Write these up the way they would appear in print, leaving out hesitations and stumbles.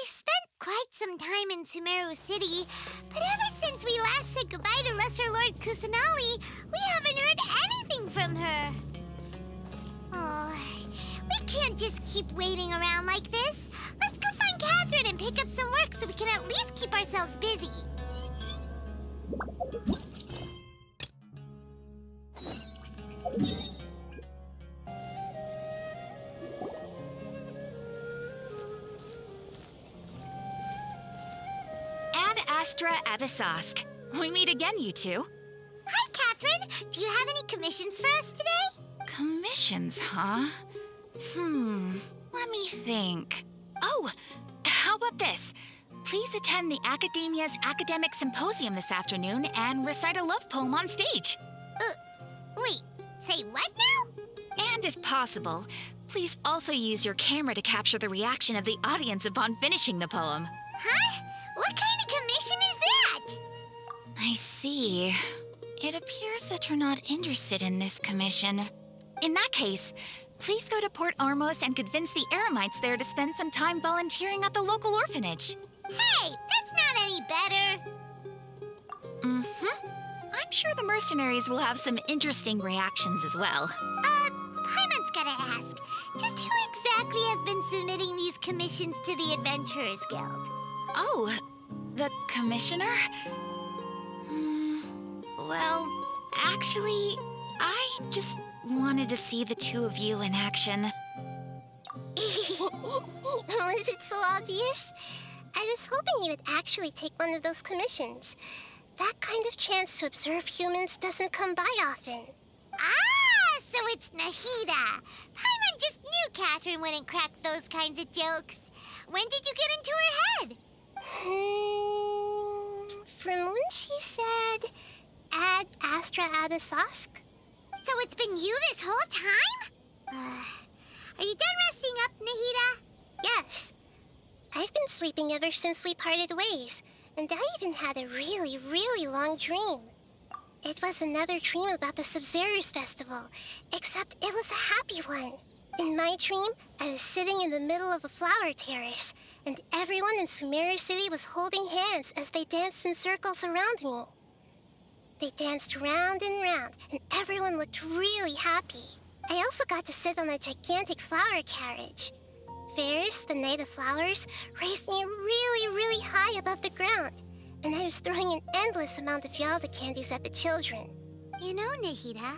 We've spent quite some time in Sumeru City, but ever since we last said goodbye to Lesser Lord Kusanali, we haven't heard anything from her. Oh, we can't just keep waiting around like this. Let's go find Catherine and pick up some work so we can at least keep ourselves busy. Ad Astra Avisask. We meet again, you two. Hi, Catherine. Do you have any commissions for us today? Commissions, huh? Let me think. Oh, how about this? Please attend the Academia's Academic Symposium this afternoon and recite a love poem on stage. Wait, say what now? And if possible, please also use your camera to capture the reaction of the audience upon finishing the poem. Huh? What kind of commission is that? I see. It appears that you're not interested in this commission. In that case, please go to Port Armos and convince the Eremites there to spend some time volunteering at the local orphanage. Hey, that's not any better. I'm sure the mercenaries will have some interesting reactions as well. Paimon's gotta ask, just who exactly has been submitting these commissions to the Adventurers Guild? Oh, the commissioner? Well, actually, I just wanted to see the two of you in action. Was it so obvious? I was hoping you would actually take one of those commissions. That kind of chance to observe humans doesn't come by often. Ah, so it's Nahida. Paimon just knew Catherine wouldn't crack those kinds of jokes. When did you get into her head? From when she said, Ad Astra Abisask? So it's been you this whole time? Are you done resting up, Nahida? Yes. I've been sleeping ever since we parted ways, and I even had a really, really long dream. It was another dream about the Sub-Zerus Festival, except it was a happy one. In my dream, I was sitting in the middle of a flower terrace, and everyone in Sumeru City was holding hands as they danced in circles around me. They danced round and round, and everyone looked really happy. I also got to sit on a gigantic flower carriage. Ferris, the Knight of Flowers, raised me really, really high above the ground, and I was throwing an endless amount of Yalda candies at the children. You know, Nahida,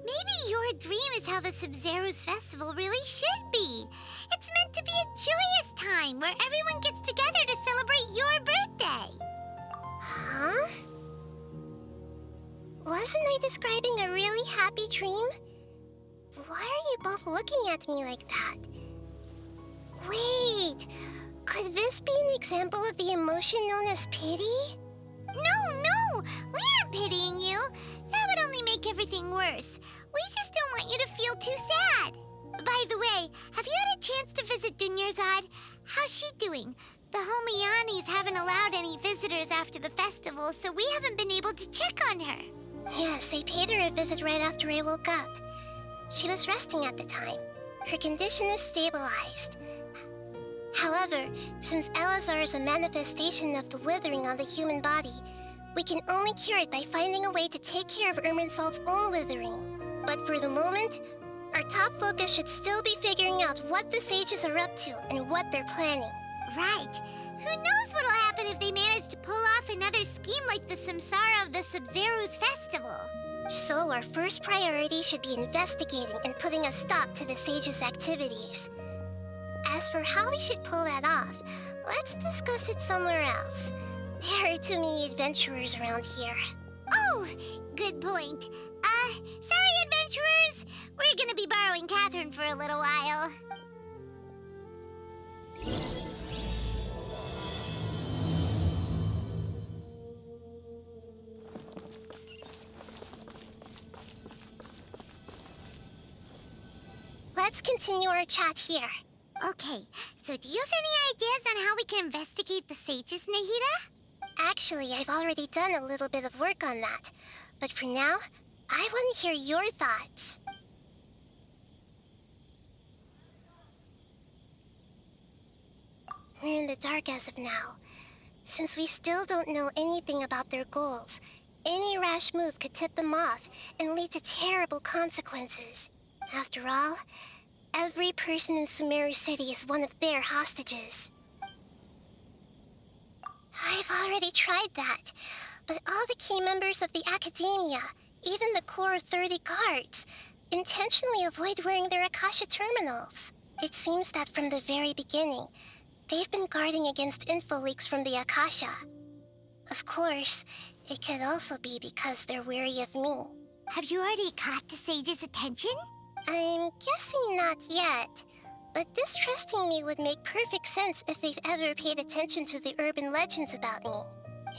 maybe your dream is how the Sub-Zerus Festival really should be. It's meant to be a joyous time where everyone gets together to celebrate your birthday. Huh? Wasn't I describing a really happy dream? Why are you both looking at me like that? Wait, could this be an example of the emotion known as pity? No, we aren't pitying you. That would only make everything worse. We just don't want you to feel too sad. By the way, have you had a chance to visit Dunyarzad? How's she doing? The Homianis haven't allowed any visitors after the festival, so we haven't been able to check on her. Yes, I paid her a visit right after I woke up. She was resting at the time. Her condition is stabilized. However, since Eleazar is a manifestation of the withering on the human body, we can only cure it by finding a way to take care of Irminsul's own withering. But for the moment, our top focus should still be figuring out what the sages are up to and what they're planning. Right. Who knows what'll happen if they manage to pull off another scheme like the Samsara of the Sub-Zerus Festival. So our first priority should be investigating and putting a stop to the sages' activities. As for how we should pull that off, let's discuss it somewhere else. There are too many adventurers around here. Oh, good point. Sorry, adventurers. We're gonna be borrowing Catherine for a little while. Let's continue our chat here. Okay, so do you have any ideas on how we can investigate the sages, Nahida? Actually, I've already done a little bit of work on that. But for now, I want to hear your thoughts. in the dark as of now. Since we still don't know anything about their goals, any rash move could tip them off and lead to terrible consequences. After all, every person in Sumeru City is one of their hostages. I've already tried that, but all the key members of the Academia, even the core 30 guards, intentionally avoid wearing their Akasha terminals. It seems that from the very beginning, they've been guarding against info leaks from the Akasha. Of course, it could also be because they're wary of me. Have you already caught the sage's attention? I'm guessing not yet, but distrusting me would make perfect sense if they've ever paid attention to the urban legends about me.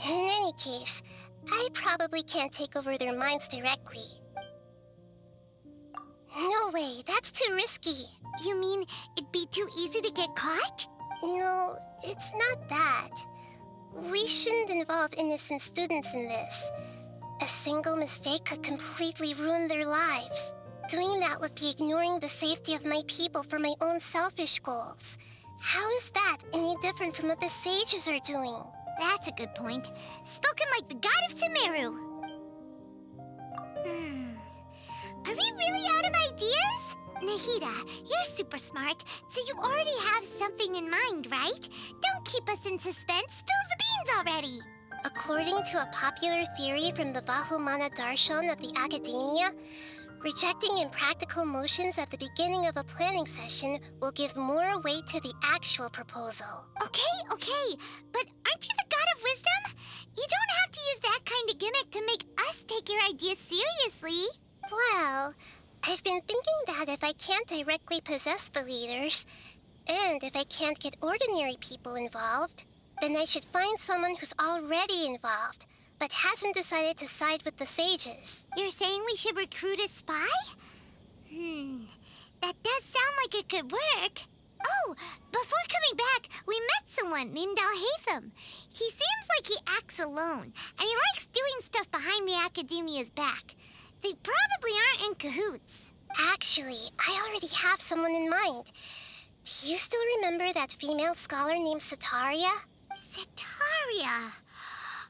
In any case, I probably can't take over their minds directly. No way, that's too risky. You mean it'd be too easy to get caught? No, it's not that. We shouldn't involve innocent students in this. A single mistake could completely ruin their lives. Doing that would be ignoring the safety of my people for my own selfish goals. How is that any different from what the sages are doing? That's a good point. Spoken like the god of Sumeru. Are we really out of ideas? Nahida, you're super smart, so you already have something in mind, right? Don't keep us in suspense. Spill the beans already. According to a popular theory from the Vahumana Darshan of the Academia, rejecting impractical motions at the beginning of a planning session will give more weight to the actual proposal. Okay, but aren't you the god of wisdom? You don't have to use that kind of gimmick to make us take your ideas seriously. Well, I've been thinking that if I can't directly possess the leaders, and if I can't get ordinary people involved, then I should find someone who's already involved, but hasn't decided to side with the sages. You're saying we should recruit a spy? That does sound like it could work. Oh, before coming back, we met someone named Alhaitham. He seems like he acts alone, and he likes doing stuff behind the Academia's back. They probably aren't in cahoots. Actually, I already have someone in mind. Do you still remember that female scholar named Setaria? Setaria.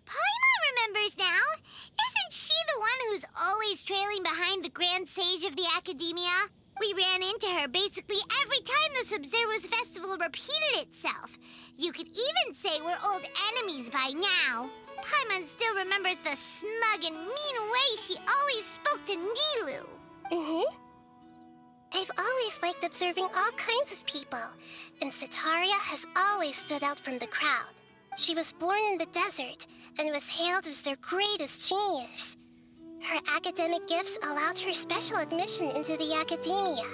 Paimon remembers now. Isn't she the one who's always trailing behind the Grand Sage of the Academia? We ran into her basically every time the Sub-Zero's festival repeated itself. You could even say we're old enemies by now. Paimon still remembers the smug and mean way she always spoke to Nilou. I've always liked observing all kinds of people, and Setaria has always stood out from the crowd. She was born in the desert and was hailed as their greatest genius. Her academic gifts allowed her special admission into the Academia,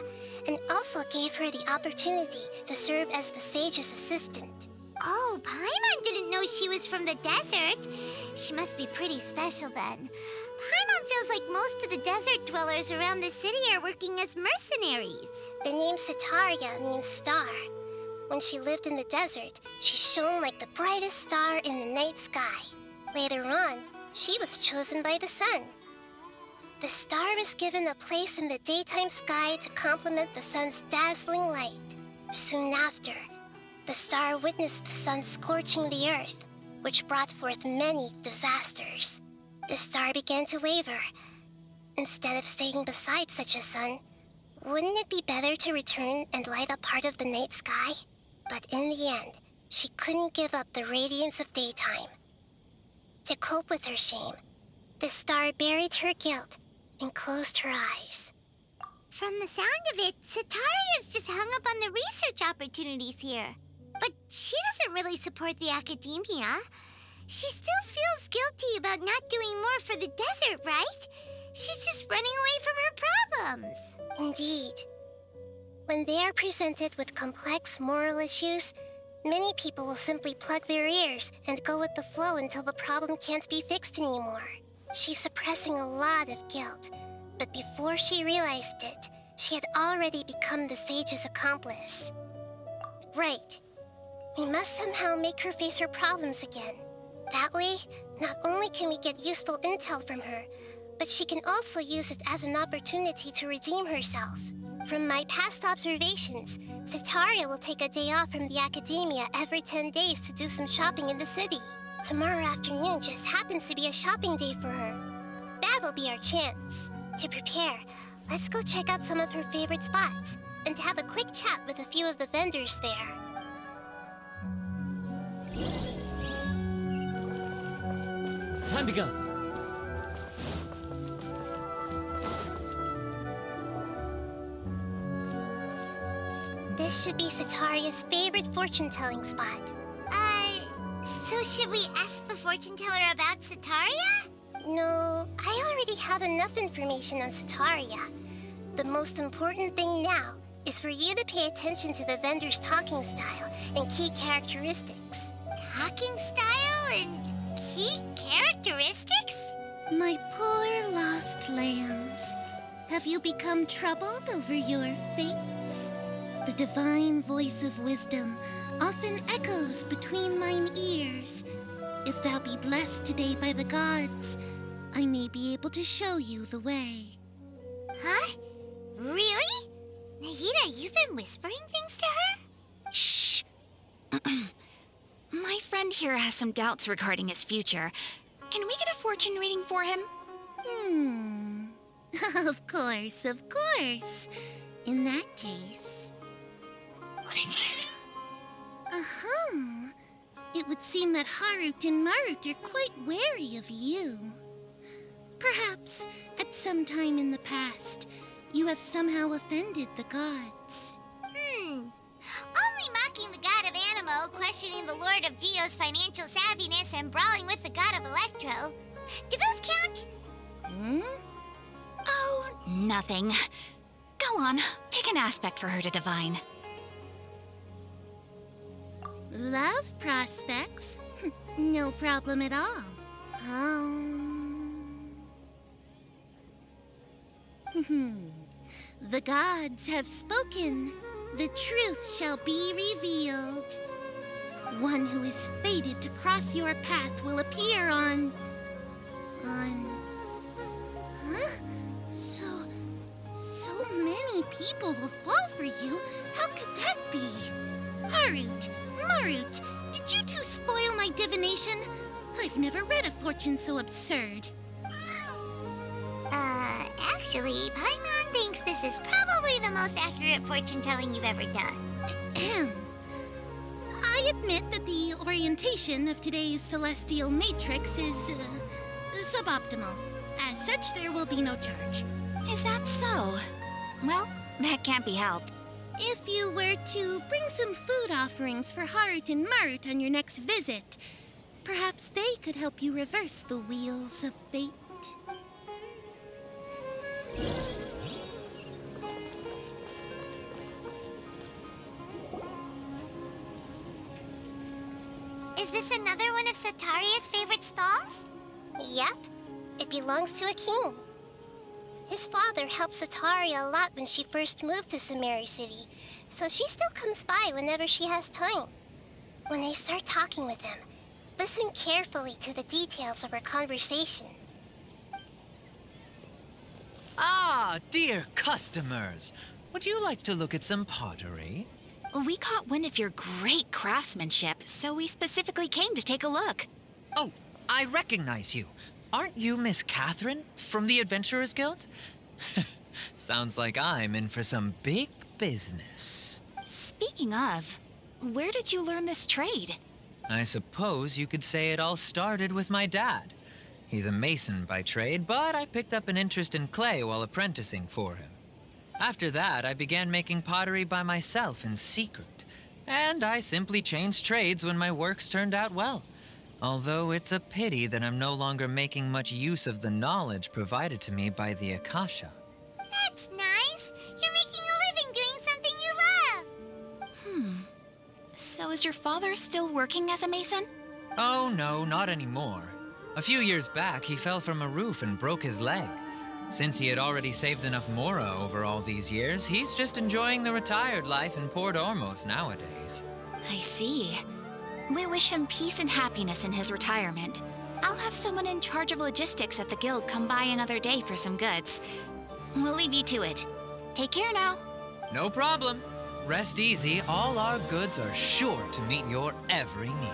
and also gave her the opportunity to serve as the sage's assistant. Oh, Paimon didn't know she was from the desert. She must be pretty special then. Paimon feels like most of the desert dwellers around the city are working as mercenaries. The name Setaria means star. When she lived in the desert, she shone like the brightest star in the night sky. Later on, she was chosen by the sun. The star was given a place in the daytime sky to complement the sun's dazzling light. Soon after, the star witnessed the sun scorching the earth, which brought forth many disasters. The star began to waver. Instead of staying beside such a sun, wouldn't it be better to return and light up part of the night sky? But in the end, she couldn't give up the radiance of daytime. To cope with her shame, the star buried her guilt and closed her eyes. From the sound of it, Setaria's just hung up on the research opportunities here. But she doesn't really support the Academia. She still feels guilty about not doing more for the desert, right? She's just running away from her problems. Indeed. When they are presented with complex moral issues, many people will simply plug their ears and go with the flow until the problem can't be fixed anymore. She's suppressing a lot of guilt, but before she realized it, she had already become the sage's accomplice. Right. We must somehow make her face her problems again. That way, not only can we get useful intel from her, but she can also use it as an opportunity to redeem herself. From my past observations, Setaria will take a day off from the academia every 10 days to do some shopping in the city. Tomorrow afternoon just happens to be a shopping day for her. That'll be our chance. To prepare, let's go check out some of her favorite spots and have a quick chat with a few of the vendors there. Time to go. This should be Setaria's favorite fortune-telling spot. So should we ask the fortune teller about Setaria? No, I already have enough information on Setaria. The most important thing now is for you to pay attention to the vendor's talking style and key characteristics. Talking style and key characteristics? My poor lost lambs, have you become troubled over your fates? The divine voice of wisdom often echoes between mine ears. If thou be blessed today by the gods, I may be able to show you the way. Huh? Really? Nahida, you've been whispering things to her? Shh! My friend here has some doubts regarding his future. Can we get a fortune reading for him? Of course, of course. In that case... It would seem that Harut and Marut are quite wary of you. Perhaps, at some time in the past, you have somehow offended the gods. Only mocking the god of Animo, questioning the lord of Geo's financial savviness, and brawling with the god of Electro. Do those count? Oh, nothing. Go on, pick an aspect for her to divine. Love prospects? No problem at all. The gods have spoken. The truth shall be revealed. One who is fated to cross your path will appear on... Huh? So many people will fall for you. How could that be? Harut, Marut, did you two spoil my divination? I've never read a fortune so absurd. Actually, Paimon thinks this is probably the most accurate fortune-telling you've ever done. I admit that the orientation of today's celestial matrix is, suboptimal. As such, there will be no charge. Is that so? Well, that can't be helped. If you were to bring some food offerings for Harut and Marut on your next visit, perhaps they could help you reverse the wheels of fate. Is this another one of Setaria's favorite stalls? Yep, it belongs to a king. His father helped Setaria a lot when she first moved to Sumeru City, so she still comes by whenever she has time. When I start talking with him, listen carefully to the details of our conversation. Ah, dear customers! Would you like to look at some pottery? We caught wind of your great craftsmanship, so we specifically came to take a look. Oh, I recognize you. Aren't you Miss Catherine from the Adventurers Guild? Sounds like I'm in for some big business. Speaking of, where did you learn this trade? I suppose you could say it all started with my dad. He's a mason by trade, but I picked up an interest in clay while apprenticing for him. After that, I began making pottery by myself in secret, and I simply changed trades when my works turned out well. Although it's a pity that I'm no longer making much use of the knowledge provided to me by the Akasha. That's nice. You're making a living doing something you love. So is your father still working as a mason? Oh no, not anymore. A few years back, he fell from a roof and broke his leg. Since he had already saved enough mora over all these years, he's just enjoying the retired life in Port Ormos nowadays. I see. We wish him peace and happiness in his retirement. I'll have someone in charge of logistics at the guild come by another day for some goods. We'll leave you to it. Take care now. No problem. Rest easy, all our goods are sure to meet your every need.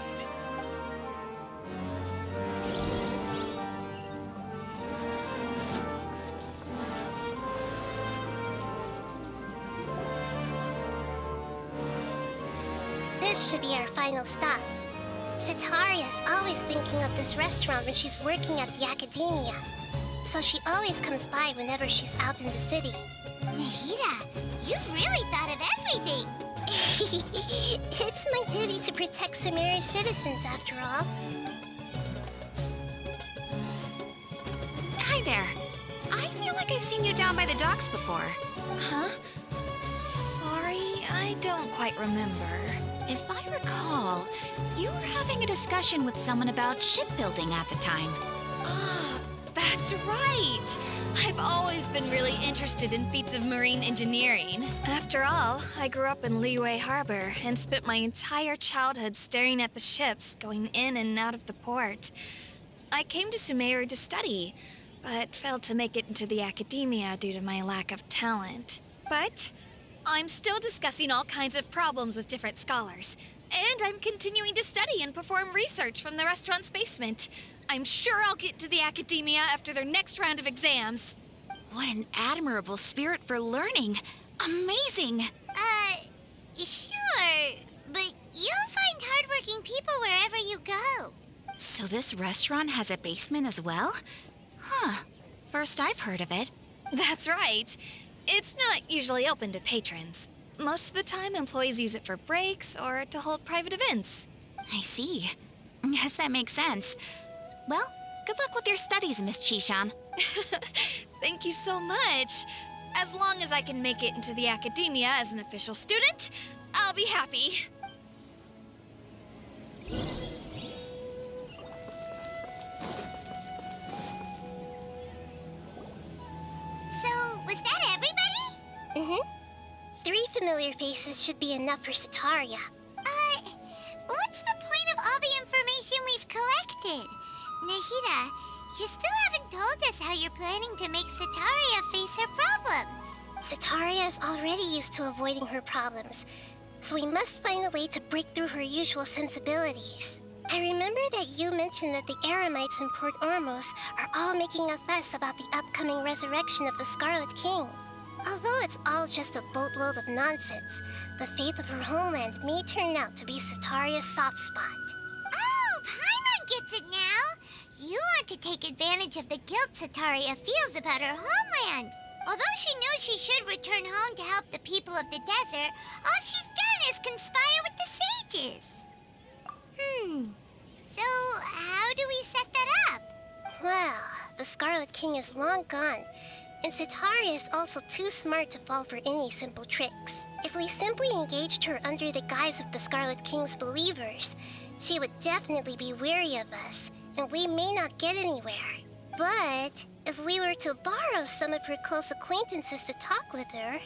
This should be our final stop. Setaria's always thinking of this restaurant when she's working at the academia. So she always comes by whenever she's out in the city. Nahida, you've really thought of everything. It's my duty to protect Sumeru's citizens, after all. Hi there. I feel like I've seen you down by the docks before. Huh? Sorry, I don't quite remember. If I recall, you were having a discussion with someone about shipbuilding at the time. Ah, that's right! I've always been really interested in feats of marine engineering. After all, I grew up in Liyue Harbor and spent my entire childhood staring at the ships going in and out of the port. I came to Sumeru to study, but failed to make it into the academia due to my lack of talent. But I'm still discussing all kinds of problems with different scholars, and I'm continuing to study and perform research from the restaurant's basement. I'm sure I'll get to the academia after their next round of exams. What an admirable spirit for learning. Amazing. Sure, but you'll find hardworking people wherever you go. So this restaurant has a basement as well? Huh. First I've heard of it. That's right. It's not usually open to patrons. Most of the time, employees use it for breaks or to hold private events. I see. Guess that makes sense. Well, good luck with your studies, Miss Chishan. Thank you so much. As long as I can make it into the academia as an official student, I'll be happy. So, was that everybody? Mm-hmm. 3 familiar faces should be enough for Setaria. What's the point of all the information we've collected? Nahida, you still haven't told us how you're planning to make Setaria face her problems. Setaria is already used to avoiding her problems, so we must find a way to break through her usual sensibilities. I remember that you mentioned that the Eremites in Port Ormuz are all making a fuss about the upcoming resurrection of the Scarlet King. Although it's all just a boatload of nonsense, the fate of her homeland may turn out to be Setaria's soft spot. Oh, Paimon gets it now! You want to take advantage of the guilt Setaria feels about her homeland. Although she knew she should return home to help the people of the desert, all she's done is conspire with the sages. So how do we set that up? Well, the Scarlet King is long gone, and Setaria is also too smart to fall for any simple tricks. If we simply engaged her under the guise of the Scarlet King's believers, she would definitely be wary of us, and we may not get anywhere. But if we were to borrow some of her close acquaintances to talk with her,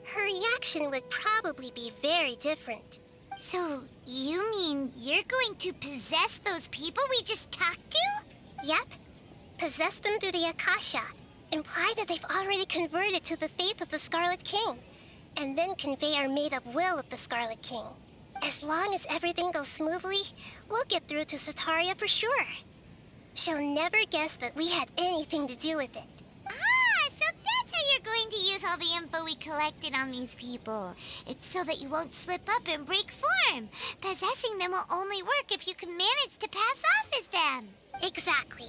her reaction would probably be very different. So you mean you're going to possess those people we just talked to? Yep. Possess them through the Akasha. Imply that they've already converted to the faith of the Scarlet King, and then convey our made-up will of the Scarlet King. As long as everything goes smoothly, we'll get through to Setaria for sure. She'll never guess that we had anything to do with it. So that's how you're going to use all the info we collected on these people. It's so that you won't slip up and break form. Possessing them will only work if you can manage to pass off as them. Exactly.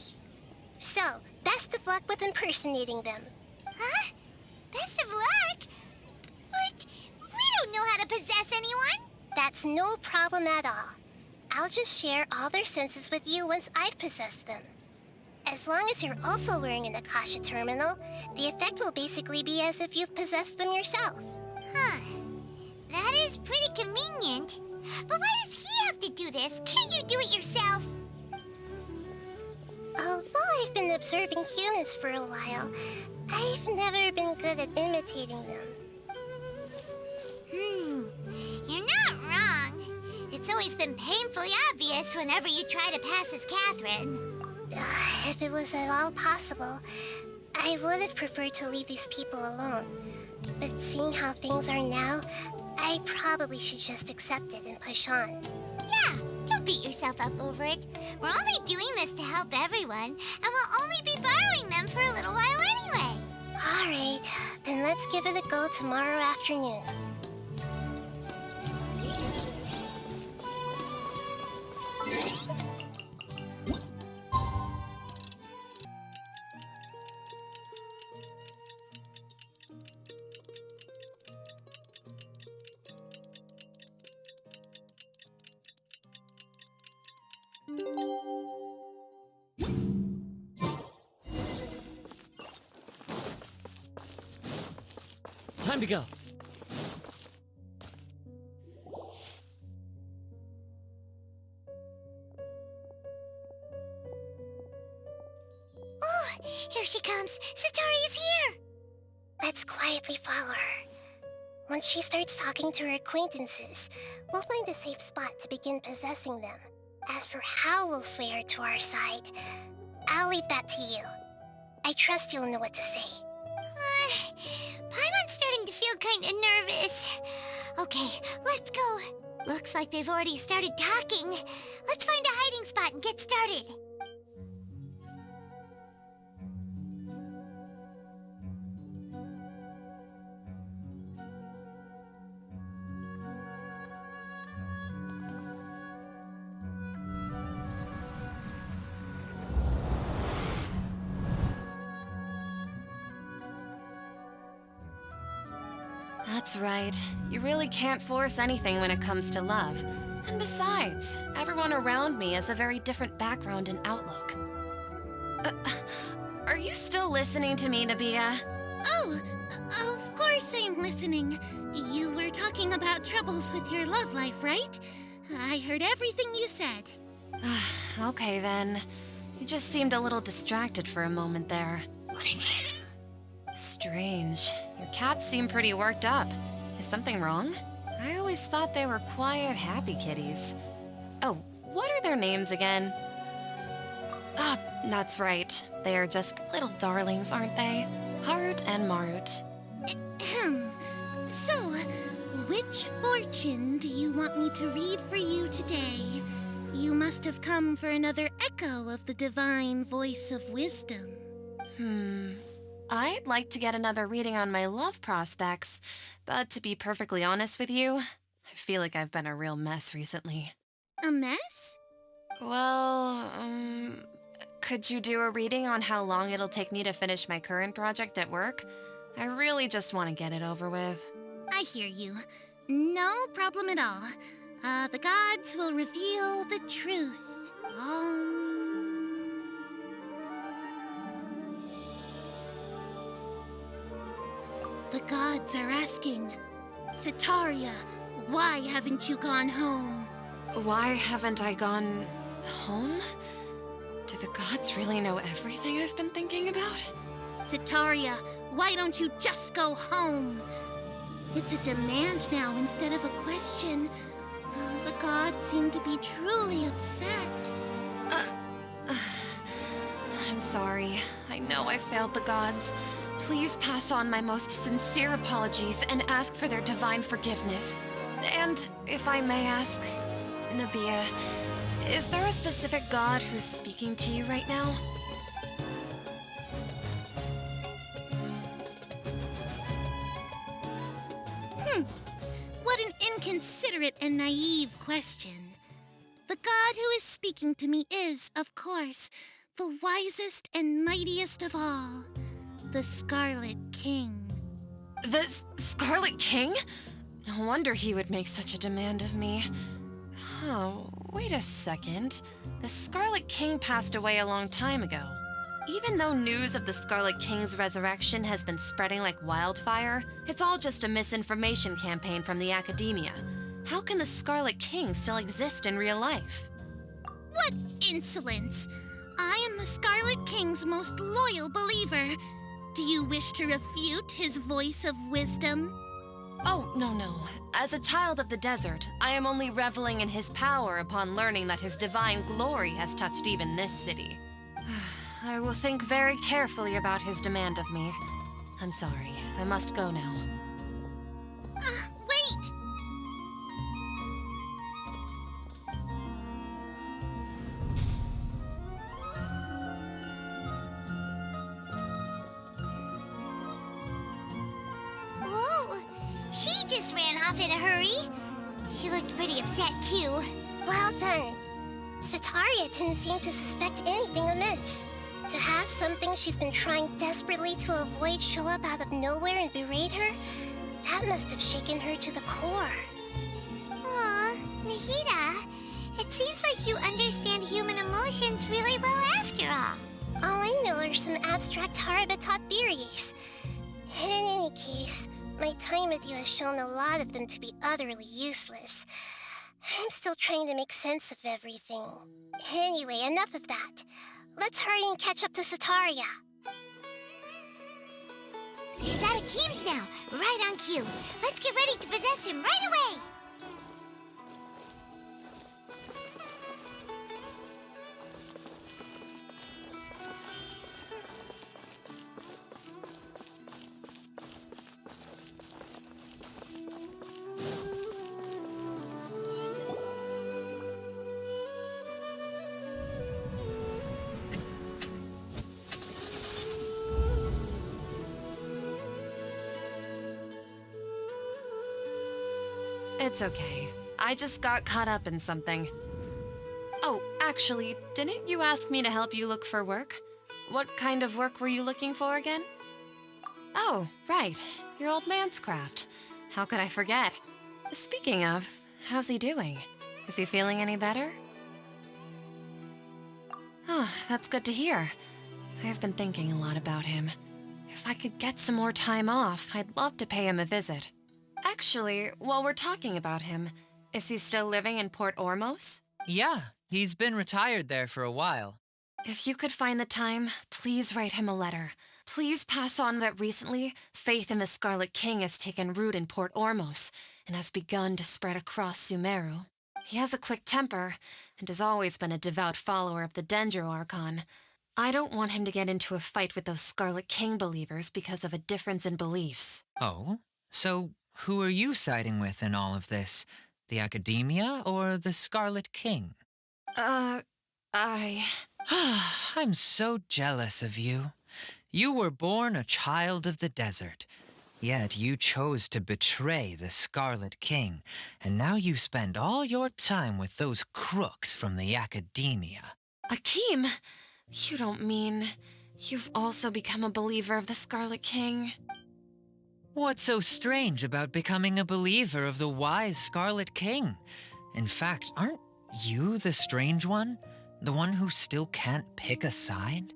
So, best of luck with impersonating them. Huh? Best of luck? But we don't know how to possess anyone. That's no problem at all. I'll just share all their senses with you once I've possessed them. As long as you're also wearing an Akasha terminal, the effect will basically be as if you've possessed them yourself. Huh. That is pretty convenient. But why does he have to do this? Can't you do it yourself? Although I've been observing humans for a while, I've never been good at imitating them. You're not wrong. It's always been painfully obvious whenever you try to pass as Catherine. If it was at all possible, I would have preferred to leave these people alone. But seeing how things are now, I probably should just accept it and push on. Yeah, don't beat yourself up over it. We're only doing this to help everyone, and we'll only be borrowing them for a little while anyway. Alright, then let's give it a go tomorrow afternoon. Time to go. Oh, here she comes. Setaria's here. Let's quietly follow her. Once she starts talking to her acquaintances, we'll find a safe spot to begin possessing them. As for how we'll sway her to our side, I'll leave that to you. I trust you'll know what to say. Paimon's starting to feel kind of nervous. Okay, let's go. Looks like they've already started talking. Let's find a hiding spot and get started. That's right. You really can't force anything when it comes to love. And besides, everyone around me has a very different background and outlook. Are you still listening to me, Nahida? Oh, of course I'm listening. You were talking about troubles with your love life, right? I heard everything you said. Okay then. You just seemed a little distracted for a moment there. Strange. Your cats seem pretty worked up. Is something wrong? I always thought they were quiet, happy kitties. Oh, what are their names again? Ah, that's right. They are just little darlings, aren't they? Harut and Marut. So, which fortune do you want me to read for you today? You must have come for another echo of the divine voice of wisdom. I'd like to get another reading on my love prospects, but to be perfectly honest with you, I feel like I've been a real mess recently. A mess? Well, could you do a reading on how long it'll take me to finish my current project at work? I really just want to get it over with. I hear you. No problem at all. The gods will reveal the truth. The gods are asking, Setaria, why haven't you gone home? Why haven't I gone home? Do the gods really know everything I've been thinking about? Setaria, why don't you just go home? It's a demand now instead of a question. The gods seem to be truly upset. I'm sorry. I know I failed the gods. Please pass on my most sincere apologies and ask for their divine forgiveness. And if I may ask, Nahida, is there a specific god who's speaking to you right now? What an inconsiderate and naive question. The god who is speaking to me is, of course, the wisest and mightiest of all, the Scarlet King. The Scarlet King? No wonder he would make such a demand of me. Oh, wait a second. The Scarlet King passed away a long time ago. Even though news of the Scarlet King's resurrection has been spreading like wildfire, it's all just a misinformation campaign from the academia. How can the Scarlet King still exist in real life? What insolence! I am the Scarlet King's most loyal believer. Do you wish to refute his voice of wisdom? Oh, no. As a child of the desert, I am only reveling in his power upon learning that his divine glory has touched even this city. I will think very carefully about his demand of me. I'm sorry, I must go now. Wait! Whoa! She just ran off in a hurry. She looked pretty upset, too. Well done. Setaria didn't seem to suspect anything amiss. To have something she's been trying desperately to avoid show up out of nowhere and berate her, that must have shaken her to the core. Aw, Nahida, it seems like you understand human emotions really well after all. All I know are some abstract Haravatot theories. In any case, my time with you has shown a lot of them to be utterly useless. I'm still trying to make sense of everything. Anyway, enough of that. Let's hurry and catch up to Setaria. She's out of Keem's now, right on cue. Let's get ready to possess him right away. It's okay. I just got caught up in something. Oh, actually, didn't you ask me to help you look for work? What kind of work were you looking for again? Oh, right. Your old man's craft. How could I forget? Speaking of, how's he doing? Is he feeling any better? Oh, that's good to hear. I have been thinking a lot about him. If I could get some more time off, I'd love to pay him a visit. Actually, while we're talking about him, is he still living in Port Ormos? Yeah, he's been retired there for a while. If you could find the time, please write him a letter. Please pass on that recently, faith in the Scarlet King has taken root in Port Ormos and has begun to spread across Sumeru. He has a quick temper and has always been a devout follower of the Dendro Archon. I don't want him to get into a fight with those Scarlet King believers because of a difference in beliefs. Oh? So who are you siding with in all of this? The Academia or the Scarlet King? I'm so jealous of you. You were born a child of the desert, yet you chose to betray the Scarlet King, and now you spend all your time with those crooks from the Academia. Akeem, you don't mean you've also become a believer of the Scarlet King? What's so strange about becoming a believer of the wise Scarlet King? In fact, aren't you the strange one? The one who still can't pick a side?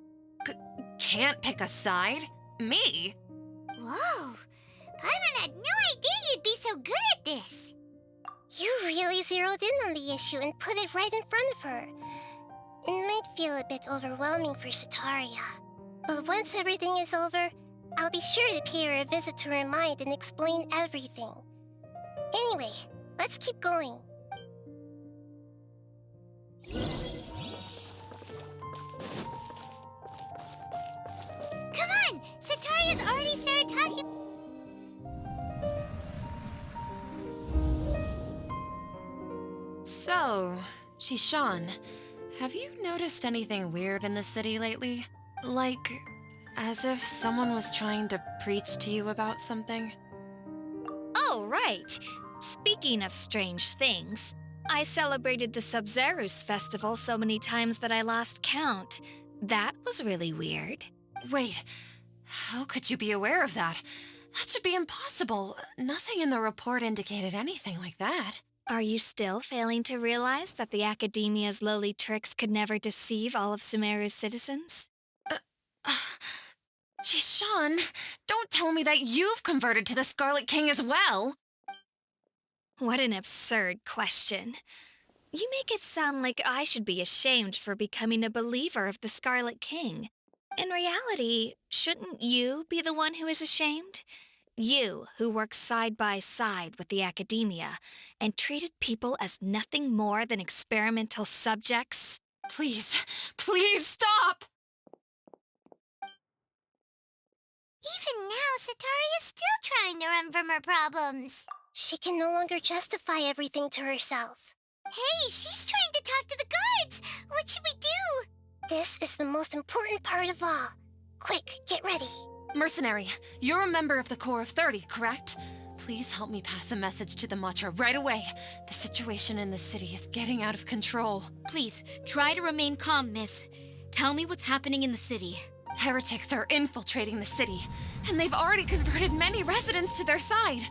Can't pick a side? Me? Whoa! Paimon had no idea you'd be so good at this. You really zeroed in on the issue and put it right in front of her. It might feel a bit overwhelming for Setaria, but once everything is over, I'll be sure to pay her a visit to remind and explain everything. Anyway, let's keep going. Come on! Setaria's already started talking. So, Shishan, have you noticed anything weird in the city lately? Like, as if someone was trying to preach to you about something? Oh, right. Speaking of strange things, I celebrated the Sub-Zerus festival so many times that I lost count. That was really weird. Wait, how could you be aware of that? That should be impossible. Nothing in the report indicated anything like that. Are you still failing to realize that the Academia's lowly tricks could never deceive all of Sumeru's citizens? Shishan, don't tell me that you've converted to the Scarlet King as well! What an absurd question. You make it sound like I should be ashamed for becoming a believer of the Scarlet King. In reality, shouldn't you be the one who is ashamed? You, who works side by side with the Academia and treated people as nothing more than experimental subjects? Please, please stop! Even now, Setaria's still trying to run from her problems. She can no longer justify everything to herself. Hey, she's trying to talk to the guards. What should we do? This is the most important part of all. Quick, get ready. Mercenary, you're a member of the Corps of 30, correct? Please help me pass a message to the Matra right away. The situation in the city is getting out of control. Please, try to remain calm, miss. Tell me what's happening in the city. Heretics are infiltrating the city, and they've already converted many residents to their side.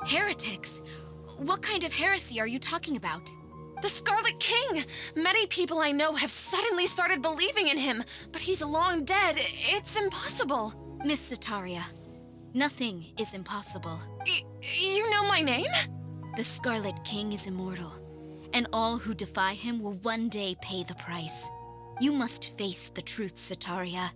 Heretics? What kind of heresy are you talking about? The Scarlet King! Many people I know have suddenly started believing in him, but he's long dead. It's impossible. Miss Setaria, nothing is impossible. You know my name? The Scarlet King is immortal, and all who defy him will one day pay the price. You must face the truth, Setaria.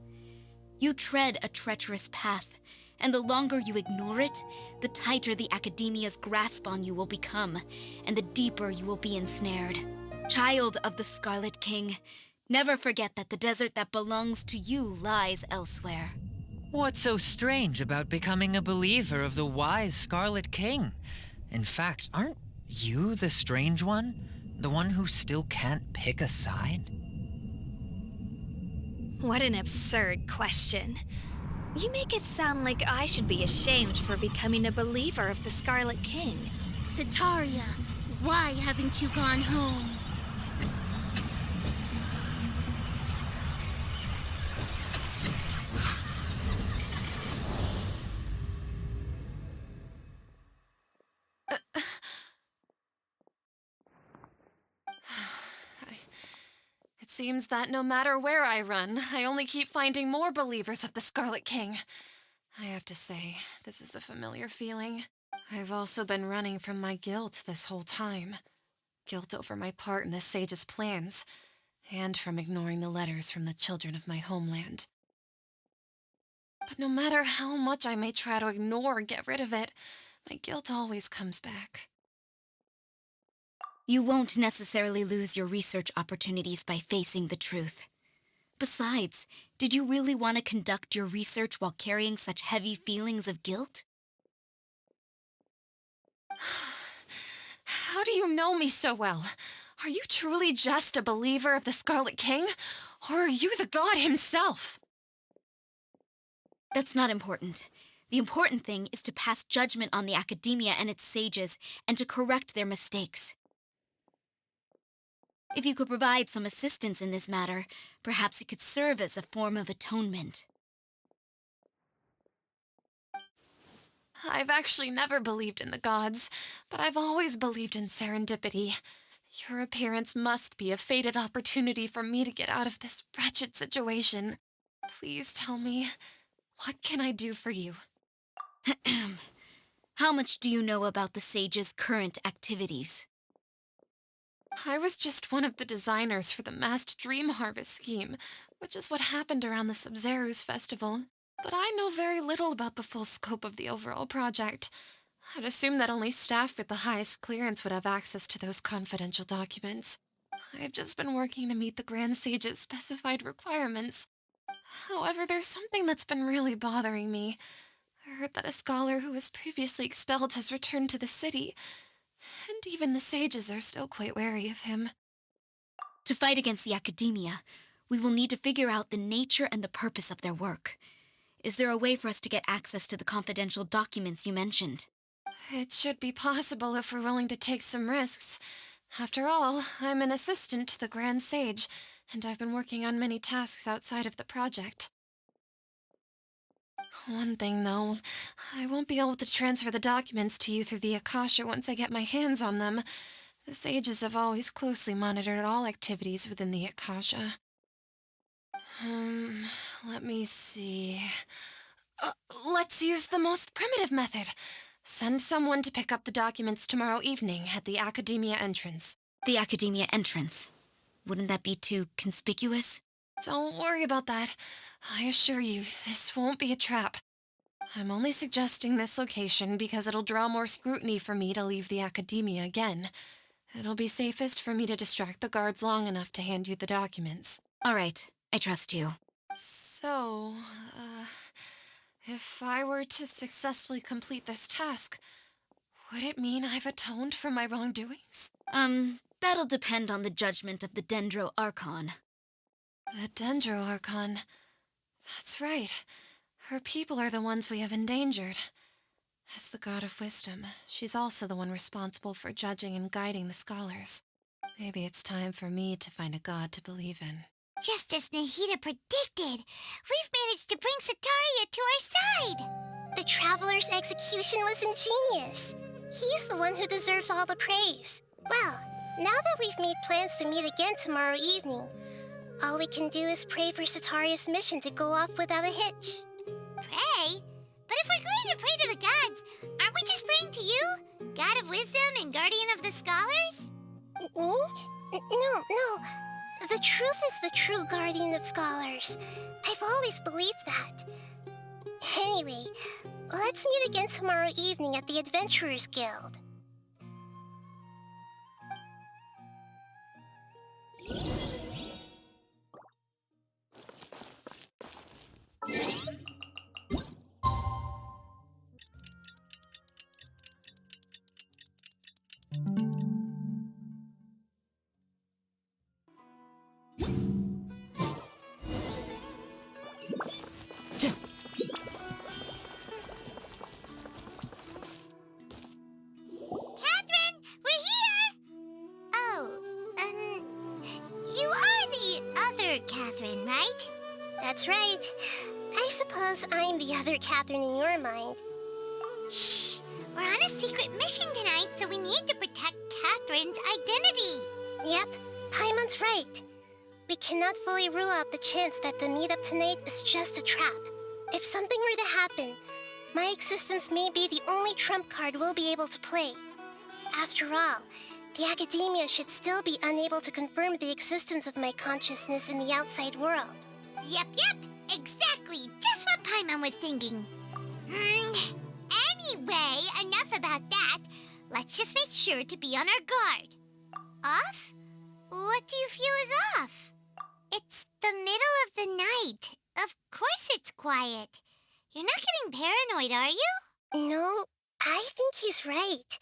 You tread a treacherous path, and the longer you ignore it, the tighter the Academia's grasp on you will become, and the deeper you will be ensnared. Child of the Scarlet King, never forget that the desert that belongs to you lies elsewhere. What's so strange about becoming a believer of the wise Scarlet King? In fact, aren't you the strange one? The one who still can't pick a side? What an absurd question. You make it sound like I should be ashamed for becoming a believer of the Scarlet King. Setaria, why haven't you gone home? It seems that no matter where I run, I only keep finding more believers of the Scarlet King. I have to say, this is a familiar feeling. I've also been running from my guilt this whole time. Guilt over my part in the Sage's plans, and from ignoring the letters from the children of my homeland. But no matter how much I may try to ignore or get rid of it, my guilt always comes back. You won't necessarily lose your research opportunities by facing the truth. Besides, did you really want to conduct your research while carrying such heavy feelings of guilt? How do you know me so well? Are you truly just a believer of the Scarlet King? Or are you the god himself? That's not important. The important thing is to pass judgment on the Academia and its sages, and to correct their mistakes. If you could provide some assistance in this matter, perhaps it could serve as a form of atonement. I've actually never believed in the gods, but I've always believed in serendipity. Your appearance must be a fated opportunity for me to get out of this wretched situation. Please tell me, what can I do for you? How much do you know about the sage's current activities? I was just one of the designers for the massed dream harvest scheme, which is what happened around the Sub-Zeru's festival. But I know very little about the full scope of the overall project. I'd assume that only staff with the highest clearance would have access to those confidential documents. I've just been working to meet the Grand Sage's specified requirements. However, there's something that's been really bothering me. I heard that a scholar who was previously expelled has returned to the city, and even the sages are still quite wary of him. To fight against the Academia, we will need to figure out the nature and the purpose of their work. Is there a way for us to get access to the confidential documents you mentioned? It should be possible if we're willing to take some risks. After all, I'm an assistant to the Grand Sage, and I've been working on many tasks outside of the project. One thing, though, I won't be able to transfer the documents to you through the Akasha once I get my hands on them. The sages have always closely monitored all activities within the Akasha. Let me see. Let's use the most primitive method. Send someone to pick up the documents tomorrow evening at the Academia entrance. The Academia entrance. Wouldn't that be too conspicuous? Don't worry about that. I assure you, this won't be a trap. I'm only suggesting this location because it'll draw more scrutiny for me to leave the Academia again. It'll be safest for me to distract the guards long enough to hand you the documents. All right, I trust you. So, if I were to successfully complete this task, would it mean I've atoned for my wrongdoings? That'll depend on the judgment of the Dendro Archon. The Dendro Archon. That's right. Her people are the ones we have endangered. As the god of wisdom, she's also the one responsible for judging and guiding the scholars. Maybe it's time for me to find a god to believe in. Just as Nahida predicted, we've managed to bring Setaria to our side. The Traveler's execution was ingenious. He's the one who deserves all the praise. Well, now that we've made plans to meet again tomorrow evening, all we can do is pray for Setaria's mission to go off without a hitch. Pray? But if we're going to pray to the gods, aren't we just praying to you? God of wisdom and guardian of the scholars? No. The truth is the true guardian of scholars. I've always believed that. Anyway, let's meet again tomorrow evening at the Adventurers Guild. Catherine, we're here! Oh, you are the other Catherine, right? That's right. I suppose I'm the other Catherine in your mind. Shh! We're on a secret mission tonight, so we need to protect Catherine's identity. Yep, Paimon's right. We cannot fully rule out the chance that the meetup tonight is just a trap. If something were to happen, my existence may be the only trump card we'll be able to play. After all, the academia should still be unable to confirm the existence of my consciousness in the outside world. Yep, exactly. Just what Paimon was thinking. Anyway, enough about that. Let's just make sure to be on our guard. Off? What do you feel is off? It's the middle of the night. Of course it's quiet. You're not getting paranoid, are you? No, I think he's right.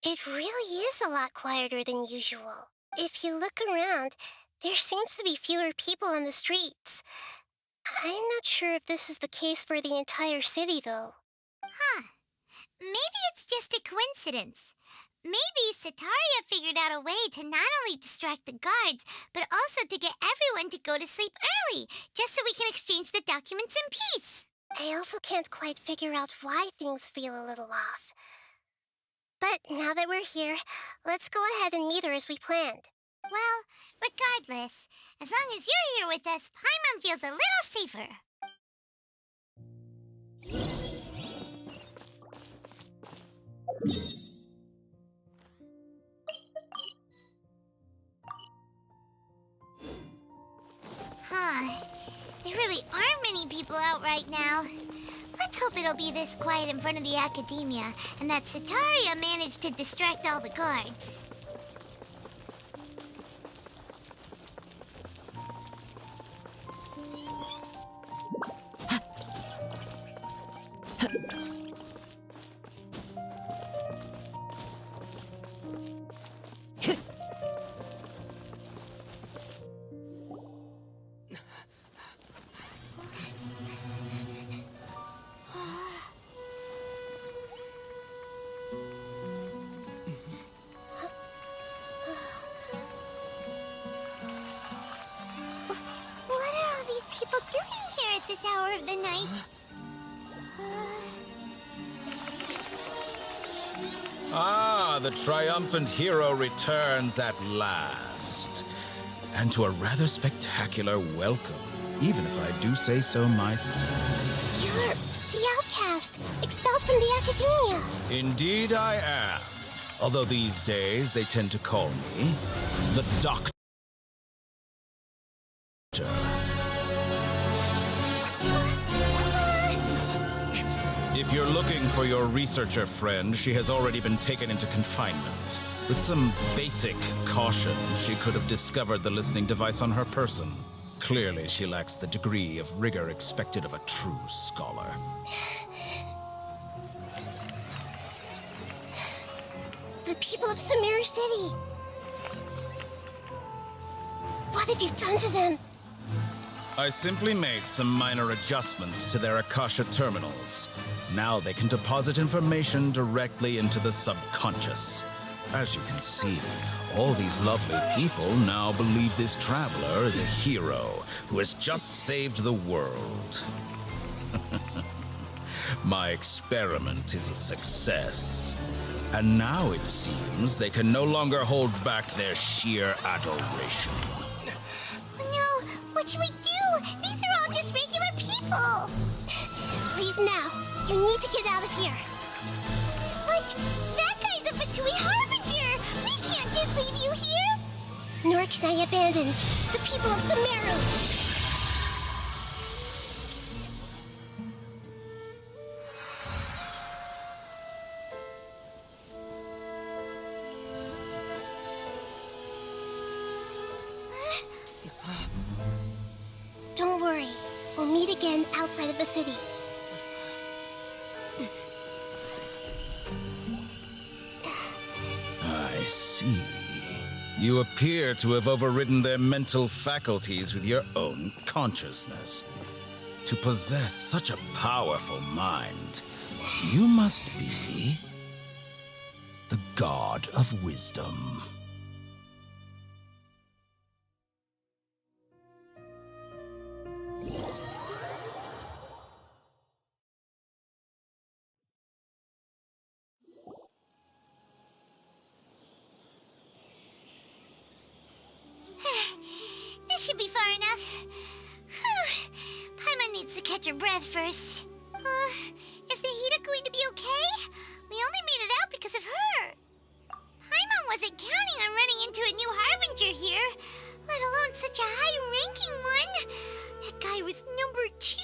It really is a lot quieter than usual. If you look around, there seems to be fewer people on the streets. I'm not sure if this is the case for the entire city, though. Huh. Maybe it's just a coincidence. Maybe Setaria figured out a way to not only distract the guards, but also to get everyone to go to sleep early, just so we can exchange the documents in peace. I also can't quite figure out why things feel a little off. But now that we're here, let's go ahead and meet her as we planned. Well, regardless, as long as you're here with us, Paimon feels a little safer. There really aren't many people out right now. Let's hope it'll be this quiet in front of the academia, and that Setaria managed to distract all the guards. This hour of the night. The triumphant hero returns at last. And to a rather spectacular welcome, even if I do say so myself. You're the outcast, expelled from the academia. Indeed I am. Although these days they tend to call me the Doctor. If you're looking for your researcher friend, she has already been taken into confinement. With some basic caution, she could have discovered the listening device on her person. Clearly, she lacks the degree of rigor expected of a true scholar. The people of Sumeru City! What have you done to them? I simply made some minor adjustments to their Akasha terminals. Now they can deposit information directly into the subconscious. As you can see, all these lovely people now believe this traveler is a hero who has just saved the world. My experiment is a success. And now it seems they can no longer hold back their sheer adoration. No, what should we do? These are all just regular people. Leave now. You need to get out of here. But that guy's a Fatui Harbinger. We can't just leave you here. Nor can I abandon the people of Sumeru. Don't worry. We'll meet again outside of the city. I see. You appear to have overridden their mental faculties with your own consciousness. To possess such a powerful mind, you must be the god of wisdom. This should be far enough. Whew. Paimon needs to catch her breath first. Is Nahida going to be okay? We only made it out because of her. Paimon wasn't counting on running into a new Harbinger here, let alone such a high-ranking one. That guy was number 2.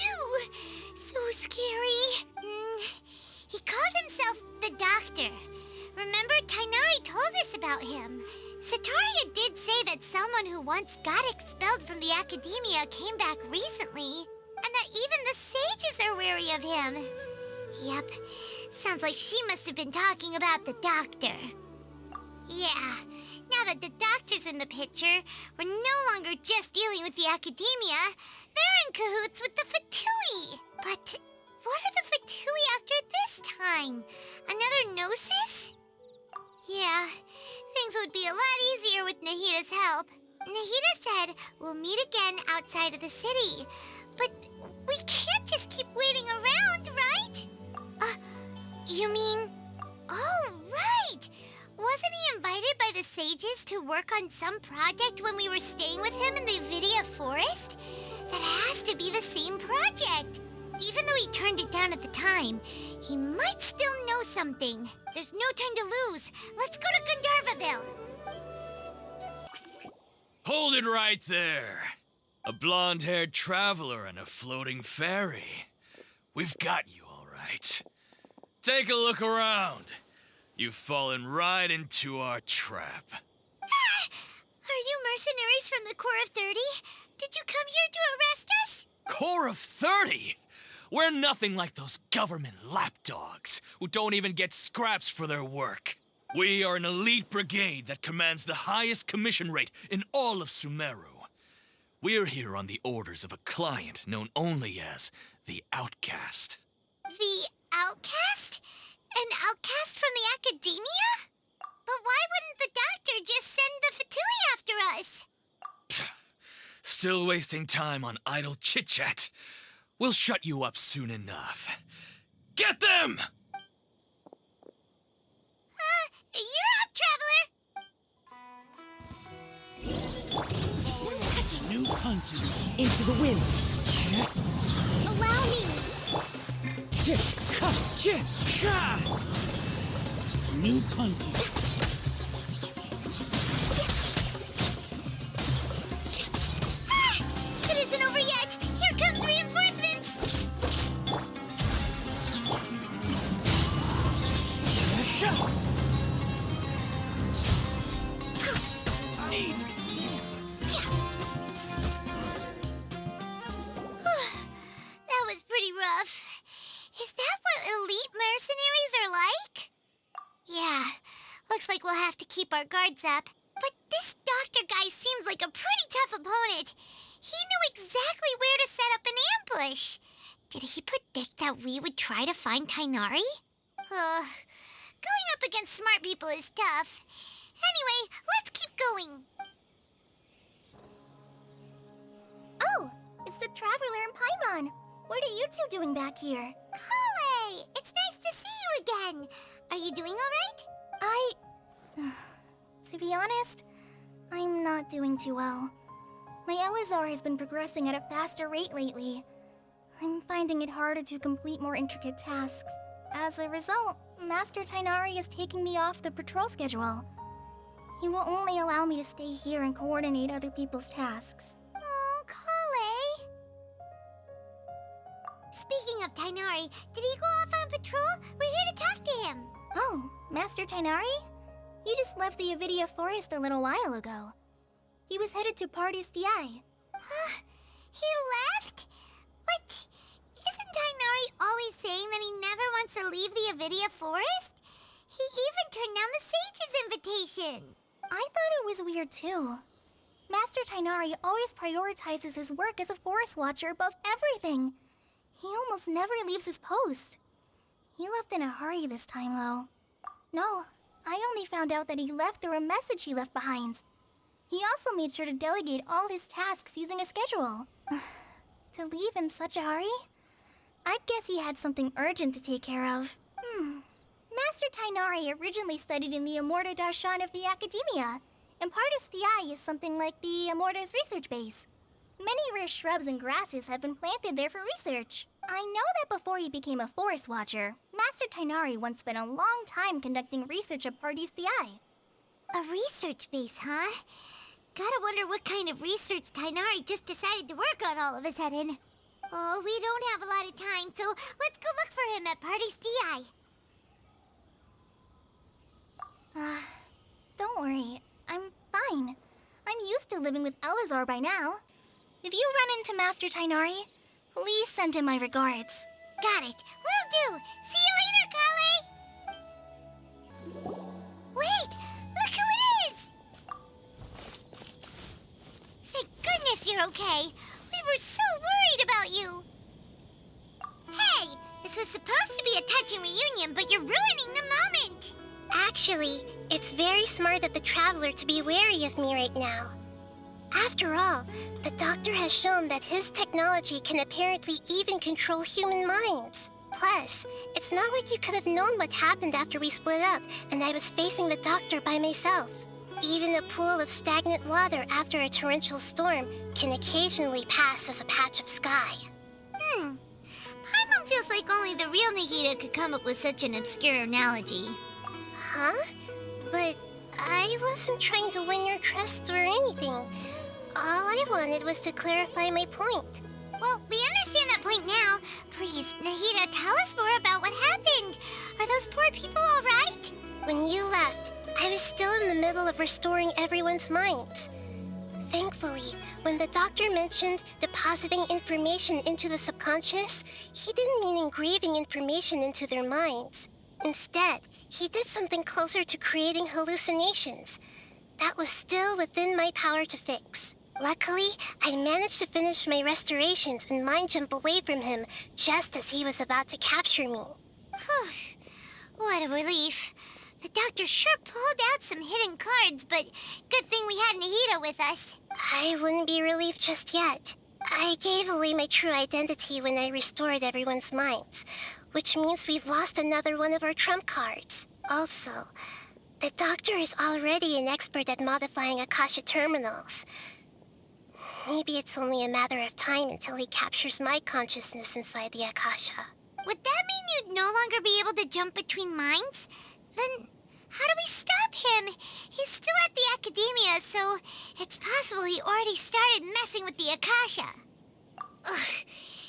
So scary. He called himself the Doctor. Remember, Tighnari told us about him. Setaria did say that someone who once got expelled from the academia came back recently, and that even the sages are wary of him. Yep, sounds like she must have been talking about the Doctor. Yeah, now that the Doctor's in the picture, we're no longer just dealing with the academia, they're in cahoots with the Fatui. But what are the Fatui after this time? Another Gnosis? Yeah, things would be a lot easier with Nahida's help. Nahida said we'll meet again outside of the city. But we can't just keep waiting around, right? You mean... Oh, right! Wasn't he invited by the sages to work on some project when we were staying with him in the Vidia forest? That has to be the same project. Even though he turned it down at the time, he might still know something. There's no time to lose. Let's go to Gandharvaville. Hold it right there. A blonde-haired traveler and a floating fairy. We've got you, all right. Take a look around. You've fallen right into our trap. Are you mercenaries from the Corps of 30? Did you come here to arrest us? Corps of 30? We're nothing like those government lapdogs who don't even get scraps for their work. We are an elite brigade that commands the highest commission rate in all of Sumeru. We're here on the orders of a client known only as the Outcast. The Outcast? An outcast from the academia? But why wouldn't the Doctor just send the Fatui after us? Still wasting time on idle chit-chat. We'll shut you up soon enough. Get them! You're up, Traveler! New country into the wind. Allow me! New country. It isn't over yet! Here comes reinforcements! keep our guards up. But this doctor guy seems like a pretty tough opponent. He knew exactly where to set up an ambush. Did he predict that we would try to find Tighnari? Going up against smart people is tough. Anyway, let's keep going. Oh, it's the Traveler and Paimon. What are you two doing back here? Kale, it's nice to see you again. Are you doing all right? To be honest, I'm not doing too well. My Eleazar has been progressing at a faster rate lately. I'm finding it harder to complete more intricate tasks. As a result, Master Tighnari is taking me off the patrol schedule. He will only allow me to stay here and coordinate other people's tasks. Oh, Kale. Speaking of Tighnari, did he go off on patrol? We're here to talk to him. Oh, Master Tighnari? He just left the Avidia Forest a little while ago. He was headed to Party's DI. He left? What? Isn't Tighnari always saying that he never wants to leave the Avidia Forest? He even turned down the Sage's invitation. I thought it was weird too. Master Tighnari always prioritizes his work as a forest watcher above everything. He almost never leaves his post. He left in a hurry this time, though. No, I only found out that he left through a message he left behind. He also made sure to delegate all his tasks using a schedule. To leave in such a hurry? I'd guess he had something urgent to take care of. Master Tighnari originally studied in the Amorta Darshan of the Academia, and Partis DI is something like the Amorta's research base. Many rare shrubs and grasses have been planted there for research. I know that before he became a forest watcher, Master Tighnari once spent a long time conducting research at Partis DI. A research base, huh? Gotta wonder what kind of research Tighnari just decided to work on all of a sudden. Oh, we don't have a lot of time, so let's go look for him at Party's DI. Don't worry. I'm fine. I'm used to living with Eleazar by now. If you run into Master Tighnari, please send him my regards. Got it. Will do. See you later, Kale. Wait! Look who it is! Thank goodness you're okay. We were so worried about you. Hey, this was supposed to be a touching reunion, but you're ruining the moment. Actually, it's very smart of the Traveler to be wary of me right now. After all, the Doctor has shown that his technology can apparently even control human minds. Plus, it's not like you could have known what happened after we split up and I was facing the Doctor by myself. Even a pool of stagnant water after a torrential storm can occasionally pass as a patch of sky. Paimon feels like only the real Nahida could come up with such an obscure analogy. Huh? But I wasn't trying to win your trust or anything. All I wanted was to clarify my point. Well, we understand that point now. Please, Nahida, tell us more about what happened. Are those poor people all right? When you left, I was still in the middle of restoring everyone's minds. Thankfully, when the Doctor mentioned depositing information into the subconscious, he didn't mean engraving information into their minds. Instead, he did something closer to creating hallucinations. That was still within my power to fix. Luckily, I managed to finish my restorations and mind jump away from him just as he was about to capture me. What a relief. The Doctor sure pulled out some hidden cards, but good thing we had Nahida with us. I wouldn't be relieved just yet. I gave away my true identity when I restored everyone's minds, which means we've lost another one of our trump cards. Also, the Doctor is already an expert at modifying Akasha terminals. Maybe it's only a matter of time until he captures my consciousness inside the Akasha. Would that mean you'd no longer be able to jump between minds? Then how do we stop him? He's still at the Academia, so it's possible he already started messing with the Akasha. Ugh,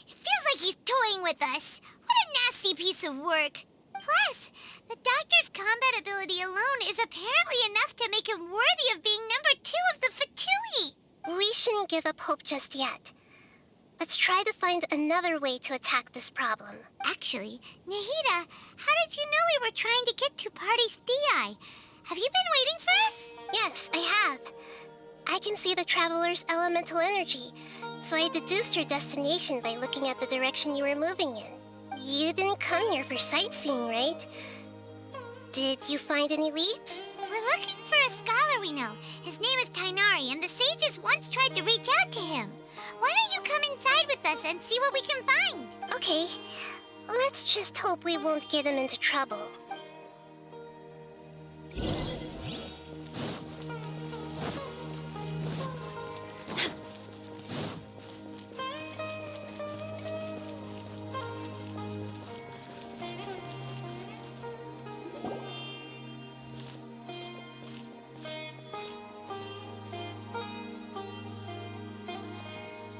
it feels like he's toying with us. What a nasty piece of work. Plus, the Doctor's combat ability alone is apparently enough to make him worthy of being number 2 of the Fatui. We shouldn't give up hope just yet. Let's try to find another way to attack this problem. Actually, Nahida, how did you know we were trying to get to Party's DI? Have you been waiting for us? Yes, I have. I can see the traveler's elemental energy, so I deduced your destination by looking at the direction you were moving in. You didn't come here for sightseeing, right? Did you find any leads? We're looking for a scholar we know. His name is Tighnari, and the sages once tried to reach out to him. Why don't you come inside with us and see what we can find? Okay, let's just hope we won't get him into trouble.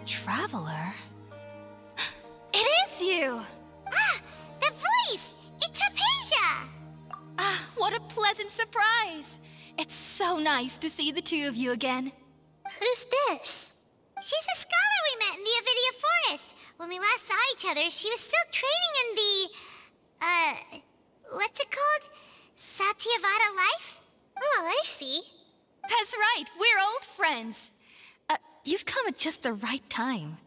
Traveler? It is you! Ah, the voice! It's Haypasia! Ah, what a pleasant surprise! It's so nice to see the two of you again. Who's this? She's a scholar we met in the Avidia Forest. When we last saw each other, she was still training in the... what's it called? Satyavada life? Oh, I see. That's right, we're old friends. You've come at just the right time.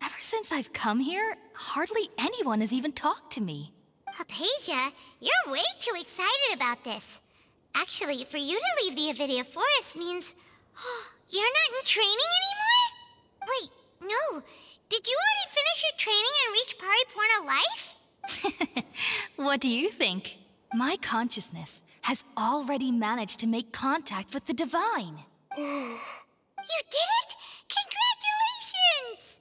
Ever since I've come here, hardly anyone has even talked to me. Haypasia, you're way too excited about this. Actually, for you to leave the Avidia Forest means... you're not in training anymore? Wait, no. Did you already finish your training and reach Paripurna life? What do you think? My consciousness has already managed to make contact with the divine. You did it? Congratulations!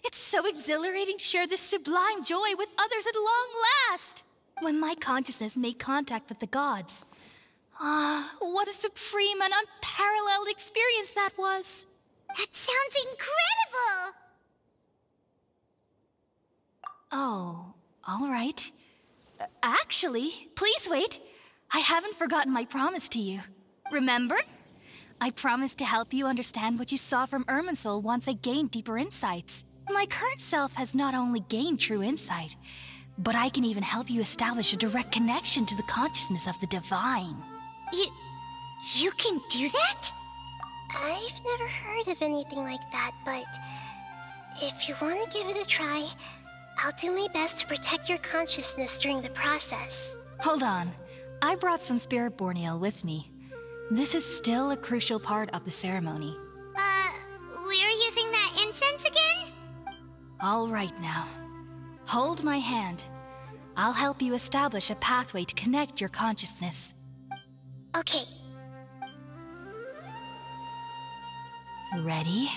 It's so exhilarating to share this sublime joy with others at long last. When my consciousness made contact with the gods. What a supreme and unparalleled experience that was. That sounds incredible! Oh, all right. Actually, please wait. I haven't forgotten my promise to you. Remember? I promised to help you understand what you saw from Irminsul once I gained deeper insights. My current self has not only gained true insight, but I can even help you establish a direct connection to the consciousness of the divine. You can do that? I've never heard of anything like that, but if you want to give it a try, I'll do my best to protect your consciousness during the process. Hold on. I brought some spirit borneal with me. This is still a crucial part of the ceremony. We're using that incense again? All right now. Hold my hand. I'll help you establish a pathway to connect your consciousness. Okay. Ready?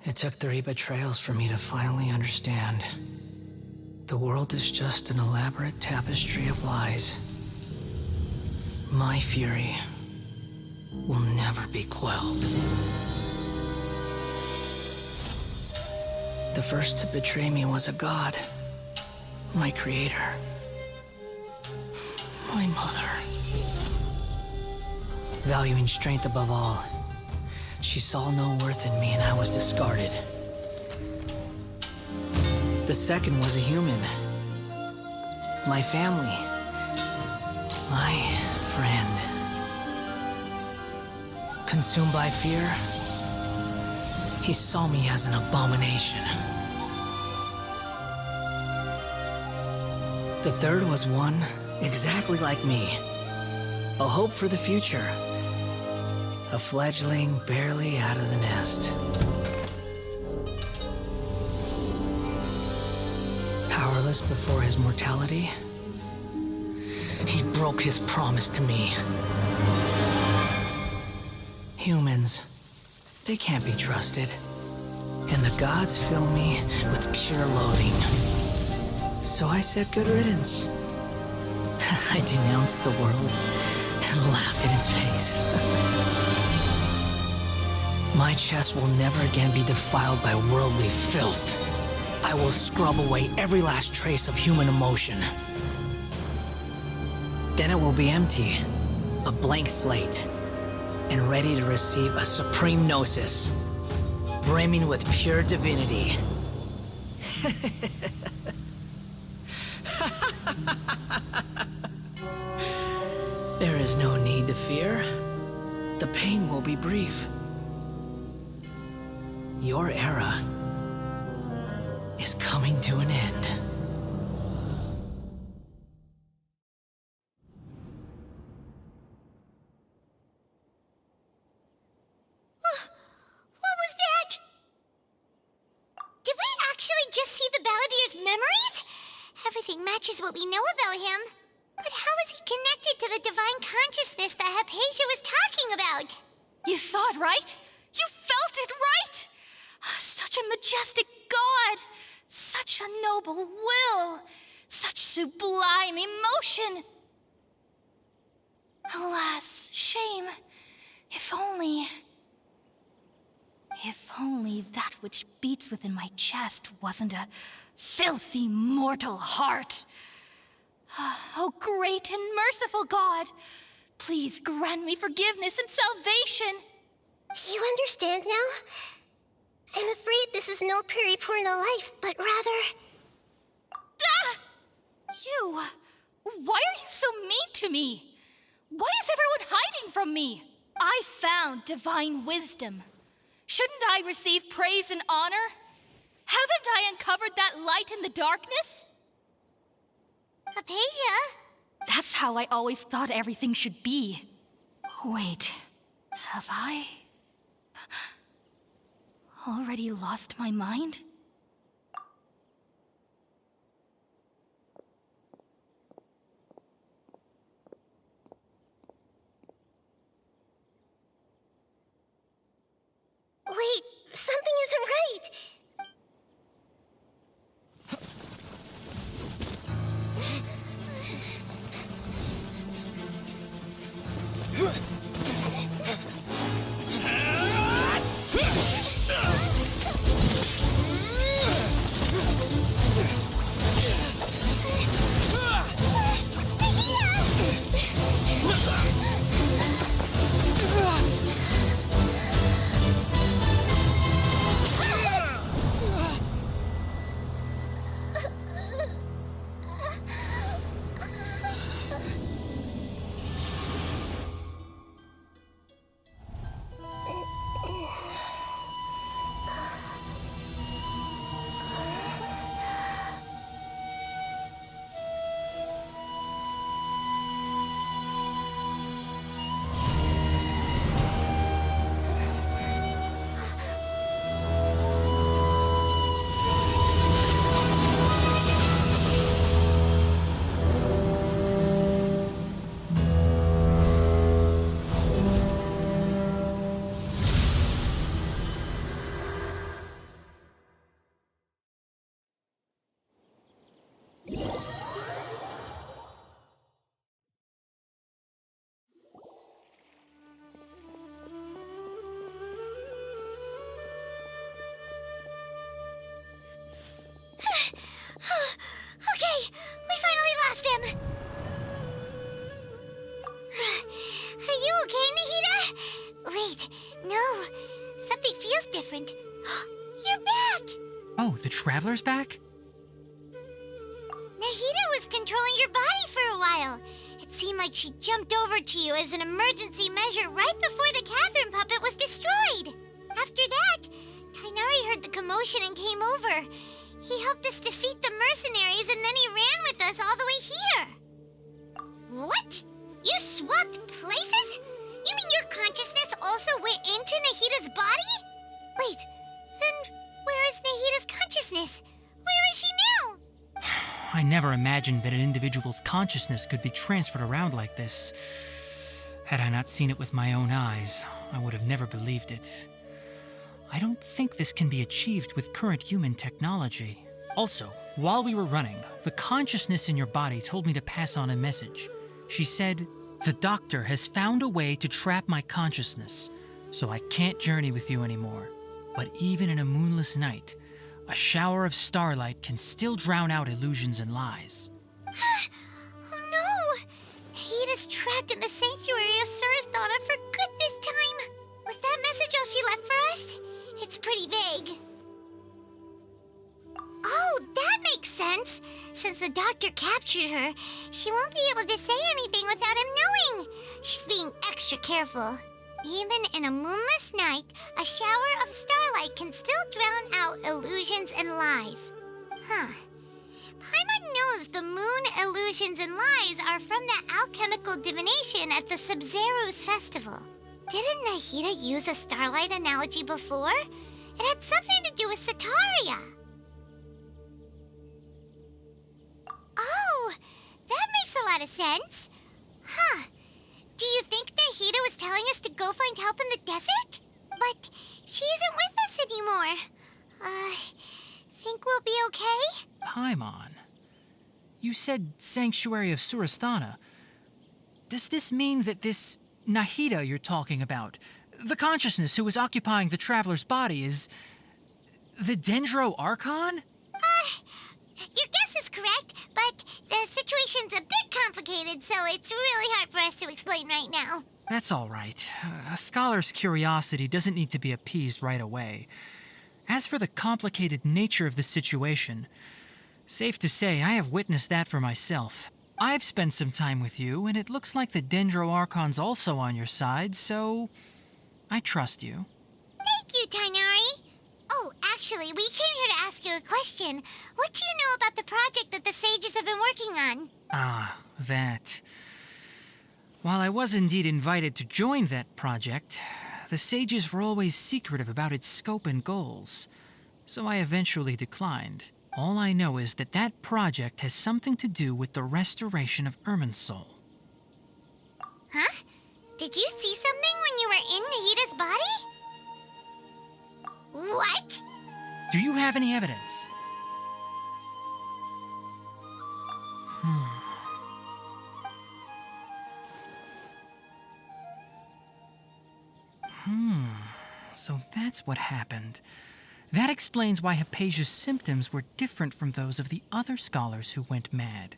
It took 3 betrayals for me to finally understand. The world is just an elaborate tapestry of lies. My fury will never be quelled. The first to betray me was a god. My creator. My mother. Valuing strength above all, she saw no worth in me and I was discarded. The second was a human. My family. My friend. Consumed by fear, he saw me as an abomination. The third was one exactly like me. A hope for the future. A fledgling barely out of the nest. Powerless before his mortality, he broke his promise to me. Humans, they can't be trusted. And the gods fill me with pure loathing. So I said good riddance. I denounced the world and laughed in its face. My chest will never again be defiled by worldly filth. I will scrub away every last trace of human emotion. Then it will be empty, a blank slate. and ready to receive a supreme gnosis, brimming with pure divinity. There is no need to fear. The pain will be brief. Your era is coming to an end. What was that? Did we actually just see the Balladeer's memories? Everything matches what we know about him. But how is he connected to the divine consciousness that Haypasia was talking about? You saw it, right? You felt it, right? Such a majestic god! Such a noble will! Such sublime emotion! Alas, shame. If only that which beats within my chest wasn't a filthy mortal heart. Oh, great and merciful God, please grant me forgiveness and salvation. Do you understand now? I'm afraid this is no Puripurna life, but rather... You! Why are you so mean to me? Why is everyone hiding from me? I found divine wisdom. Shouldn't I receive praise and honor? Haven't I uncovered that light in the darkness? Haypasia? That's how I always thought everything should be. Wait, have I already lost my mind? Wait, something isn't right. Okay, we finally lost him. Are you okay, Nahida? Wait, no. Something feels different. You're back! Oh, the Traveler's back? Nahida was controlling your body for a while. It seemed like she jumped over to you as an emergency measure right before the Catherine puppet was destroyed. After that, Tighnari heard the commotion and came over. He helped us defeat the mercenaries and then he ran with us all the way here. What? You swapped places? You mean your consciousness also went into Nahida's body? Wait, then where is Nahida's consciousness? Where is she now? I never imagined that an individual's consciousness could be transferred around like this. Had I not seen it with my own eyes, I would have never believed it. I don't think this can be achieved with current human technology. Also, while we were running, the consciousness in your body told me to pass on a message. She said, "The doctor has found a way to trap my consciousness, so I can't journey with you anymore. But even in a moonless night, a shower of starlight can still drown out illusions and lies." Oh no! Nahida's trapped in the sanctuary of Surasthana for good this time. schedule she left for us? It's pretty vague. Oh, that makes sense. Since the doctor captured her, she won't be able to say anything without him knowing. She's being extra careful. Even in a moonless night, a shower of starlight can still drown out illusions and lies. Huh. Paimon knows the moon illusions and lies are from the alchemical divination at the Sub-Zero's festival. Didn't Nahida use a starlight analogy before? It had something to do with Setaria. Oh, that makes a lot of sense. Huh. Do you think Nahida was telling us to go find help in the desert? But she isn't with us anymore. Think we'll be okay? Paimon, you said Sanctuary of Surasthana. Does this mean that this Nahida you're talking about, the consciousness who was occupying the traveler's body, is the Dendro Archon? Your guess is correct, but the situation's a bit complicated, so it's really hard for us to explain right now. That's all right. A scholar's curiosity doesn't need to be appeased right away. As for the complicated nature of the situation, safe to say I have witnessed that for myself. I've spent some time with you, and it looks like the Dendro Archon's also on your side, so I trust you. Thank you, Tighnari. Oh, actually, we came here to ask you a question. What do you know about the project that the sages have been working on? Ah, that. While I was indeed invited to join that project, the sages were always secretive about its scope and goals, so I eventually declined. All I know is that that project has something to do with the restoration of Irminsul. Huh? Did you see something when you were in Nahida's body? What? Do you have any evidence? So that's what happened. That explains why Haypasia's symptoms were different from those of the other scholars who went mad.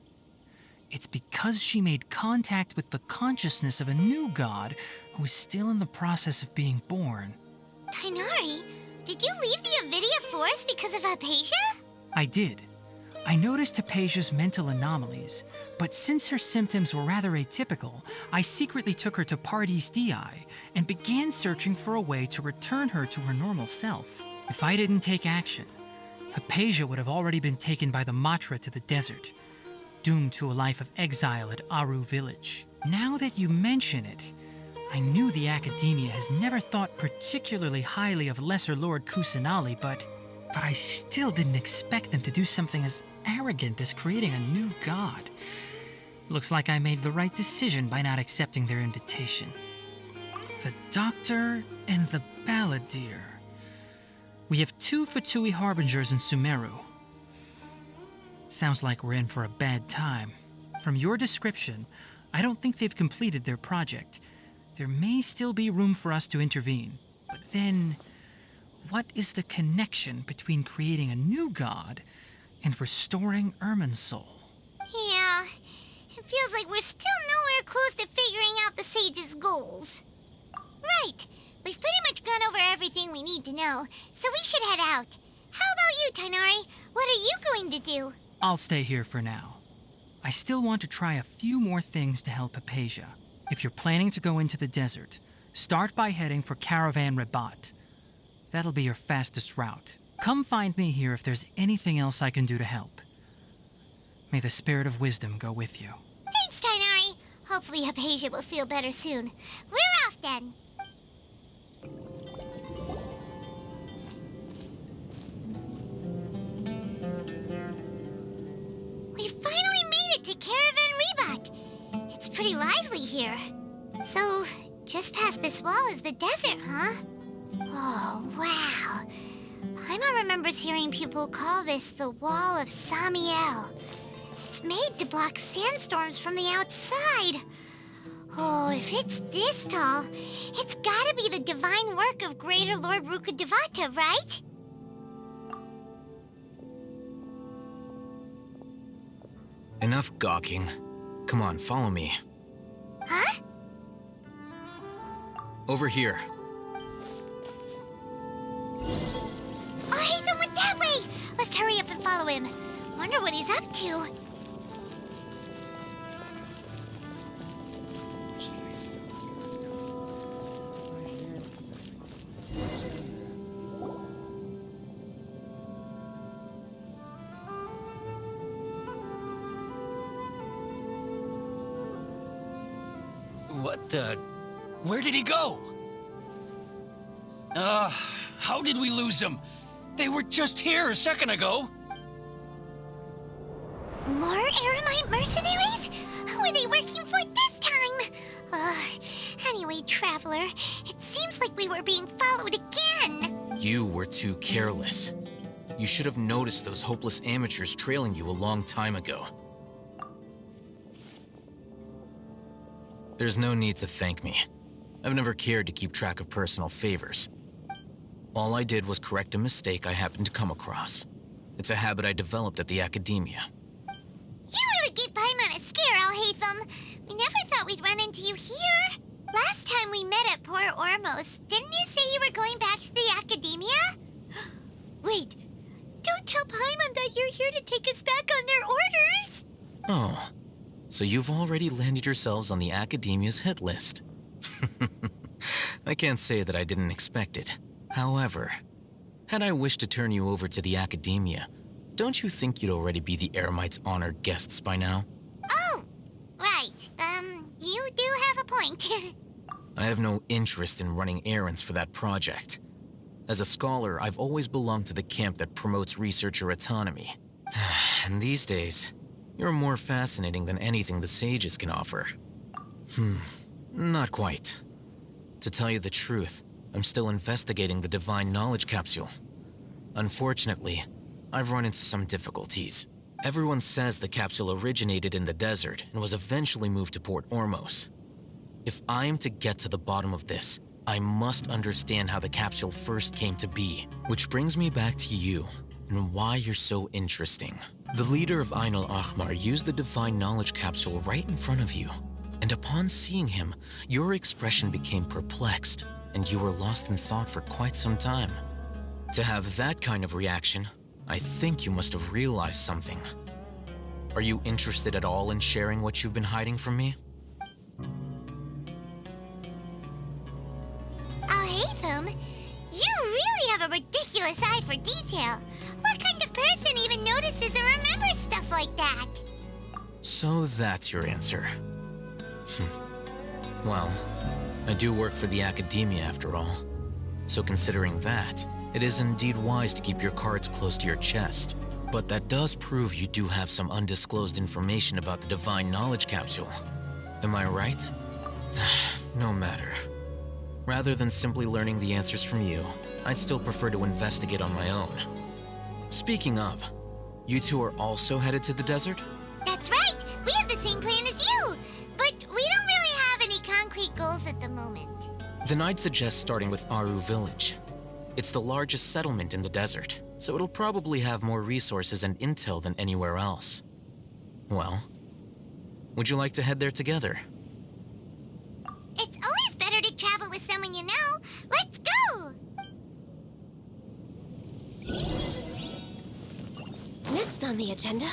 It's because she made contact with the consciousness of a new god who is still in the process of being born. Tighnari, did you leave the Avidia Forest because of Haypasia? I did. I noticed Haypasia's mental anomalies, but since her symptoms were rather atypical, I secretly took her to Pardis Dii and began searching for a way to return her to her normal self. If I didn't take action, Haypasia would have already been taken by the Matra to the desert, doomed to a life of exile at Aaru Village. Now that you mention it, I knew the Academia has never thought particularly highly of Lesser Lord Kusanali, but I still didn't expect them to do something as arrogant as creating a new god. Looks like I made the right decision by not accepting their invitation. The Doctor and the Balladeer. We have 2 Fatui Harbingers in Sumeru. Sounds like we're in for a bad time. From your description, I don't think they've completed their project. There may still be room for us to intervene. But then, what is the connection between creating a new god and restoring Irminsul? Yeah, it feels like we're still nowhere close to figuring out the sage's goals. Right, we've pretty much gone over everything we need to know, so we should head out. How about you, Tighnari? What are you going to do? I'll stay here for now. I still want to try a few more things to help Haypasia. If you're planning to go into the desert, start by heading for Caravan Rabat. That'll be your fastest route. Come find me here if there's anything else I can do to help. May the spirit of wisdom go with you. Thanks, Tighnari. Hopefully Haypasia will feel better soon. We're off then. We finally made it to Caravan Rabat. It's pretty lively here. So, just past this wall is the desert, huh? Oh, wow. Paimon remembers hearing people call this the Wall of Samiel. It's made to block sandstorms from the outside. Oh, if it's this tall, it's gotta be the divine work of Greater Lord Rukkhadevata, right? Enough gawking. Come on, follow me. Huh? Over here. him. Wonder what he's up to. What the... Where did he go? How did we lose him? They were just here a second ago. More Eremite mercenaries? Who are they working for this time? Anyway, Traveler, it seems like we were being followed again. You were too careless. You should have noticed those hopeless amateurs trailing you a long time ago. There's no need to thank me. I've never cared to keep track of personal favors. All I did was correct a mistake I happened to come across. It's a habit I developed at the academia. You really gave Paimon a scare, Alhaitham. We never thought we'd run into you here. Last time we met at Port Ormos, didn't you say you were going back to the academia? Wait, don't tell Paimon that you're here to take us back on their orders. Oh, so you've already landed yourselves on the academia's hit list. I can't say that I didn't expect it. However, had I wished to turn you over to the academia, don't you think you'd already be the Eremites' honored guests by now? Oh, right. You do have a point. I have no interest in running errands for that project. As a scholar, I've always belonged to the camp that promotes researcher autonomy. And these days, you're more fascinating than anything the sages can offer. Not quite. To tell you the truth, I'm still investigating the Divine Knowledge Capsule. Unfortunately, I've run into some difficulties. Everyone says the capsule originated in the desert and was eventually moved to Port Ormos. If I am to get to the bottom of this, I must understand how the capsule first came to be. Which brings me back to you, and why you're so interesting. The leader of Ain al-Ahmar used the Divine Knowledge Capsule right in front of you, and upon seeing him, your expression became perplexed, and you were lost in thought for quite some time. To have that kind of reaction, I think you must have realized something. Are you interested at all in sharing what you've been hiding from me? Alhaitham, you really have a ridiculous eye for detail. What kind of person even notices or remembers stuff like that? So that's your answer. Well, I do work for the academia after all. So considering that, it is indeed wise to keep your cards close to your chest. But that does prove you do have some undisclosed information about the Divine Knowledge Capsule. Am I right? No matter. Rather than simply learning the answers from you, I'd still prefer to investigate on my own. Speaking of, you two are also headed to the desert? That's right! We have the same plan as you! But we don't really have any concrete goals at the moment. Then I'd suggest starting with Aaru Village. It's the largest settlement in the desert, so it'll probably have more resources and intel than anywhere else. Well, would you like to head there together? It's always better to travel with someone you know. Let's go! Next on the agenda...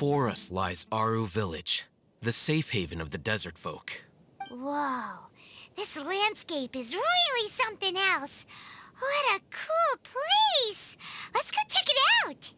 Before us lies Aaru Village, the safe haven of the desert folk. Whoa, this landscape is really something else. What a cool place! Let's go check it out!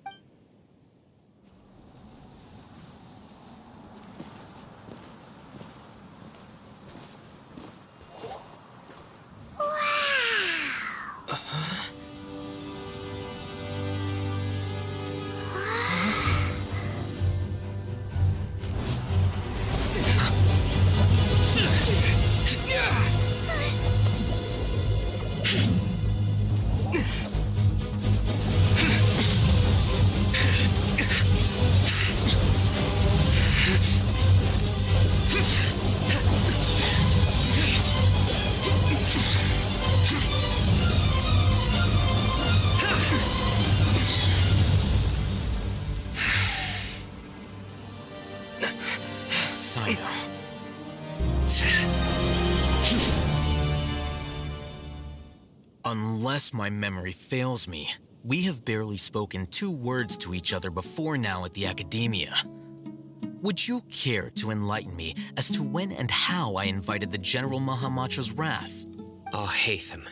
Cyno. Unless my memory fails me, we have barely spoken 2 words to each other before now at the Academia. Would you care to enlighten me as to when and how I invited the General Mahamatra's wrath? Alhaitham,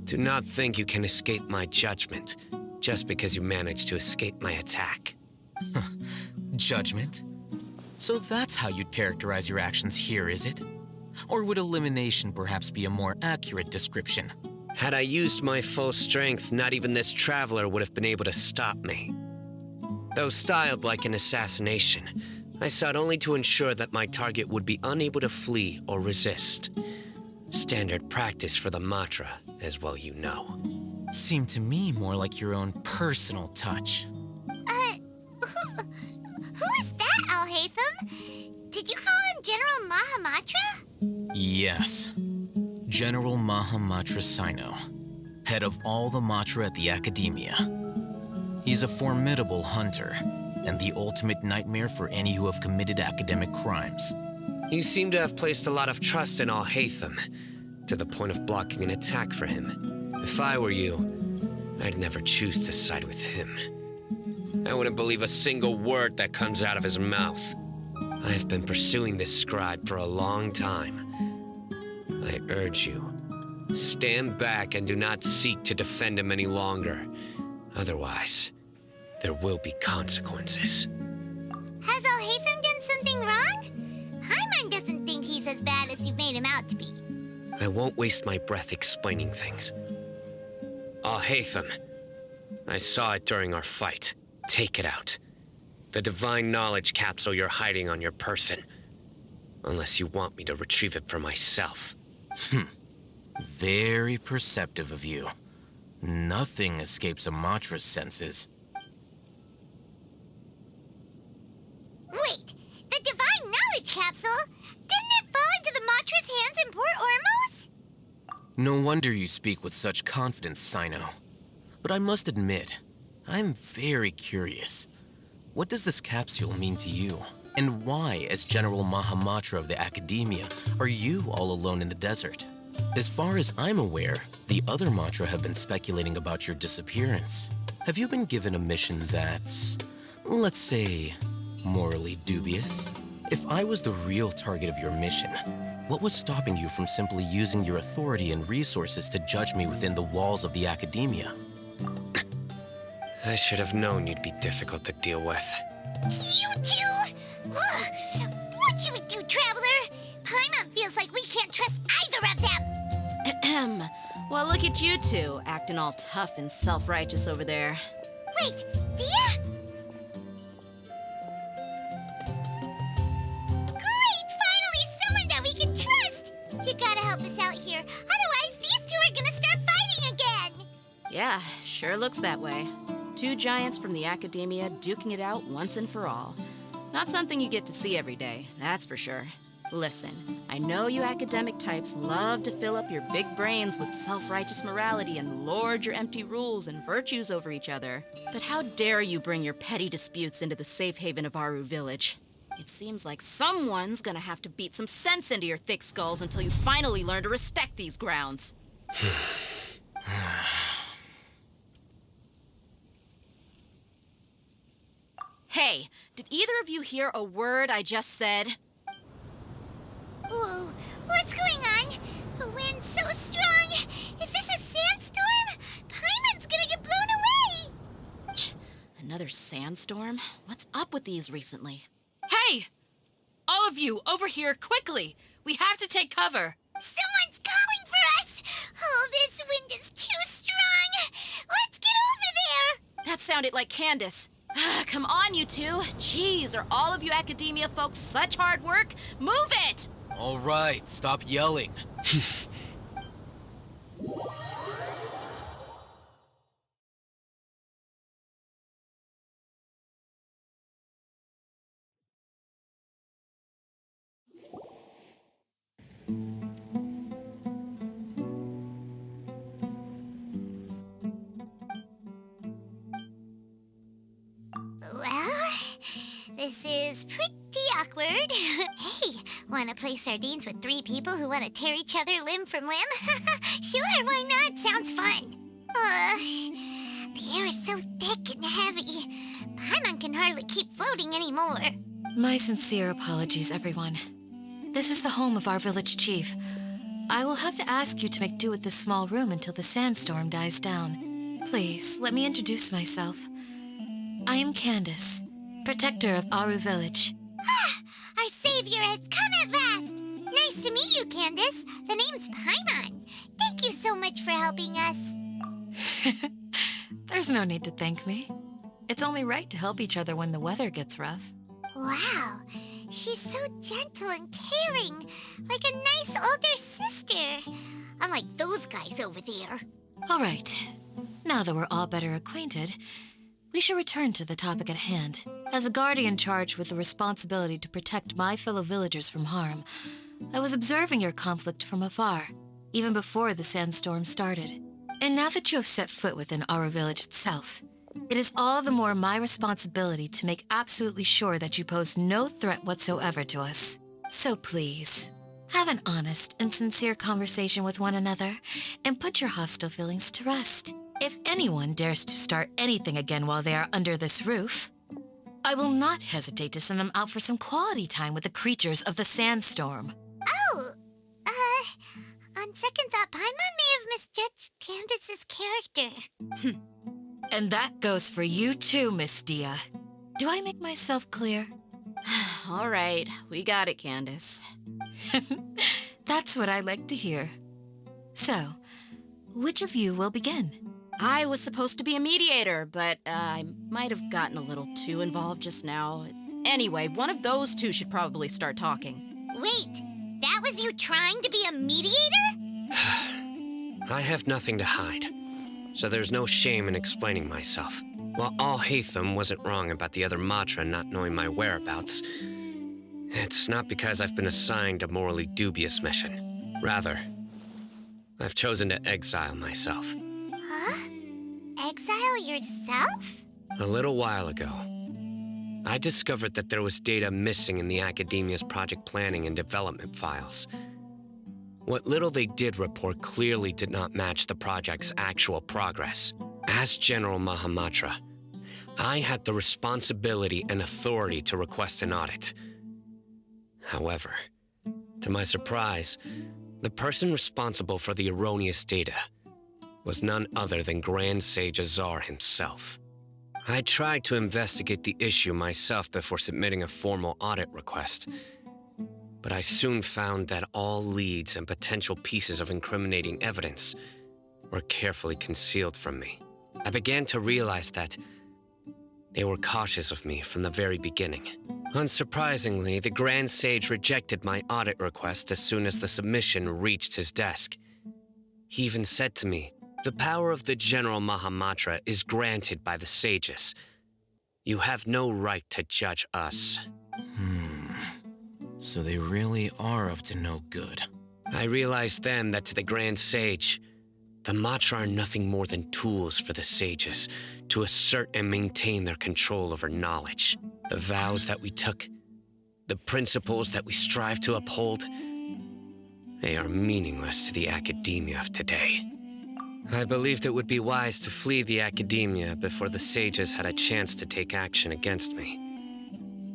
do not think you can escape my judgment just because you managed to escape my attack. Judgment? So that's how you'd characterize your actions here, is it? Or would elimination perhaps be a more accurate description? Had I used my full strength, not even this traveler would have been able to stop me. Though styled like an assassination, I sought only to ensure that my target would be unable to flee or resist. Standard practice for the Matra, as well you know. Seemed to me more like your own personal touch. Who is that, Alhaitham? Did you call him General Mahamatra? Yes. General Mahamatra Cyno, head of all the Matra at the Academia. He's a formidable hunter, and the ultimate nightmare for any who have committed academic crimes. You seem to have placed a lot of trust in Alhaitham, to the point of blocking an attack for him. If I were you, I'd never choose to side with him. I wouldn't believe a single word that comes out of his mouth. I have been pursuing this scribe for a long time. I urge you, stand back and do not seek to defend him any longer. Otherwise, there will be consequences. Has Alhaitham done something wrong? Paimon doesn't think he's as bad as you've made him out to be. I won't waste my breath explaining things. Alhaitham, I saw it during our fight. Take it out. The divine knowledge capsule you're hiding on your person. Unless you want me to retrieve it for myself. Very perceptive of you. Nothing escapes a Matra's senses. Wait, the divine knowledge capsule? Didn't it fall into the Matra's hands in Port Ormos? No wonder you speak with such confidence, Cyno. But I must admit, I'm very curious. What does this capsule mean to you? And why, as General Mahamatra of the Academia, are you all alone in the desert? As far as I'm aware, the other Matra have been speculating about your disappearance. Have you been given a mission that's, let's say, morally dubious? If I was the real target of your mission, what was stopping you from simply using your authority and resources to judge me within the walls of the Academia? I should have known you'd be difficult to deal with. You two? Ugh! What you would do, Traveler? Paimon feels like we can't trust either of them! Ahem. Well, look at you two, acting all tough and self-righteous over there. Wait, Dehya? Great! Finally someone that we can trust! You gotta help us out here, otherwise these two are gonna start fighting again! Yeah, sure looks that way. 2 giants from the Academia duking it out once and for all. Not something you get to see every day, that's for sure. Listen, I know you academic types love to fill up your big brains with self-righteous morality and lord your empty rules and virtues over each other. But how dare you bring your petty disputes into the safe haven of Aaru Village? It seems like someone's gonna have to beat some sense into your thick skulls until you finally learn to respect these grounds. Hey, did either of you hear a word I just said? Whoa, what's going on? The wind's so strong. Is this a sandstorm? Paimon's gonna get blown away. Another sandstorm? What's up with these recently? Hey! All of you, over here, quickly! We have to take cover. Someone's calling for us. Oh, this wind is too strong. Let's get over there. That sounded like Candace. Come on, you two. Jeez, are all of you academia folks such hard work? Move it! All right, stop yelling. Well, this is pretty awkward. Hey, wanna play sardines with 3 people who wanna tear each other limb from limb? Sure, why not? Sounds fun. The air is so thick and heavy. Paimon can hardly keep floating anymore. My sincere apologies, everyone. This is the home of our village chief. I will have to ask you to make do with this small room until the sandstorm dies down. Please, let me introduce myself. I am Candace, protector of Aaru Village. Our savior has come at last. Nice to meet you, Candace. The name's Paimon. Thank you so much for helping us. There's no need to thank me. It's only right to help each other when the weather gets rough. Wow, she's so gentle and caring, like a nice older sister. Unlike those guys over there. All right, now that we're all better acquainted, we should return to the topic at hand. As a guardian charged with the responsibility to protect my fellow villagers from harm, I was observing your conflict from afar, even before the sandstorm started. And now that you have set foot within Aaru Village itself, it is all the more my responsibility to make absolutely sure that you pose no threat whatsoever to us. So please, have an honest and sincere conversation with one another and put your hostile feelings to rest. If anyone dares to start anything again while they are under this roof, I will not hesitate to send them out for some quality time with the creatures of the sandstorm. Oh, on second thought, Paimon may have misjudged Candace's character. And that goes for you too, Miss Dehya. Do I make myself clear? All right, we got it, Candace. That's what I like to hear. So, which of you will begin? I was supposed to be a mediator, but I might have gotten a little too involved just now. Anyway, one of those two should probably start talking. Wait, that was you trying to be a mediator? I have nothing to hide, so there's no shame in explaining myself. While Alhaitham wasn't wrong about the other Matra not knowing my whereabouts, it's not because I've been assigned a morally dubious mission. Rather, I've chosen to exile myself. Huh? Exile yourself? A little while ago, I discovered that there was data missing in the Academia's project planning and development files. What little they did report clearly did not match the project's actual progress. As General Mahamatra, I had the responsibility and authority to request an audit. However, to my surprise, the person responsible for the erroneous data was none other than Grand Sage Azar himself. I tried to investigate the issue myself before submitting a formal audit request, but I soon found that all leads and potential pieces of incriminating evidence were carefully concealed from me. I began to realize that they were cautious of me from the very beginning. Unsurprisingly, the Grand Sage rejected my audit request as soon as the submission reached his desk. He even said to me, "The power of the General Mahamatra is granted by the sages. You have no right to judge us." So they really are up to no good. I realized then that to the Grand Sage, the Matra are nothing more than tools for the sages to assert and maintain their control over knowledge. The vows that we took, the principles that we strive to uphold, they are meaningless to the academia of today. I believed it would be wise to flee the academia before the sages had a chance to take action against me.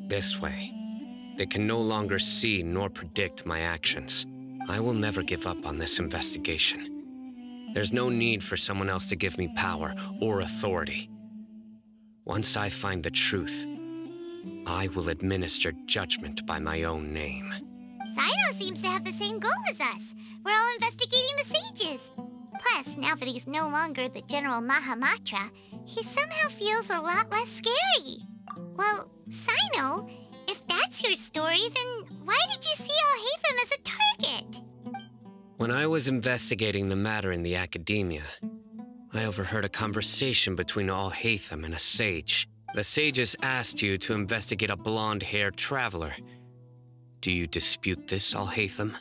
This way, they can no longer see nor predict my actions. I will never give up on this investigation. There's no need for someone else to give me power or authority. Once I find the truth, I will administer judgment by my own name. Cyno seems to have the same goal as us. We're all investigating the sages. Plus, now that he's no longer the General Mahamatra, he somehow feels a lot less scary. Well, Cyno, if that's your story, then why did you see Alhaitham as a target? When I was investigating the matter in the academia, I overheard a conversation between Alhaitham and a sage. The sages asked you to investigate a blonde-haired traveler. Do you dispute this, Alhaitham?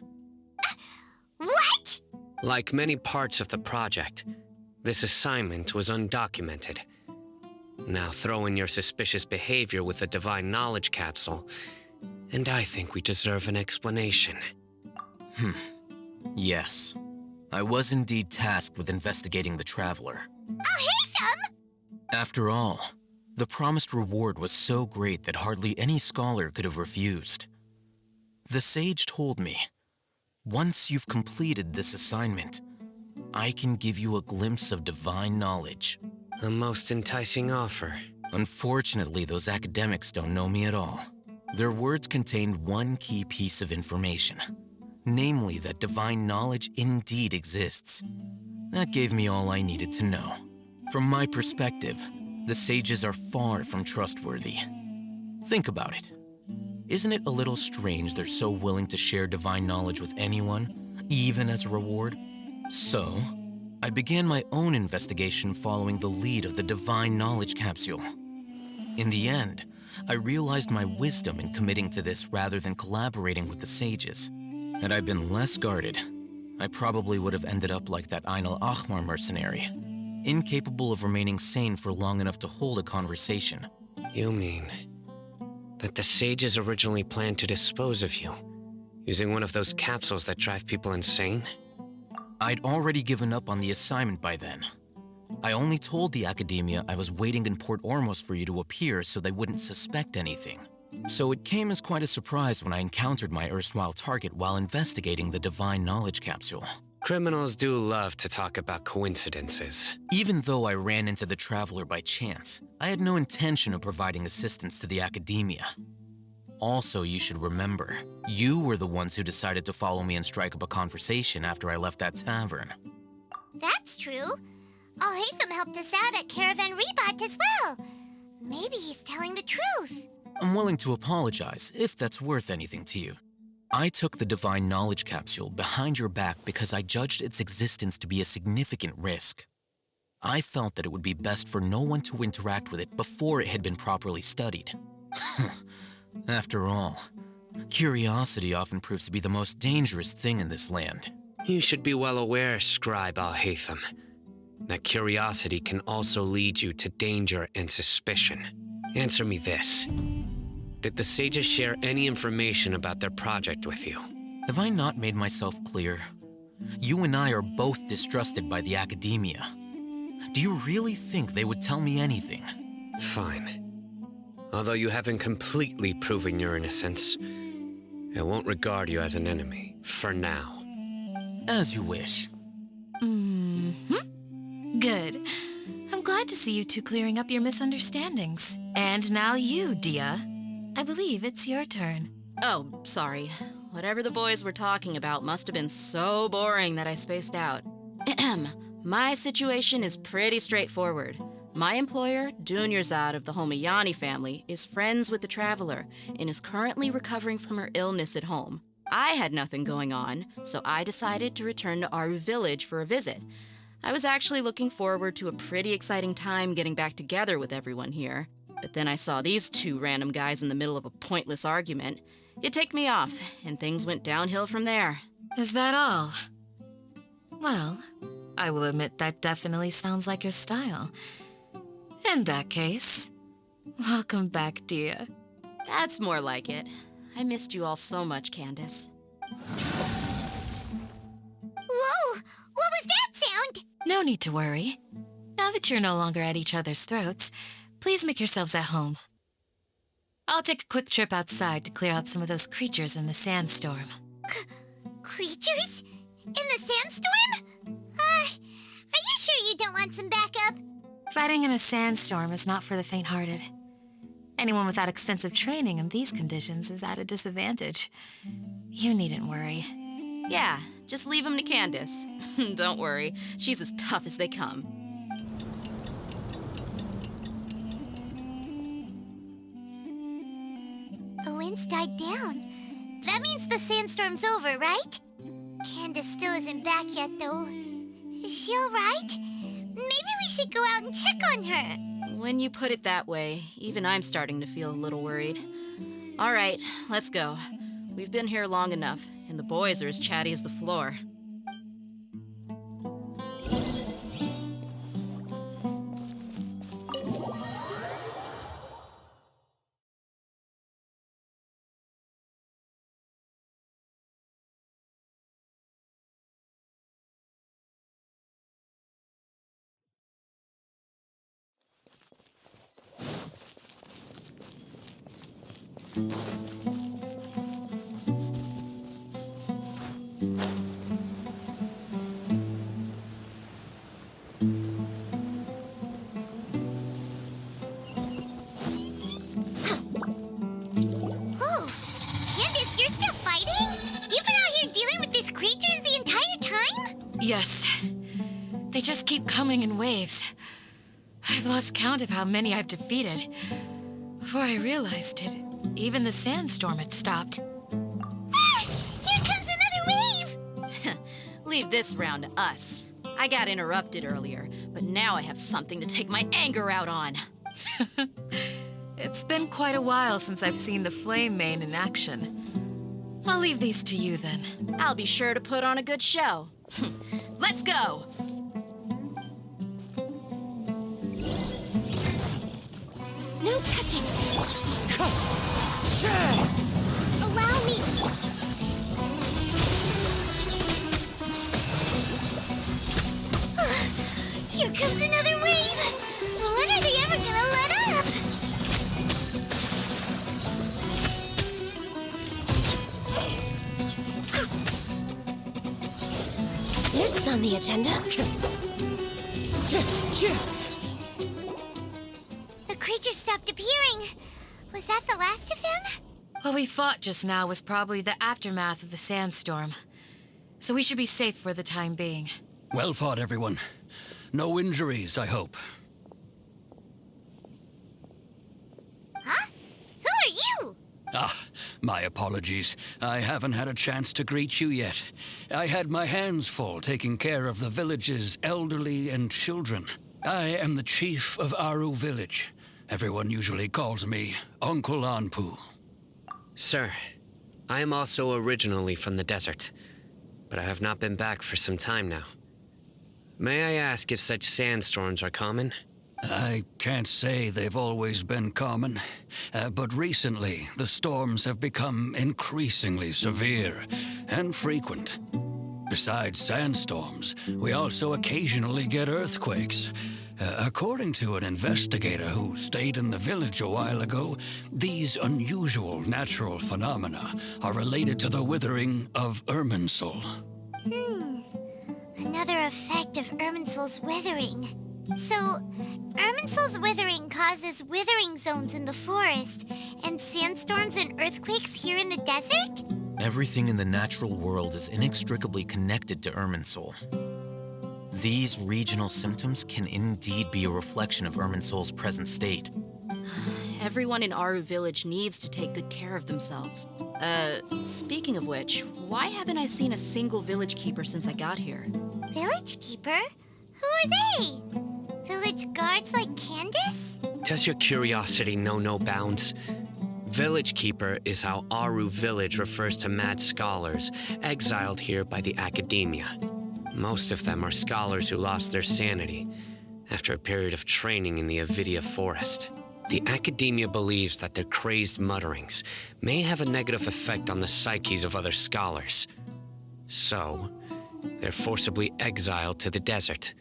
What? Like many parts of the project, this assignment was undocumented. Now throw in your suspicious behavior with the Divine Knowledge Capsule, and I think we deserve an explanation. Yes. I was indeed tasked with investigating the Traveler. Alhaitham! After all, the promised reward was so great that hardly any scholar could have refused. The sage told me, once you've completed this assignment, I can give you a glimpse of divine knowledge. A most enticing offer. Unfortunately, those academics don't know me at all. Their words contained one key piece of information, namely that divine knowledge indeed exists. That gave me all I needed to know. From my perspective, the sages are far from trustworthy. Think about it. Isn't it a little strange they're so willing to share divine knowledge with anyone, even as a reward? So, I began my own investigation following the lead of the Divine Knowledge Capsule. In the end, I realized my wisdom in committing to this rather than collaborating with the sages. Had I been less guarded, I probably would have ended up like that Ain al-Ahmar mercenary, incapable of remaining sane for long enough to hold a conversation. You mean that the sages originally planned to dispose of you, using one of those capsules that drive people insane? I'd already given up on the assignment by then. I only told the academia I was waiting in Port Ormos for you to appear so they wouldn't suspect anything. So it came as quite a surprise when I encountered my erstwhile target while investigating the Divine Knowledge Capsule. Criminals do love to talk about coincidences. Even though I ran into the Traveler by chance, I had no intention of providing assistance to the academia. Also, you should remember, you were the ones who decided to follow me and strike up a conversation after I left that tavern. That's true. Alhaitham helped us out at Caravan Rebat as well. Maybe he's telling the truth. I'm willing to apologize, if that's worth anything to you. I took the Divine Knowledge Capsule behind your back because I judged its existence to be a significant risk. I felt that it would be best for no one to interact with it before it had been properly studied. After all, curiosity often proves to be the most dangerous thing in this land. You should be well aware, Scribe Alhaitham, that curiosity can also lead you to danger and suspicion. Answer me this. Did the sages share any information about their project with you? Have I not made myself clear? You and I are both distrusted by the academia. Do you really think they would tell me anything? Fine. Although you haven't completely proven your innocence, I won't regard you as an enemy, for now. As you wish. Good. I'm glad to see you two clearing up your misunderstandings. And now you, Dehya. I believe it's your turn. Oh, sorry. Whatever the boys were talking about must have been so boring that I spaced out. My situation is pretty straightforward. My employer, Dunyarzad of the Homayani family, is friends with the Traveler and is currently recovering from her illness at home. I had nothing going on, so I decided to return to Aaru Village for a visit. I was actually looking forward to a pretty exciting time getting back together with everyone here. But then I saw these two random guys in the middle of a pointless argument. It ticked me off, and things went downhill from there. Is that all? Well, I will admit that definitely sounds like your style. In that case, welcome back, Dehya. That's more like it. I missed you all so much, Candace. Whoa! What was that sound? No need to worry. Now that you're no longer at each other's throats, please make yourselves at home. I'll take a quick trip outside to clear out some of those creatures in the sandstorm. Creatures? In the sandstorm? Are you sure you don't want some backup? Fighting in a sandstorm is not for the faint-hearted. Anyone without extensive training in these conditions is at a disadvantage. You needn't worry. Yeah, just leave him to Candace. Don't worry, she's as tough as they come. The wind's died down. That means the sandstorm's over, right? Candace still isn't back yet, though. Is she all right? Maybe we should go out and check on her. When you put it that way, even I'm starting to feel a little worried. All right, let's go. We've been here long enough, and the boys are as chatty as the floor. Yes. They just keep coming in waves. I've lost count of how many I've defeated. Before I realized it, even the sandstorm had stopped. Ah! Here comes another wave! Leave this round to us. I got interrupted earlier, but now I have something to take my anger out on. It's been quite a while since I've seen the Flame Mane in action. I'll leave these to you then. I'll be sure to put on a good show. Let's go! No touching! Allow me! Here comes another wave! When are they ever gonna let up? Next on the agenda. The creature stopped appearing. Was that the last of them? What we fought just now was probably the aftermath of the sandstorm. So we should be safe for the time being. Well fought, everyone. No injuries, I hope. Huh? Who are you? My apologies. I haven't had a chance to greet you yet. I had my hands full taking care of the village's elderly and children. I am the chief of Aaru Village. Everyone usually calls me Uncle Anpu. Sir, I am also originally from the desert, but I have not been back for some time now. May I ask if such sandstorms are common? I can't say they've always been common, but recently the storms have become increasingly severe and frequent. Besides sandstorms, we also occasionally get earthquakes. According to an investigator who stayed in the village a while ago, these unusual natural phenomena are related to the withering of Irminsul. Another effect of Irminsul's withering. So, Irminsul's withering causes withering zones in the forest, and sandstorms and earthquakes here in the desert? Everything in the natural world is inextricably connected to Irminsul. These regional symptoms can indeed be a reflection of Irminsul's present state. Everyone in Aaru Village needs to take good care of themselves. Speaking of which, why haven't I seen a single village keeper since I got here? Village keeper? Who are they? Village guards like Candace? Does your curiosity know no bounds? Village Keeper is how Aaru Village refers to mad scholars exiled here by the academia. Most of them are scholars who lost their sanity after a period of training in the Avidia forest. The academia believes that their crazed mutterings may have a negative effect on the psyches of other scholars. So, they're forcibly exiled to the desert.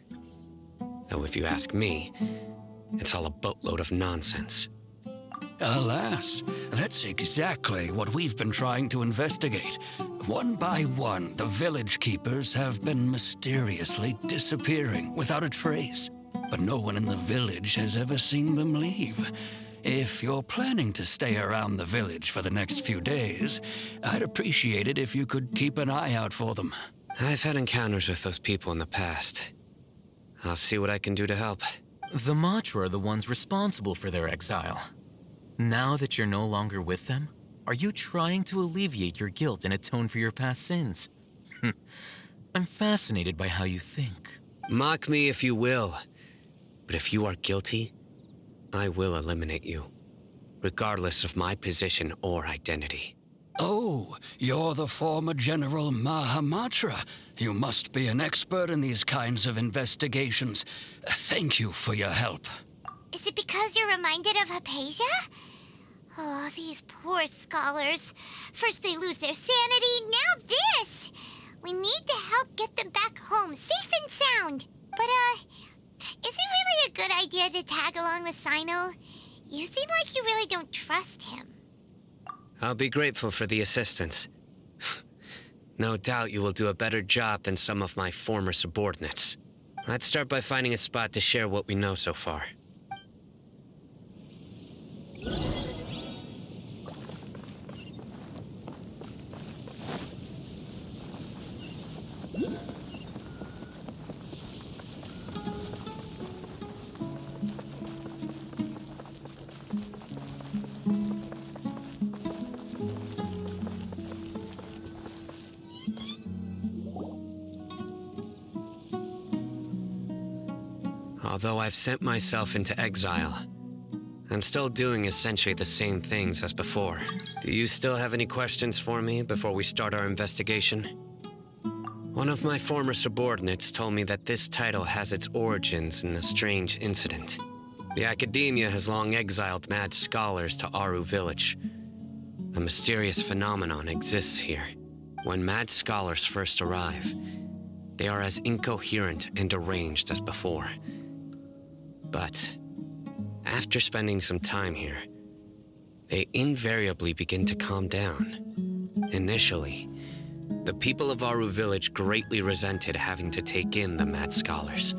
Though if you ask me, it's all a boatload of nonsense. Alas, that's exactly what we've been trying to investigate. One by one, the village keepers have been mysteriously disappearing without a trace, but no one in the village has ever seen them leave. If you're planning to stay around the village for the next few days, I'd appreciate it if you could keep an eye out for them. I've had encounters with those people in the past. I'll see what I can do to help. The Matra are the ones responsible for their exile. Now that you're no longer with them, are you trying to alleviate your guilt and atone for your past sins? I'm fascinated by how you think. Mock me if you will, but if you are guilty, I will eliminate you, regardless of my position or identity. Oh, you're the former General Mahamatra. You must be an expert in these kinds of investigations. Thank you for your help. Is it because you're reminded of Haypasia? Oh, these poor scholars. First they lose their sanity, now this! We need to help get them back home, safe and sound. But, is it really a good idea to tag along with Cyno? You seem like you really don't trust him. I'll be grateful for the assistance. No doubt you will do a better job than some of my former subordinates. Let's start by finding a spot to share what we know so far. Although I've sent myself into exile, I'm still doing essentially the same things as before. Do you still have any questions for me before we start our investigation? One of my former subordinates told me that this title has its origins in a strange incident. The Academia has long exiled mad scholars to Aaru Village. A mysterious phenomenon exists here. When mad scholars first arrive, they are as incoherent and deranged as before. But after spending some time here, they invariably begin to calm down. Initially, the people of Aaru Village greatly resented having to take in the mad scholars.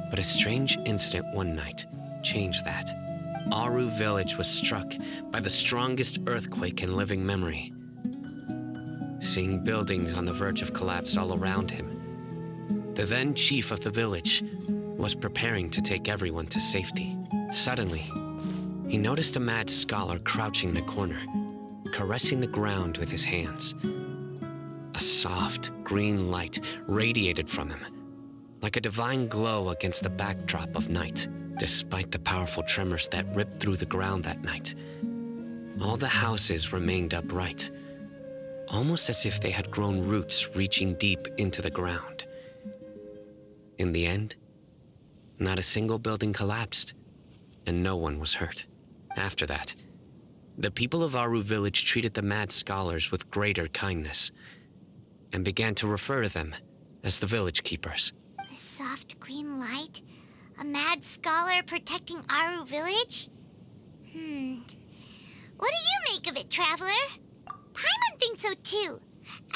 But a strange incident one night changed that. Aaru Village was struck by the strongest earthquake in living memory. Seeing buildings on the verge of collapse all around him, the then chief of the village was preparing to take everyone to safety. Suddenly, he noticed a mad scholar crouching in a corner, caressing the ground with his hands. A soft, green light radiated from him, like a divine glow against the backdrop of night. Despite the powerful tremors that ripped through the ground that night, all the houses remained upright, almost as if they had grown roots reaching deep into the ground. In the end, not a single building collapsed, and no one was hurt. After that, the people of Aaru Village treated the mad scholars with greater kindness, and began to refer to them as the village keepers. The soft green light? A mad scholar protecting Aaru Village? What do you make of it, Traveler? Paimon thinks so too.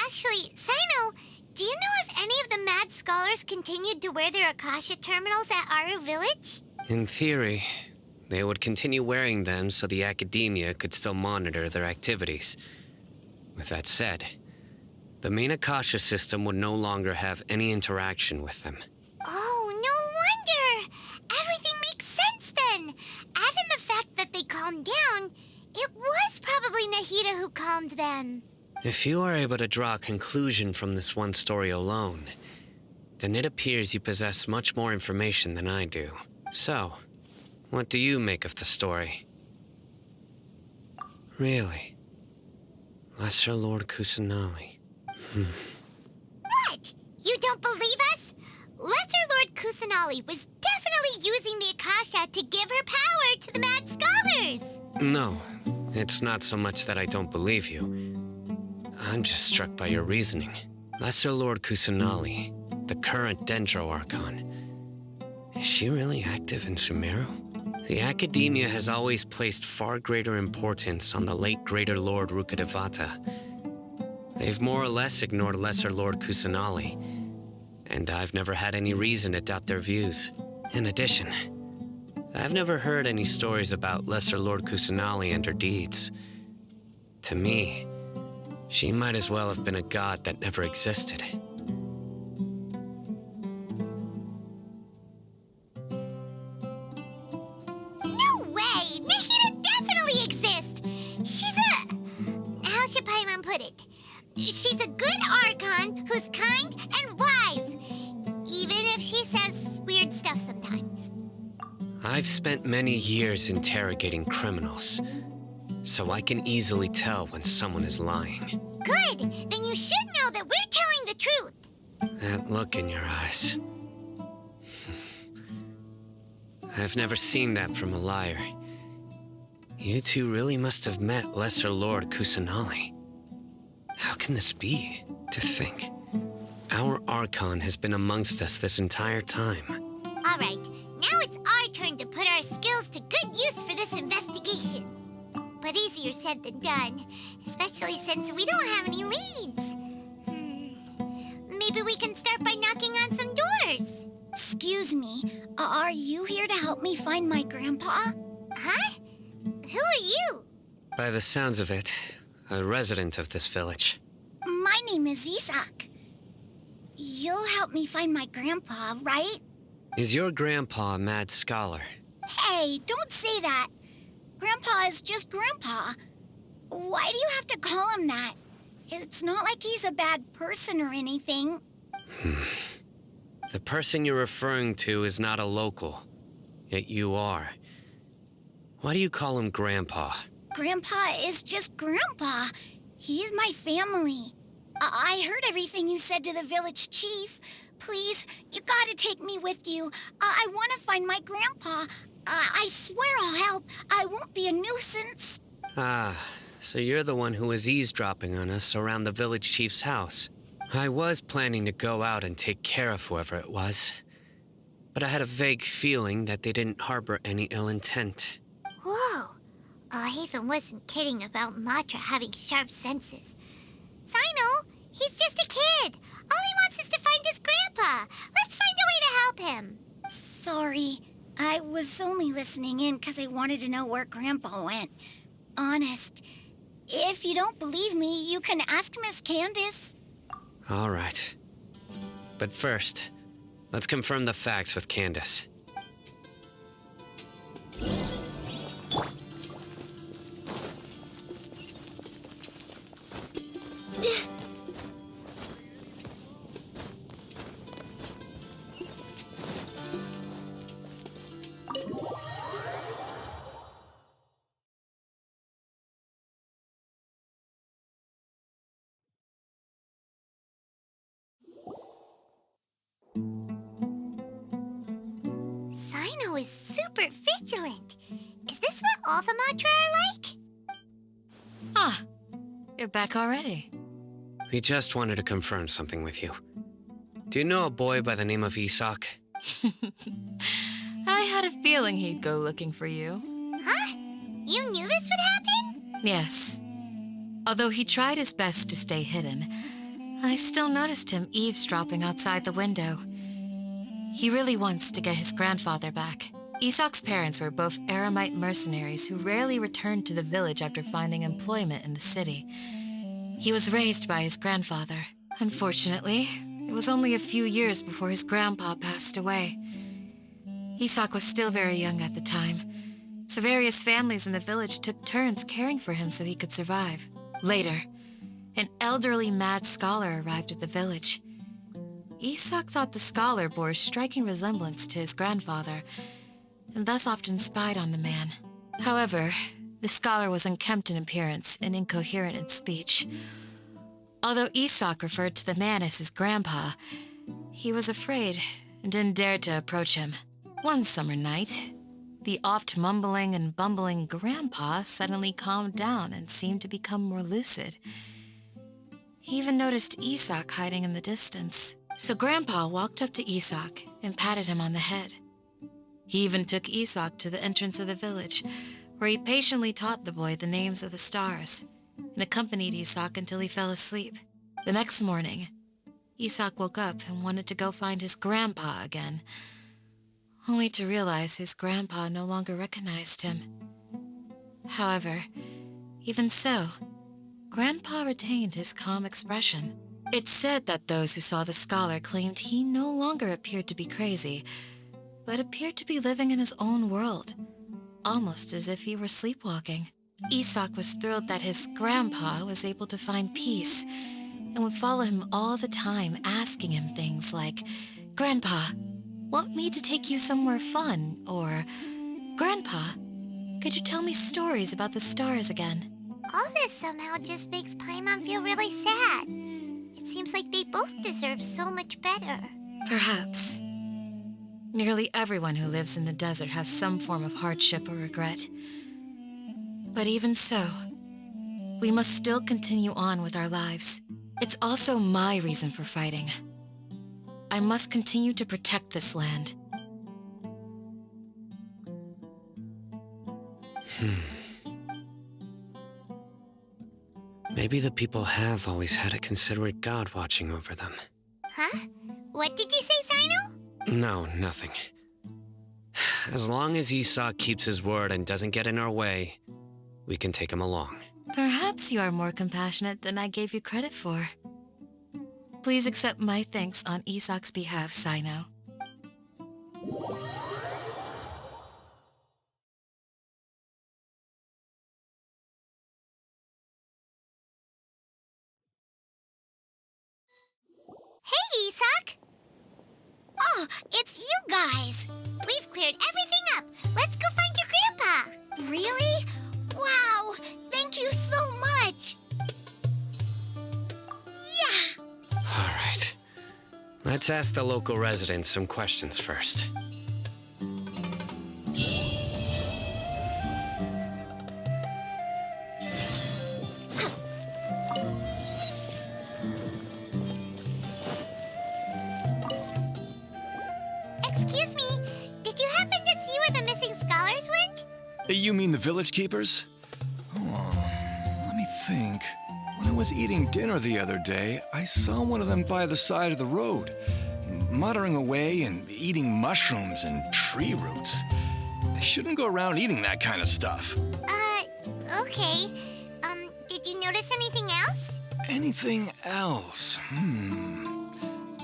Actually, Cyno, do you know if any of the mad scholars continued to wear their Akasha terminals at Aaru Village? In theory, they would continue wearing them so the Academia could still monitor their activities. With that said, the main Akasha system would no longer have any interaction with them. Oh, no wonder! Everything makes sense then! Add in the fact that they calmed down, it was probably Nahida who calmed them. If you are able to draw a conclusion from this one story alone, then it appears you possess much more information than I do. So, what do you make of the story? Really? Lesser Lord Kusanali. What? You don't believe us? Lesser Lord Kusanali was definitely using the Akasha to give her power to the mad scholars! No, it's not so much that I don't believe you. I'm just struck by your reasoning. Lesser Lord Kusanali, the current Dendro Archon, is she really active in Sumeru? The Academia has always placed far greater importance on the late Greater Lord Rukkhadevata. They've more or less ignored Lesser Lord Kusanali, and I've never had any reason to doubt their views. In addition, I've never heard any stories about Lesser Lord Kusanali and her deeds. To me, she might as well have been a god that never existed. No way! Nahida definitely exists! She's a... How should Paimon put it? She's a good Archon who's kind and wise, even if she says weird stuff sometimes. I've spent many years interrogating criminals, so I can easily tell when someone is lying. Good! Then you should know that we're telling the truth! That look in your eyes. I've never seen that from a liar. You two really must have met Lesser Lord Kusanali. How can this be? To think, our Archon has been amongst us this entire time. All right, now it's our turn to put our skills to good use for this investigation. But easier said than done, especially since we don't have any leads. Maybe we can start by knocking on some doors. Excuse me, are you here to help me find my grandpa? Huh? Who are you? By the sounds of it, a resident of this village. My name is Isak. You'll help me find my grandpa, right? Is your grandpa a mad scholar? Hey, don't say that. Grandpa is just Grandpa. Why do you have to call him that? It's not like he's a bad person or anything. The person you're referring to is not a local, yet you are. Why do you call him Grandpa? Grandpa is just Grandpa. He's my family. I heard everything you said to the village chief. Please, you gotta take me with you. I want to find my grandpa. I swear I'll help. I won't be a nuisance. Ah, so you're the one who was eavesdropping on us around the village chief's house. I was planning to go out and take care of whoever it was, but I had a vague feeling that they didn't harbor any ill intent. Whoa. Alhaitham wasn't kidding about Matra having sharp senses. Cyno, he's just a kid. All he wants is to find his grandpa. Let's find a way to help him. Sorry. I was only listening in because I wanted to know where Grandpa went. Honest. If you don't believe me, you can ask Miss Candace. All right. But first, let's confirm the facts with Candace. Cyno is super vigilant. Is this what all the Matra are like? Ah, you're back already. We just wanted to confirm something with you. Do you know a boy by the name of Isak? I had a feeling he'd go looking for you. Huh? You knew this would happen? Yes. Although he tried his best to stay hidden, I still noticed him eavesdropping outside the window. He really wants to get his grandfather back. Isak's parents were both Eremite mercenaries who rarely returned to the village after finding employment in the city. He was raised by his grandfather. Unfortunately, it was only a few years before his grandpa passed away. Isak was still very young at the time, so various families in the village took turns caring for him so he could survive. Later, an elderly mad scholar arrived at the village. Isak thought the scholar bore a striking resemblance to his grandfather, and thus often spied on the man. However, the scholar was unkempt in appearance and incoherent in speech. Although Isak referred to the man as his grandpa, he was afraid and didn't dare to approach him. One summer night, the oft mumbling and bumbling grandpa suddenly calmed down and seemed to become more lucid. He even noticed Isak hiding in the distance. So Grandpa walked up to Isak and patted him on the head. He even took Isak to the entrance of the village, where he patiently taught the boy the names of the stars, and accompanied Isak until he fell asleep. The next morning, Isak woke up and wanted to go find his grandpa again, only to realize his grandpa no longer recognized him. However, even so, Grandpa retained his calm expression. It's said that those who saw the scholar claimed he no longer appeared to be crazy, but appeared to be living in his own world, almost as if he were sleepwalking. Isak was thrilled that his grandpa was able to find peace, and would follow him all the time, asking him things like, "Grandpa, want me to take you somewhere fun?" Or, "Grandpa, could you tell me stories about the stars again?" All this somehow just makes Paimon feel really sad. It seems like they both deserve so much better. Perhaps. Nearly everyone who lives in the desert has some form of hardship or regret. But even so, we must still continue on with our lives. It's also my reason for fighting. I must continue to protect this land. Maybe the people have always had a considerate god watching over them. Huh? What did you say, Cyno? No, nothing. As long as Isak keeps his word and doesn't get in our way, we can take him along. Perhaps you are more compassionate than I gave you credit for. Please accept my thanks on Isak's behalf, Cyno. Hey, Isak! Oh, it's you guys! We've cleared everything up. Let's go find your grandpa. Really? Wow! Thank you so much! Yeah! All right. Let's ask the local residents some questions first. Excuse me, did you happen to see where the missing scholars went? You mean the village keepers? Oh, let me think. When I was eating dinner the other day, I saw one of them by the side of the road, muttering away and eating mushrooms and tree roots. They shouldn't go around eating that kind of stuff. Okay. Did you notice anything else? Anything else?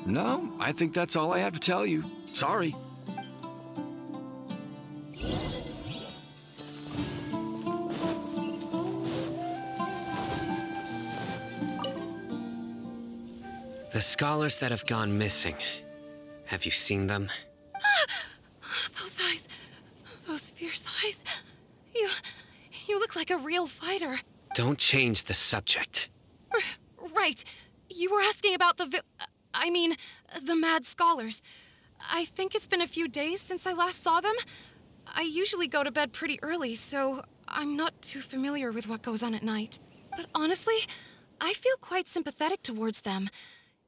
No, I think that's all I have to tell you. Sorry. The scholars that have gone missing. Have you seen them? Those eyes. Those fierce eyes. You look like a real fighter. Don't change the subject. Right. You were asking about the mad scholars. I think it's been a few days since I last saw them. I usually go to bed pretty early, so I'm not too familiar with what goes on at night. But honestly, I feel quite sympathetic towards them.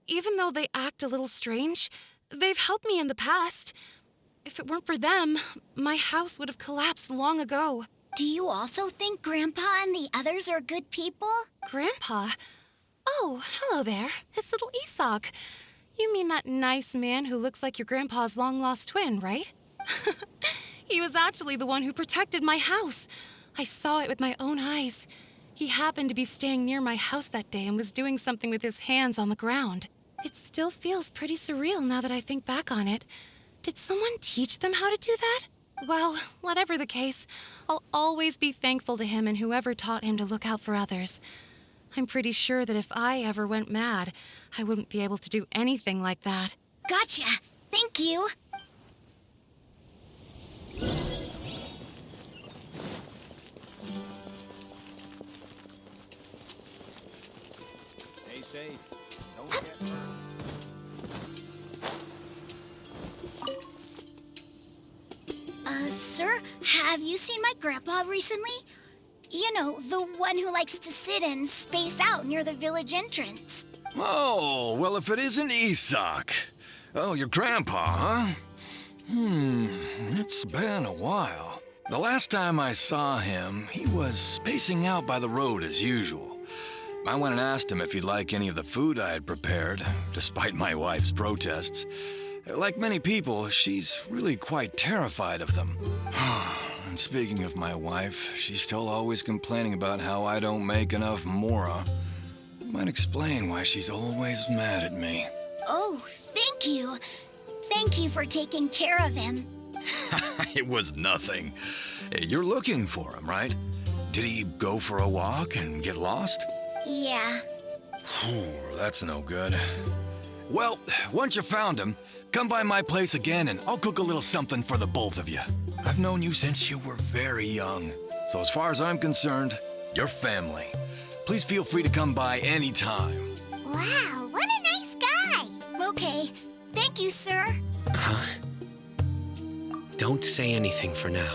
Even though they act a little strange, they've helped me in the past. If it weren't for them, my house would have collapsed long ago. Do you also think Grandpa and the others are good people? Grandpa? Oh, hello there. It's little Isak. You mean that nice man who looks like your grandpa's long-lost twin, right? He was actually the one who protected my house. I saw it with my own eyes. He happened to be staying near my house that day and was doing something with his hands on the ground. It still feels pretty surreal now that I think back on it. Did someone teach them how to do that? Well, whatever the case, I'll always be thankful to him and whoever taught him to look out for others. I'm pretty sure that if I ever went mad, I wouldn't be able to do anything like that. Gotcha! Thank you! Stay safe. Don't get hurt. Sir, have you seen my grandpa recently? You know, the one who likes to sit and space out near the village entrance. Oh, well, if it isn't Isak. Oh, your grandpa, huh? It's been a while. The last time I saw him, he was spacing out by the road as usual. I went and asked him if he'd like any of the food I had prepared, despite my wife's protests. Like many people, she's really quite terrified of them. And speaking of my wife, she's still always complaining about how I don't make enough mora. Might explain why she's always mad at me. Oh, thank you. Thank you for taking care of him. It was nothing. You're looking for him, right? Did he go for a walk and get lost? Yeah. Oh, that's no good. Well, once you found him, come by my place again and I'll cook a little something for the both of you. I've known you since you were very young. So as far as I'm concerned, you're family. Please feel free to come by anytime. Wow, what a nice guy. Okay, thank you, sir. Huh? Don't say anything for now.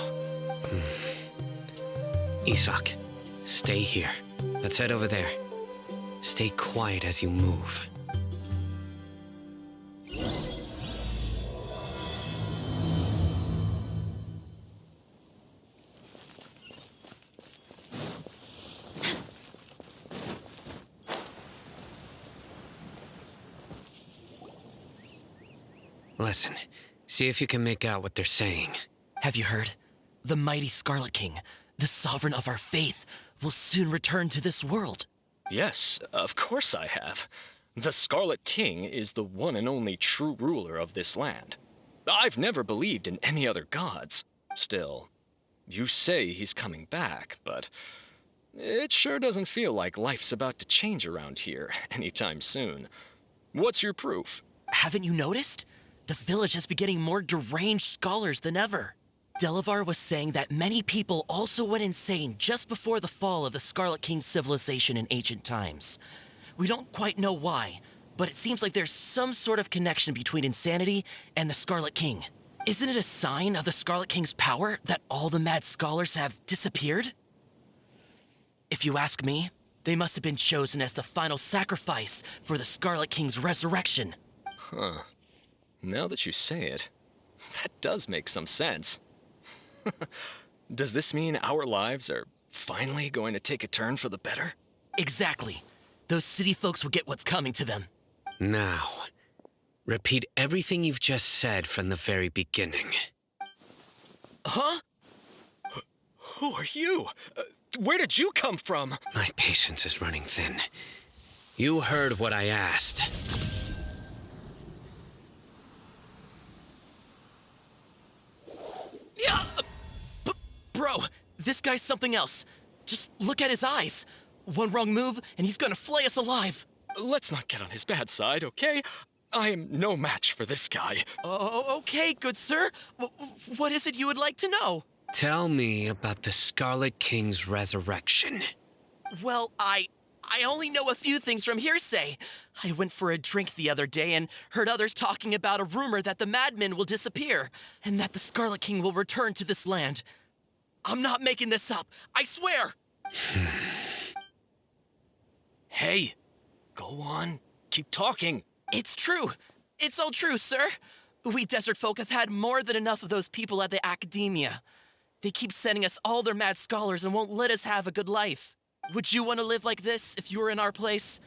Isak, stay here. Let's head over there. Stay quiet as you move. Listen, see if you can make out what they're saying. Have you heard? The mighty Scarlet King, the sovereign of our faith, will soon return to this world. Yes, of course I have. The Scarlet King is the one and only true ruler of this land. I've never believed in any other gods. Still, you say he's coming back, but it sure doesn't feel like life's about to change around here anytime soon. What's your proof? Haven't you noticed? The village has been getting more deranged scholars than ever. Delavar was saying that many people also went insane just before the fall of the Scarlet King's civilization in ancient times. We don't quite know why, but it seems like there's some sort of connection between insanity and the Scarlet King. Isn't it a sign of the Scarlet King's power that all the mad scholars have disappeared? If you ask me, they must have been chosen as the final sacrifice for the Scarlet King's resurrection. Huh. Now that you say it, that does make some sense. Does this mean our lives are finally going to take a turn for the better? Exactly. Those city folks will get what's coming to them. Now, repeat everything you've just said from the very beginning. Huh? Who are you? Where did you come from? My patience is running thin. You heard what I asked. Yeah, bro, this guy's something else. Just look at his eyes. One wrong move, and he's gonna flay us alive. Let's not get on his bad side, okay? I am no match for this guy. Oh, okay, good sir. What is it you would like to know? Tell me about the Scarlet King's resurrection. Well, I only know a few things from hearsay. I went for a drink the other day and heard others talking about a rumor that the madmen will disappear and that the Scarlet King will return to this land. I'm not making this up, I swear! Hey, go on, keep talking. It's true. It's all true, sir. We desert folk have had more than enough of those people at the academia. They keep sending us all their mad scholars and won't let us have a good life. Would you want to live like this if you were in our place?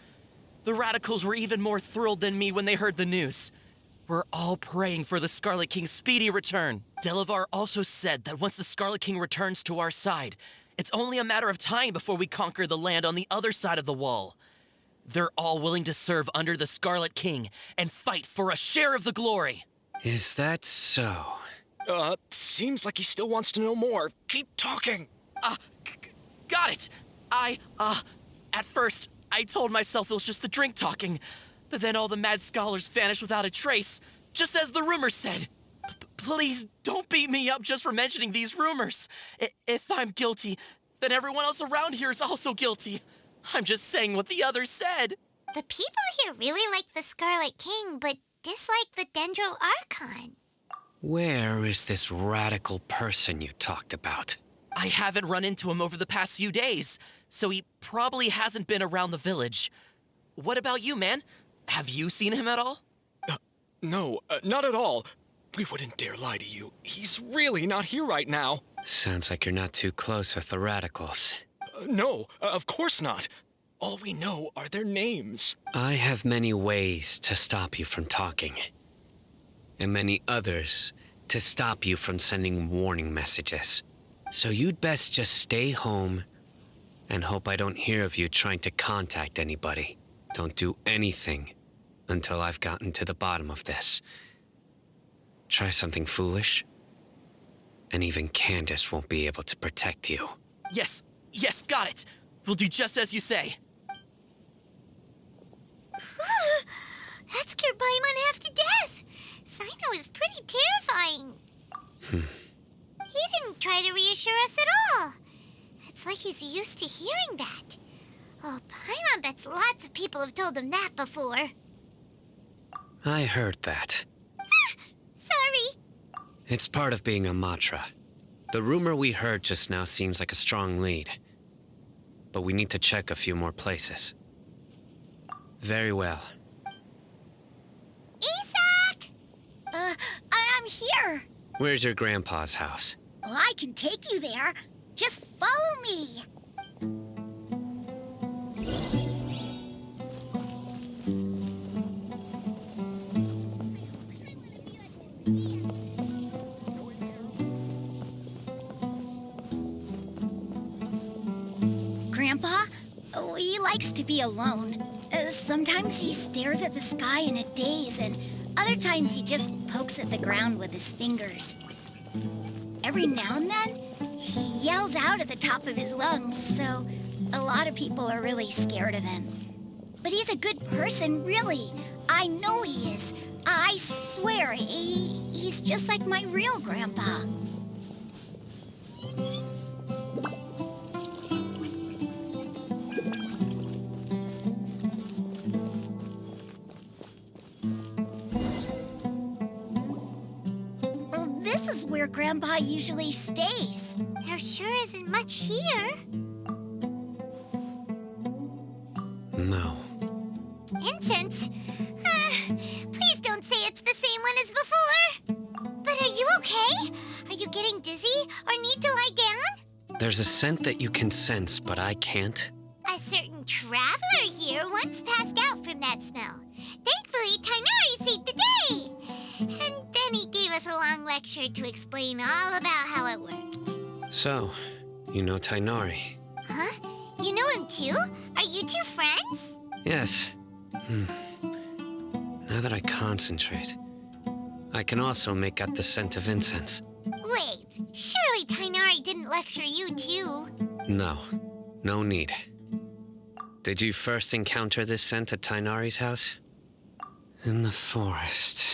The radicals were even more thrilled than me when they heard the news. We're all praying for the Scarlet King's speedy return. Delavar also said that once the Scarlet King returns to our side, it's only a matter of time before we conquer the land on the other side of the wall. They're all willing to serve under the Scarlet King and fight for a share of the glory. Is that so? Seems like he still wants to know more. Keep talking. Got it. At first, I told myself it was just the drink talking, but then all the mad scholars vanished without a trace, just as the rumors said. Please don't beat me up just for mentioning these rumors. If I'm guilty, then everyone else around here is also guilty. I'm just saying what the others said. The people here really like the Scarlet King, but dislike the Dendro Archon. Where is this radical person you talked about? I haven't run into him over the past few days, so he probably hasn't been around the village. What about you, man? Have you seen him at all? No, not at all. We wouldn't dare lie to you. He's really not here right now. Sounds like you're not too close with the radicals. No, of course not. All we know are their names. I have many ways to stop you from talking. And many others to stop you from sending warning messages. So you'd best just stay home and hope I don't hear of you trying to contact anybody. Don't do anything until I've gotten to the bottom of this. Try something foolish, and even Candace won't be able to protect you. Yes, got it. We'll do just as you say. That scared Paimon half to death. Cyno is pretty terrifying. He didn't try to reassure us at all. It's like he's used to hearing that. Oh, Paimon bets lots of people have told him that before. I heard that. Sorry. It's part of being a Matra. The rumor we heard just now seems like a strong lead. But we need to check a few more places. Very well. Isak! I'm here. Where's your grandpa's house? Well, I can take you there. Just follow me. Grandpa, he likes to be alone. Sometimes he stares at the sky in a daze, and other times he just pokes at the ground with his fingers. Every now and then, he yells out at the top of his lungs, so a lot of people are really scared of him. But he's a good person, really. I know he is. I swear, he's just like my real grandpa. This is where Grandpa usually stays. There sure isn't much here. No. Incense? Please don't say it's the same one as before. But are you okay? Are you getting dizzy or need to lie down? There's a scent that you can sense, but I can't. A certain traveler here once passed out from that smell. Thankfully, Tighnari saved the day. And then he gave us a long lecture to explain all about how it worked. So, you know Tighnari? Huh? You know him too? Are you two friends? Yes. Now that I concentrate, I can also make out the scent of incense. Wait, surely Tighnari didn't lecture you too? No, no need. Did you first encounter this scent at Tighnari's house? In the forest.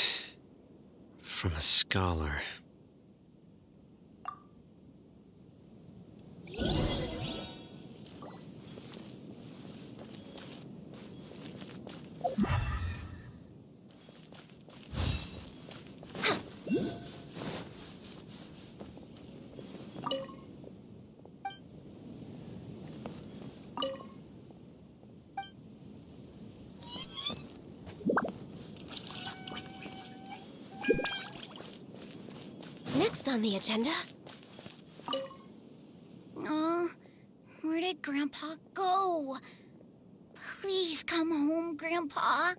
From a scholar. Next on the agenda. Oh, where did Grandpa go? Please come home, Grandpa.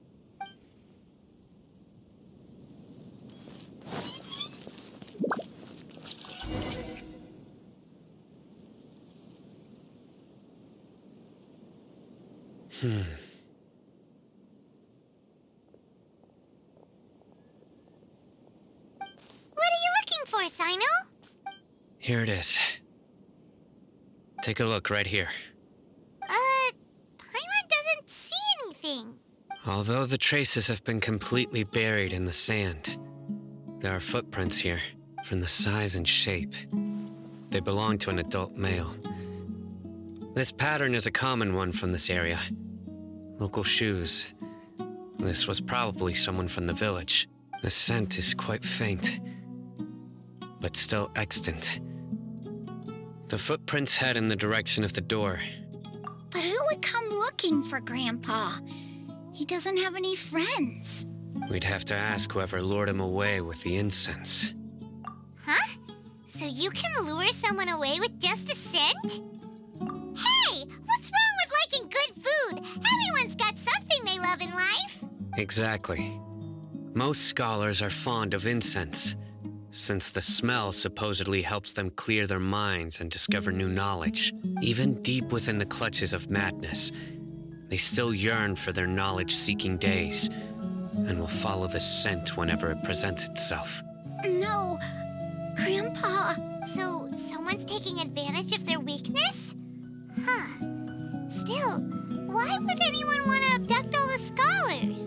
What are you looking for, Cyno? Here it is. Take a look right here. Paimon doesn't see anything. Although the traces have been completely buried in the sand, there are footprints here, from the size and shape. They belong to an adult male. This pattern is a common one from this area. Local shoes. This was probably someone from the village. The scent is quite faint, but still extant. The footprints head in the direction of the door. But who would come looking for Grandpa? He doesn't have any friends. We'd have to ask whoever lured him away with the incense. Huh? So you can lure someone away with just a scent? Hey, what's wrong with liking good food? Everyone's got something they love in life. Exactly. Most scholars are fond of incense, since the smell supposedly helps them clear their minds and discover new knowledge. Even deep within the clutches of madness, they still yearn for their knowledge-seeking days, and will follow the scent whenever it presents itself. No, Grandpa. So, someone's taking advantage of their weakness? Huh. Still, why would anyone want to abduct all the scholars?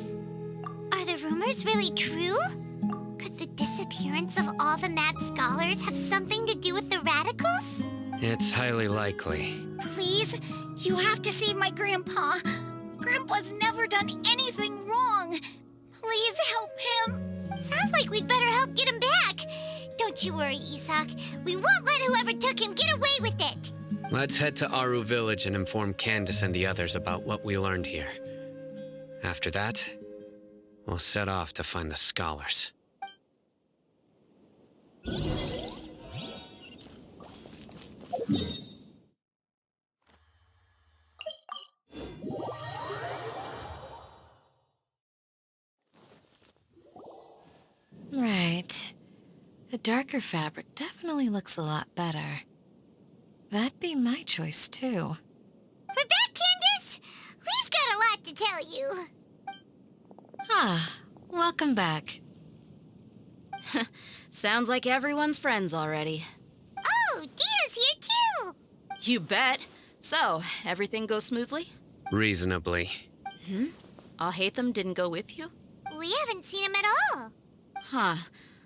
Are the rumors really true? Could the disappearance of all the mad scholars have something to do with the radicals? It's highly likely. Please, you have to save my Grandpa. Grandpa's never done anything wrong. Please help him. Sounds like we'd better help get him back. Don't you worry, Isak. We won't let whoever took him get away with it. Let's head to Aaru Village and inform Candace and the others about what we learned here. After that, we'll set off to find the scholars. Right. The darker fabric definitely looks a lot better. That'd be my choice, too. We're back, Candace! We've got a lot to tell you. Ah, welcome back. Sounds like everyone's friends already. Oh, Dia's here, too! You bet. So, everything goes smoothly? Reasonably. Alhaitham didn't go with you? We haven't seen him at all. Huh.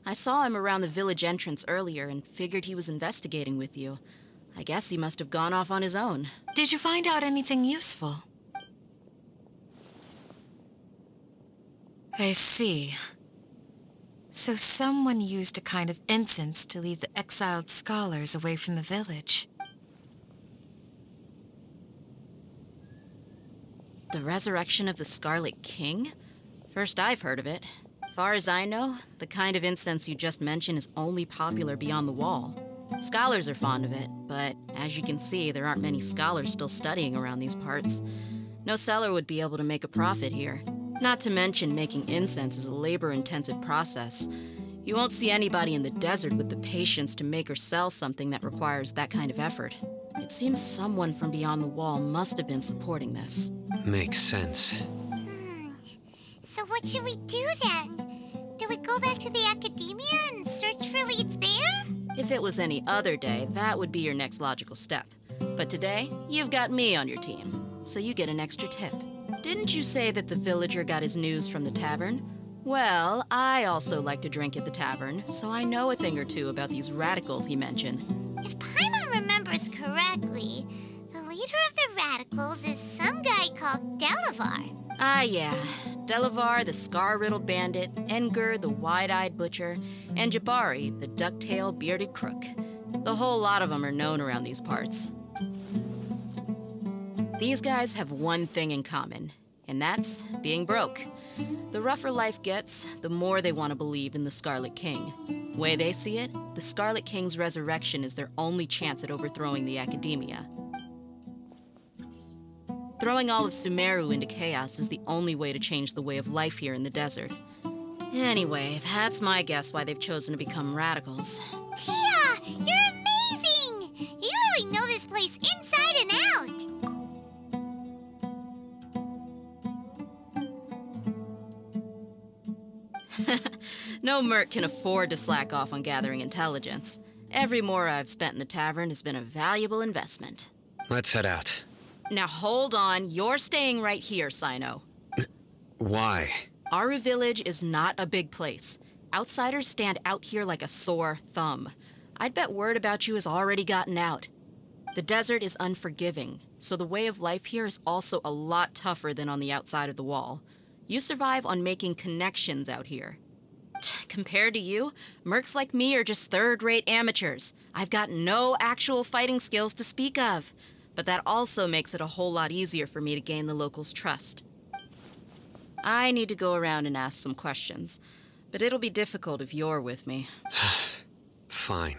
I saw him around the village entrance earlier and figured he was investigating with you. I guess he must have gone off on his own. Did you find out anything useful? I see. So someone used a kind of incense to lead the exiled scholars away from the village. The resurrection of the Scarlet King? First I've heard of it. Far as I know, the kind of incense you just mentioned is only popular beyond the wall. Scholars are fond of it, but as you can see, there aren't many scholars still studying around these parts. No seller would be able to make a profit here. Not to mention making incense is a labor-intensive process. You won't see anybody in the desert with the patience to make or sell something that requires that kind of effort. It seems someone from beyond the wall must have been supporting this. Makes sense. So what should we do then? Do we go back to the academia and search for leads there? If it was any other day, that would be your next logical step. But today, you've got me on your team, so you get an extra tip. Didn't you say that the villager got his news from the tavern? Well, I also like to drink at the tavern, so I know a thing or two about these radicals he mentioned. If Paimon remembers correctly, the leader of the radicals is some guy called Delavar. Ah, yeah. Delavar, the scar-riddled bandit, Enger, the wide-eyed butcher, and Jabari, the duck-tailed bearded crook. The whole lot of them are known around these parts. These guys have one thing in common, and that's being broke. The rougher life gets, the more they want to believe in the Scarlet King. Way they see it, the Scarlet King's resurrection is their only chance at overthrowing the academia. Throwing all of Sumeru into chaos is the only way to change the way of life here in the desert. Anyway, that's my guess why they've chosen to become radicals. Tia, you're amazing! You really know this place inside and out! No merc can afford to slack off on gathering intelligence. Every mora I've spent in the tavern has been a valuable investment. Let's head out. Now hold on, you're staying right here, Cyno. Why? Aaru Village is not a big place. Outsiders stand out here like a sore thumb. I'd bet word about you has already gotten out. The desert is unforgiving, so the way of life here is also a lot tougher than on the outside of the wall. You survive on making connections out here. Compared to you, mercs like me are just third-rate amateurs. I've got no actual fighting skills to speak of. But that also makes it a whole lot easier for me to gain the locals' trust. I need to go around and ask some questions, but it'll be difficult if you're with me. Fine.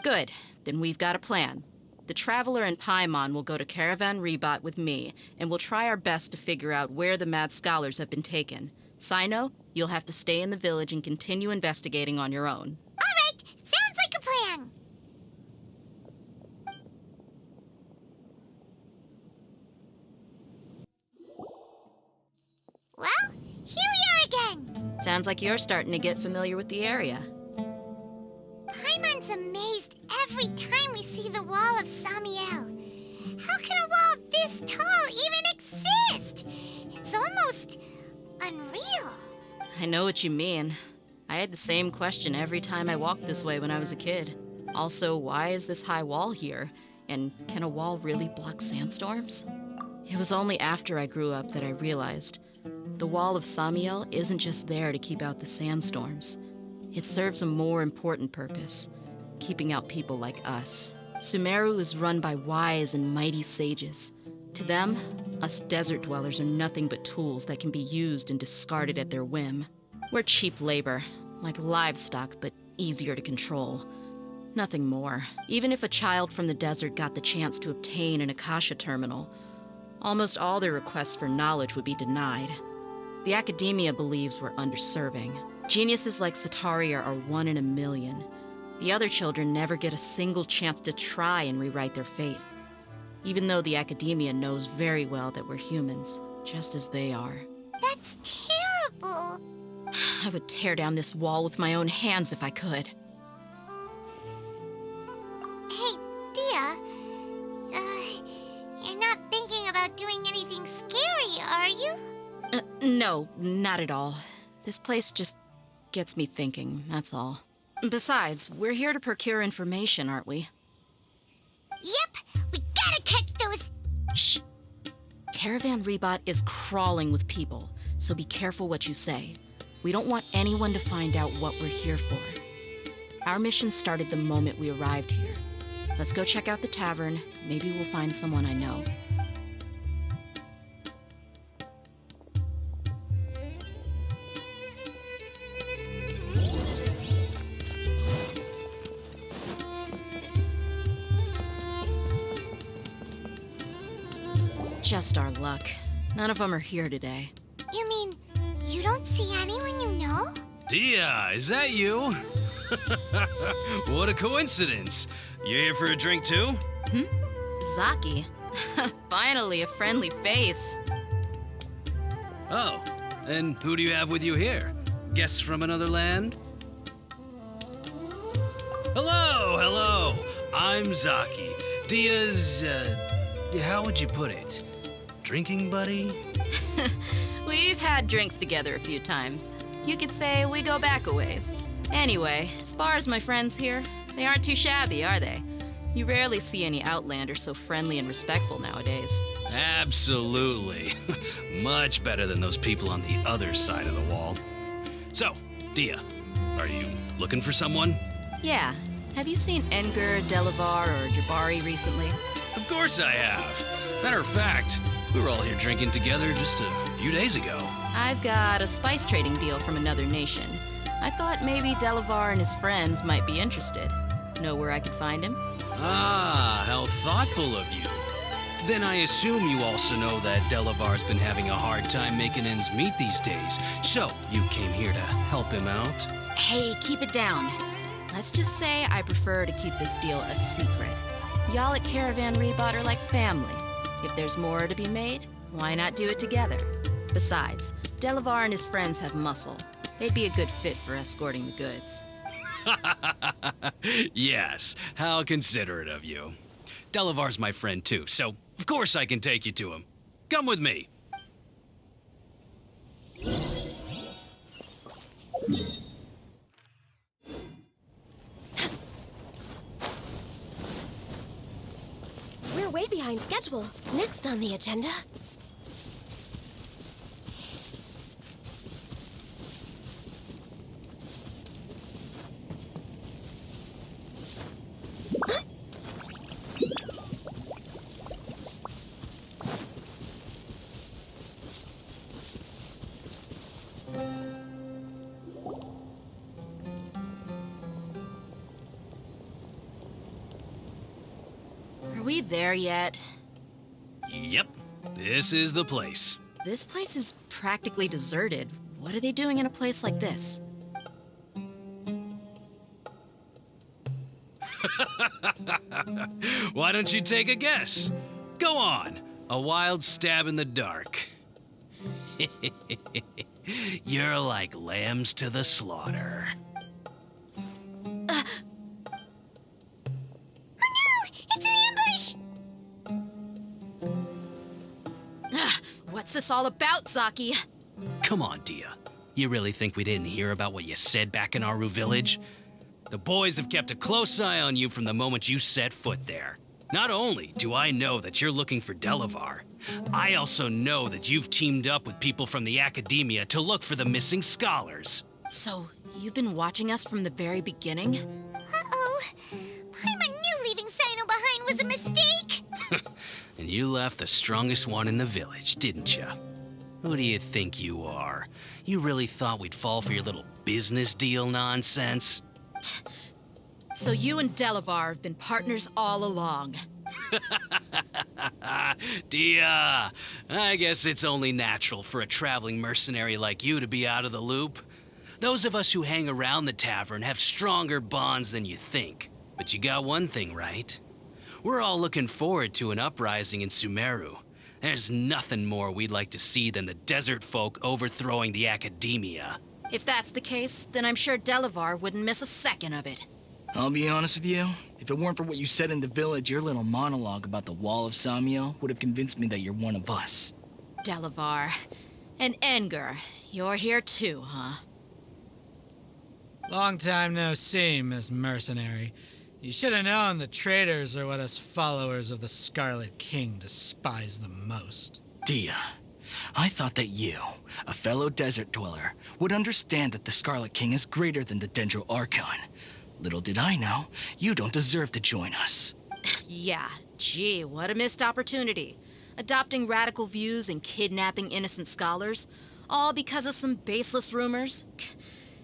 Good. Then we've got a plan. The Traveler and Paimon will go to Caravan Rebot with me, and we'll try our best to figure out where the Mad Scholars have been taken. Cyno, you'll have to stay in the village and continue investigating on your own. All right, sounds like a plan. Well, here we are again. Sounds like you're starting to get familiar with the area. Paimon's amazed every time we see the wall of Samiel. How can a wall this tall even exist? It's almost unreal. I know what you mean. I had the same question every time I walked this way when I was a kid. Also, why is this high wall here? And can a wall really block sandstorms? It was only after I grew up that I realized the wall of Samiel isn't just there to keep out the sandstorms. It serves a more important purpose, keeping out people like us. Sumeru is run by wise and mighty sages. To them, us desert dwellers are nothing but tools that can be used and discarded at their whim. We're cheap labor, like livestock, but easier to control. Nothing more. Even if a child from the desert got the chance to obtain an Akasha terminal, almost all their requests for knowledge would be denied. The academia believes we're underserving. Geniuses like Setaria are 1 in a million. The other children never get a single chance to try and rewrite their fate, even though the academia knows very well that we're humans, just as they are. That's terrible. I would tear down this wall with my own hands if I could. Hey, Dehya. You're not thinking about doing anything scary, are you? No, not at all. This place just gets me thinking, that's all. Besides, we're here to procure information, aren't we? Yep, we gotta catch those... Shh! Caravan Rebot is crawling with people, so be careful what you say. We don't want anyone to find out what we're here for. Our mission started the moment we arrived here. Let's go check out the tavern. Maybe we'll find someone I know. Just our luck. None of them are here today. You mean, you don't see anyone you know? Dehya, is that you? What a coincidence. You here for a drink too? Zaki. Finally, a friendly face. Oh, and who do you have with you here? Guests from another land? Hello. I'm Zaki. Dehya's, how would you put it? Drinking buddy? We've had drinks together a few times. You could say we go back a ways. Anyway, as far as my friends here, they aren't too shabby, are they? You rarely see any Outlanders so friendly and respectful nowadays. Absolutely. Much better than those people on the other side of the wall. So, Dehya, are you looking for someone? Yeah. Have you seen Engur, Delavar, or Jabari recently? Of course I have. Matter of fact, we were all here drinking together just a few days ago. I've got a spice trading deal from another nation. I thought maybe Delavar and his friends might be interested. Know where I could find him? Ah, how thoughtful of you. Then I assume you also know that Delavar's been having a hard time making ends meet these days. So, you came here to help him out? Hey, keep it down. Let's just say I prefer to keep this deal a secret. Y'all at Caravan Rebot are like family. If there's more to be made, why not do it together? Besides, Delavar and his friends have muscle. They'd be a good fit for escorting the goods. Yes, how considerate of you. Delavar's my friend too, so of course I can take you to him. Come with me. We're way behind schedule. Next on the agenda... we there yet? Yep, this is the place. This place is practically deserted. What are they doing in a place like this? Why don't you take a guess? Go on, a wild stab in the dark. You're like lambs to the slaughter. Oh no! It's an ambush! What's this all about, Zaki? Come on, Dehya. You really think we didn't hear about what you said back in Aaru Village? The boys have kept a close eye on you from the moment you set foot there. Not only do I know that you're looking for Delavar, I also know that you've teamed up with people from the Academia to look for the missing scholars. So, you've been watching us from the very beginning? Uh-oh. Paimon knew leaving Cyno behind was a mistake! And you left the strongest one in the village, didn't you? Who do you think you are? You really thought we'd fall for your little business deal nonsense? So you and Delavar have been partners all along. Dehya, I guess it's only natural for a traveling mercenary like you to be out of the loop. Those of us who hang around the tavern have stronger bonds than you think. But you got one thing right. We're all looking forward to an uprising in Sumeru. There's nothing more we'd like to see than the desert folk overthrowing the Academia. If that's the case, then I'm sure Delavar wouldn't miss a second of it. I'll be honest with you. If it weren't for what you said in the village, your little monologue about the Wall of Samiel would have convinced me that you're one of us. Delavar. And Enger, you're here too, huh? Long time no see, Miss Mercenary. You should have known the traitors are what us followers of the Scarlet King despise the most. Dehya, I thought that you, a fellow desert dweller, would understand that the Scarlet King is greater than the Dendro Archon. Little did I know, you don't deserve to join us. Yeah, gee, what a missed opportunity. Adopting radical views and kidnapping innocent scholars, all because of some baseless rumors.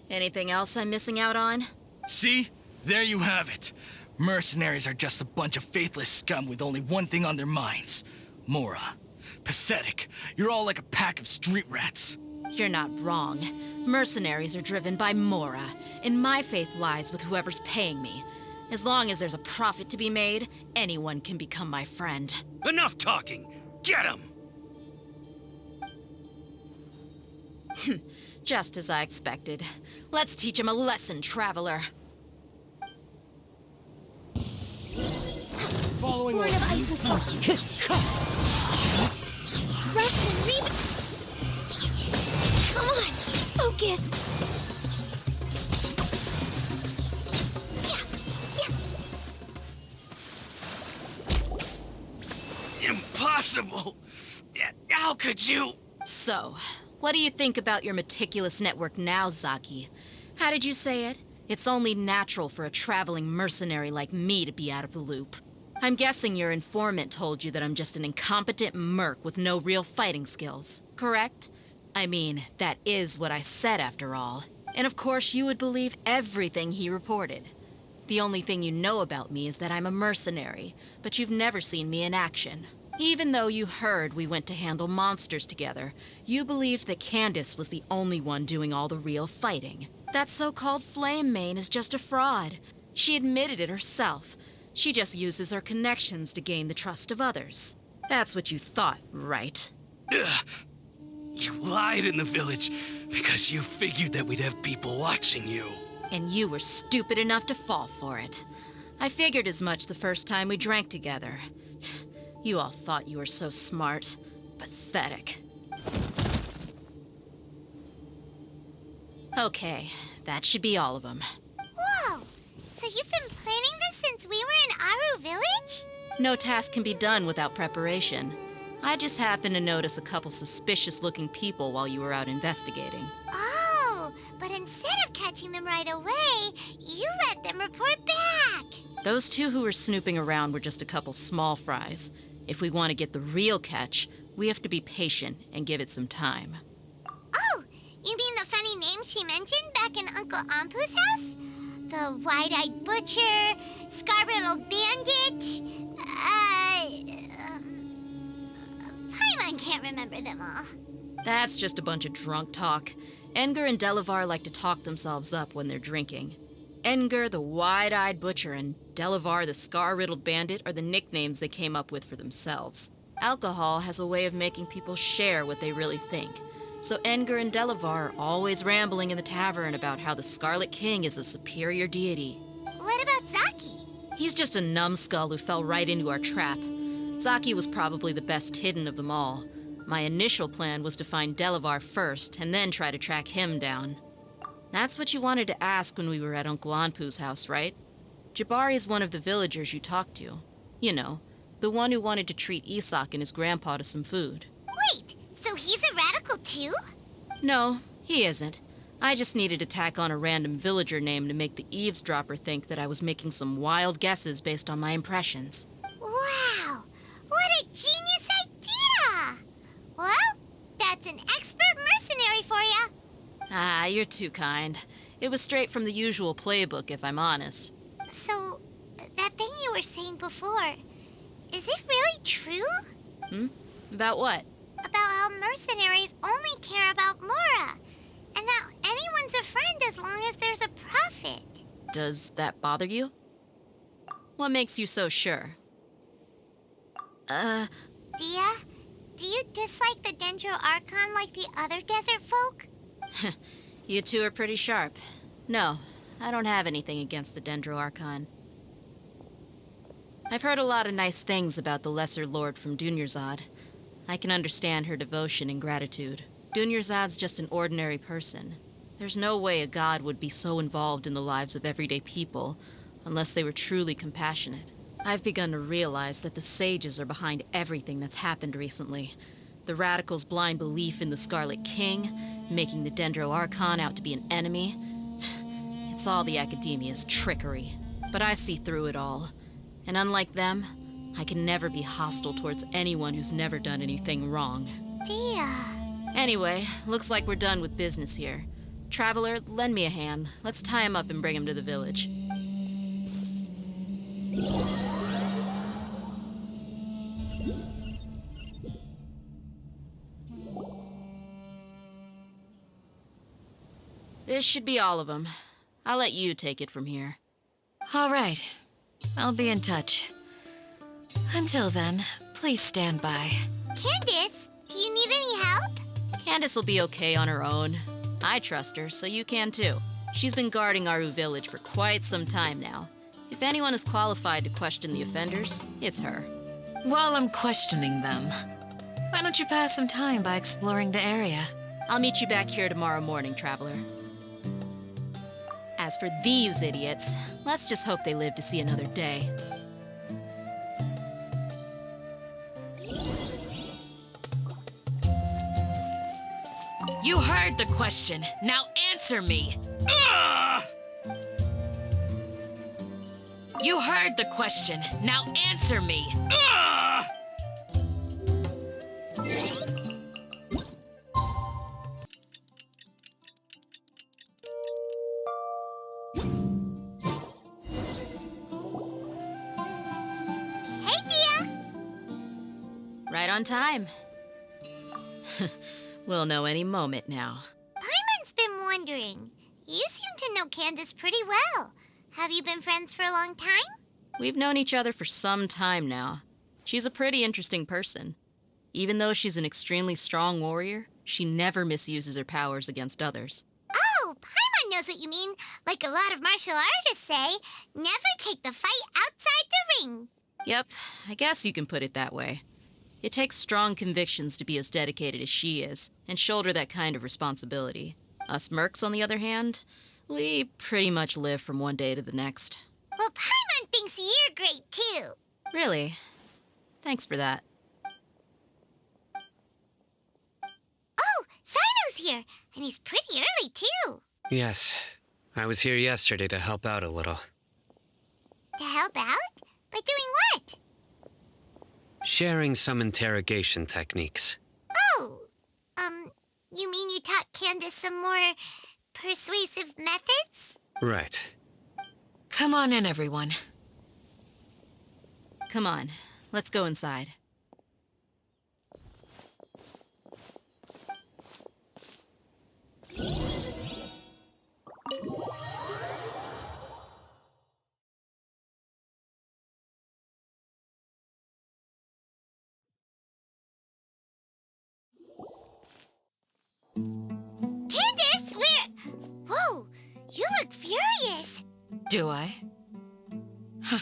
Anything else I'm missing out on? See? There you have it. Mercenaries are just a bunch of faithless scum with only one thing on their minds. Mora. Pathetic. You're all like a pack of street rats. You're not wrong. Mercenaries are driven by Mora, and my faith lies with whoever's paying me. As long as there's a profit to be made, anyone can become my friend. Enough talking! Get him! Just as I expected. Let's teach him a lesson, traveler. Following Lord of Isis. Rest and read. Come on, focus. Impossible! How could you? So, what do you think about your meticulous network now, Zaki? How did you say it? It's only natural for a traveling mercenary like me to be out of the loop. I'm guessing your informant told you that I'm just an incompetent merc with no real fighting skills, correct? I mean, that is what I said after all. And of course you would believe everything he reported. The only thing you know about me is that I'm a mercenary, but you've never seen me in action. Even though you heard we went to handle monsters together, you believed that Candace was the only one doing all the real fighting. That so-called Flame Mane is just a fraud. She admitted it herself. She just uses her connections to gain the trust of others. That's what you thought, right? Ugh. You lied in the village because you figured that we'd have people watching you. And you were stupid enough to fall for it. I figured as much the first time we drank together. You all thought you were so smart. Pathetic. Okay, that should be all of them. Whoa! So you've been planning this since we were in Aaru Village? No task can be done without preparation. I just happened to notice a couple suspicious-looking people while you were out investigating. Oh, but instead of catching them right away, you let them report back. Those two who were snooping around were just a couple small fries. If we want to get the real catch, we have to be patient and give it some time. Oh, you mean the funny name she mentioned back in Uncle Ampu's house? The wide-eyed butcher, scar-riddled bandit, remember them all. That's just a bunch of drunk talk. Edgar and Delavar like to talk themselves up when they're drinking. Edgar, the wide-eyed butcher, and Delavar, the scar-riddled bandit, are the nicknames they came up with for themselves. Alcohol has a way of making people share what they really think. So Edgar and Delavar are always rambling in the tavern about how the Scarlet King is a superior deity. What about Zaki? He's just a numbskull who fell right into our trap. Zaki was probably the best hidden of them all. My initial plan was to find Delavar first, and then try to track him down. That's what you wanted to ask when we were at Uncle Anpu's house, right? Jabari is one of the villagers you talked to. You know, the one who wanted to treat Isak and his grandpa to some food. Wait, so he's a radical too? No, he isn't. I just needed to tack on a random villager name to make the eavesdropper think that I was making some wild guesses based on my impressions. Wow, what a genius idea! Well, that's an expert mercenary for you. Ah, you're too kind. It was straight from the usual playbook, if I'm honest. So, that thing you were saying before, is it really true? About what? About how mercenaries only care about Mora, and that anyone's a friend as long as there's a profit. Does that bother you? What makes you so sure? Dehya, do you dislike the Dendro Archon like the other desert folk? You two are pretty sharp. No, I don't have anything against the Dendro Archon. I've heard a lot of nice things about the Lesser Lord from Dunyarzad. I can understand her devotion and gratitude. Dunyarzad's just an ordinary person. There's no way a god would be so involved in the lives of everyday people unless they were truly compassionate. I've begun to realize that the sages are behind everything that's happened recently. The radicals' blind belief in the Scarlet King, making the Dendro Archon out to be an enemy. It's all the Academia's trickery. But I see through it all. And unlike them, I can never be hostile towards anyone who's never done anything wrong. Dehya. Anyway, looks like we're done with business here. Traveler, lend me a hand. Let's tie him up and bring him to the village. This should be all of them. I'll let you take it from here. All right. I'll be in touch. Until then, please stand by. Candace, do you need any help? Candace will be okay on her own. I trust her, so you can too. She's been guarding Aaru Village for quite some time now. If anyone is qualified to question the offenders, it's her. While I'm questioning them, why don't you pass some time by exploring the area? I'll meet you back here tomorrow morning, Traveler. As for these idiots, let's just hope they live to see another day. You heard the question. Now answer me. You heard the question. Now answer me. Hey, Dehya. Right on time. We'll know any moment now. Paimon's been wondering. You seem to know Candace pretty well. Have you been friends for a long time? We've known each other for some time now. She's a pretty interesting person. Even though she's an extremely strong warrior, she never misuses her powers against others. Oh, Paimon knows what you mean. Like a lot of martial artists say, never take the fight outside the ring. Yep, I guess you can put it that way. It takes strong convictions to be as dedicated as she is, and shoulder that kind of responsibility. Us mercs, on the other hand, we pretty much live from one day to the next. Well, Paimon thinks you're great, too. Really? Thanks for that. Oh, Cyno's here, and he's pretty early, too. Yes. I was here yesterday to help out a little. To help out? By doing what? Sharing some interrogation techniques. Oh, you mean you taught Candace some more persuasive methods? Right. Come on in, everyone. Come on, let's go inside. Candace, where... Whoa, you look furious. Do I? Huh.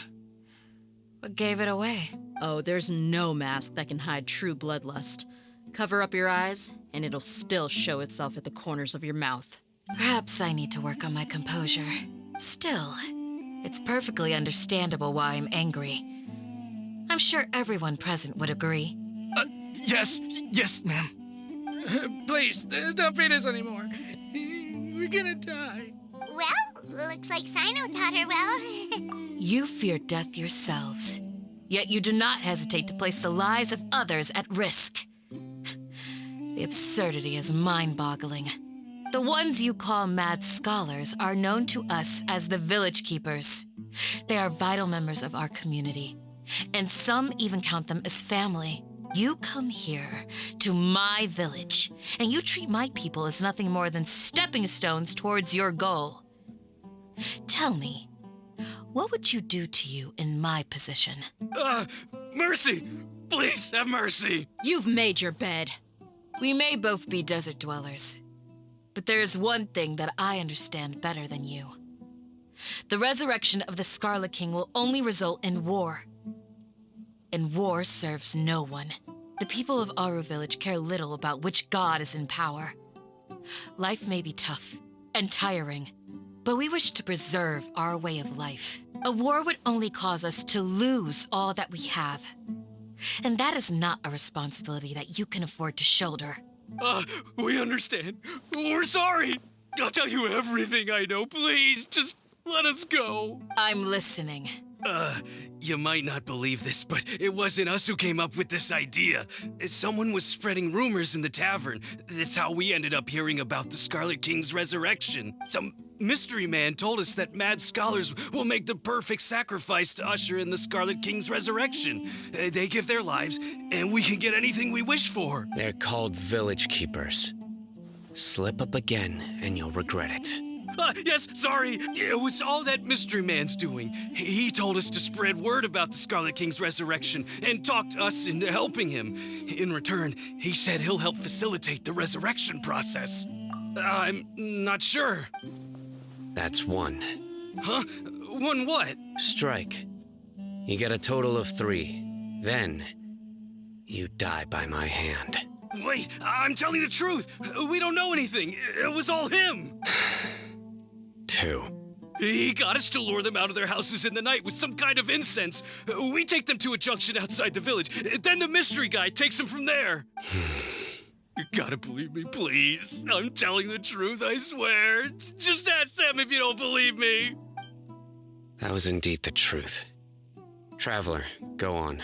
What gave it away? Oh, there's no mask that can hide true bloodlust. Cover up your eyes, and it'll still show itself at the corners of your mouth. Perhaps I need to work on my composure. Still, it's perfectly understandable why I'm angry. I'm sure everyone present would agree. Yes, ma'am. Please, don't beat us anymore. We're gonna die. Well, looks like Cyno taught her well. You fear death yourselves, yet you do not hesitate to place the lives of others at risk. The absurdity is mind-boggling. The ones you call mad scholars are known to us as the Village Keepers. They are vital members of our community, and some even count them as family. You come here to my village, and you treat my people as nothing more than stepping stones towards your goal. Tell me, what would you do to you in my position? Mercy! Please, have mercy! You've made your bed. We may both be desert dwellers, but there is one thing that I understand better than you. The resurrection of the Scarlet King will only result in war. And war serves no one. The people of Aaru Village care little about which god is in power. Life may be tough and tiring, but we wish to preserve our way of life. A war would only cause us to lose all that we have. And that is not a responsibility that you can afford to shoulder. We understand. We're sorry. I'll tell you everything I know. Please, just let us go. I'm listening. You might not believe this, but it wasn't us who came up with this idea. Someone was spreading rumors in the tavern. That's how we ended up hearing about the Scarlet King's resurrection. Some mystery man told us that mad scholars will make the perfect sacrifice to usher in the Scarlet King's resurrection. They give their lives, and we can get anything we wish for. They're called Village Keepers. Slip up again, and you'll regret it. Yes, sorry. It was all that mystery man's doing. He told us to spread word about the Scarlet King's resurrection and talked us into helping him. In return, he said he'll help facilitate the resurrection process. I'm not sure. That's one. Huh? One what? Strike. You get a total of 3. Then, you die by my hand. Wait, I'm telling the truth. We don't know anything. It was all him. 2. He got us to lure them out of their houses in the night with some kind of incense. We take them to a junction outside the village. Then the mystery guy takes them from there. You gotta believe me, please. I'm telling the truth, I swear. Just ask them if you don't believe me. That was indeed the truth. Traveler, go on.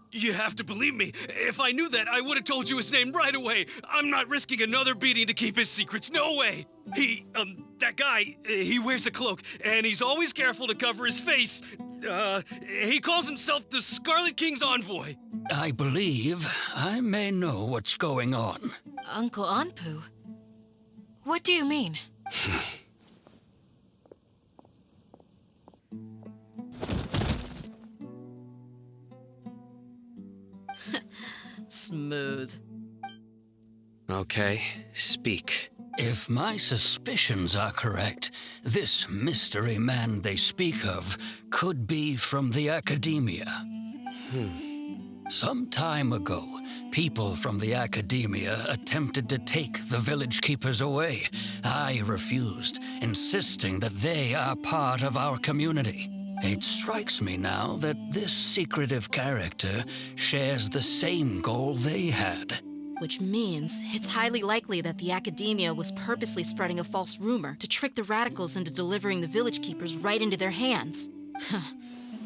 You have to believe me. If I knew that, I would have told you his name right away. I'm not risking another beating to keep his secrets. No way. That guy, he wears a cloak, and he's always careful to cover his face. He calls himself the Scarlet King's envoy. I believe I may know what's going on. Uncle Anpu? What do you mean? Smooth. Okay, speak. If my suspicions are correct, this mystery man they speak of could be from the Academia. Some time ago, people from the Academia attempted to take the Village Keepers away. I refused, insisting that they are part of our community. It strikes me now that this secretive character shares the same goal they had. Which means it's highly likely that the Academia was purposely spreading a false rumor to trick the radicals into delivering the Village Keepers right into their hands.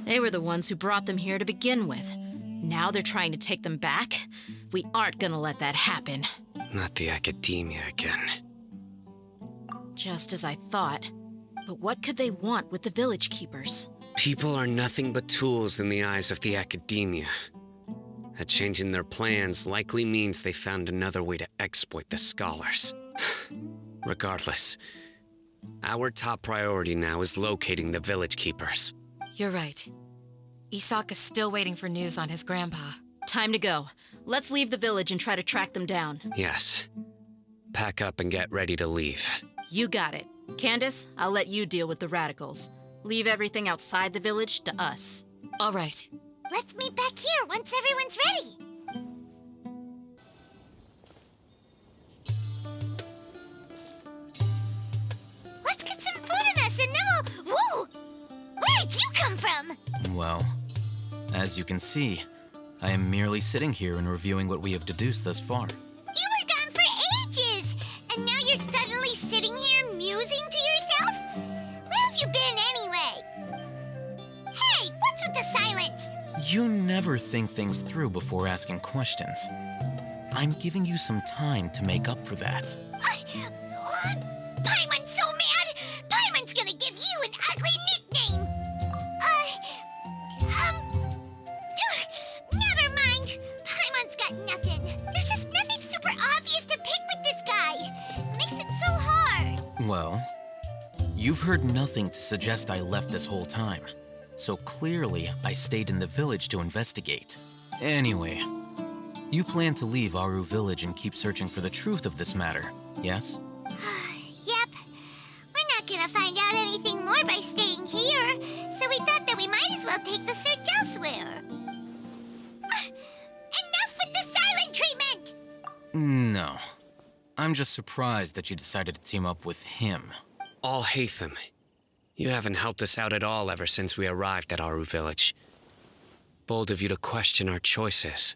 They were the ones who brought them here to begin with. Now they're trying to take them back? We aren't gonna let that happen. Not the Academia again. Just as I thought. But what could they want with the Village Keepers? People are nothing but tools in the eyes of the Academia. A change in their plans likely means they found another way to exploit the scholars. Regardless, our top priority now is locating the Village Keepers. You're right. Isak is still waiting for news on his grandpa. Time to go. Let's leave the village and try to track them down. Yes. Pack up and get ready to leave. You got it. Candace, I'll let you deal with the radicals. Leave everything outside the village to us. All right. Let's meet back here once everyone's ready. Let's get some food in us and then we'll... Whoa! Where did you come from? Well, as you can see, I am merely sitting here and reviewing what we have deduced thus far. You were gone for ages, and now you're suddenly sitting here musing to yourself? Where have you been anyway? Hey, what's with the silence? You never think things through before asking questions. I'm giving you some time to make up for that. Paimon's so mad! Paimon's gonna give you an ugly nickname! Never mind. Paimon's got nothing. There's just nothing super obvious to pick with this guy. It makes it so hard. Well, you've heard nothing to suggest I left this whole time. So clearly, I stayed in the village to investigate. Anyway, you plan to leave Aaru Village and keep searching for the truth of this matter, yes? Yep. We're not gonna find out anything more by staying here, so we thought that we might as well take the search elsewhere. Enough with the silent treatment! No. I'm just surprised that you decided to team up with him. Alhaitham, you haven't helped us out at all ever since we arrived at Aaru Village. Bold of you to question our choices.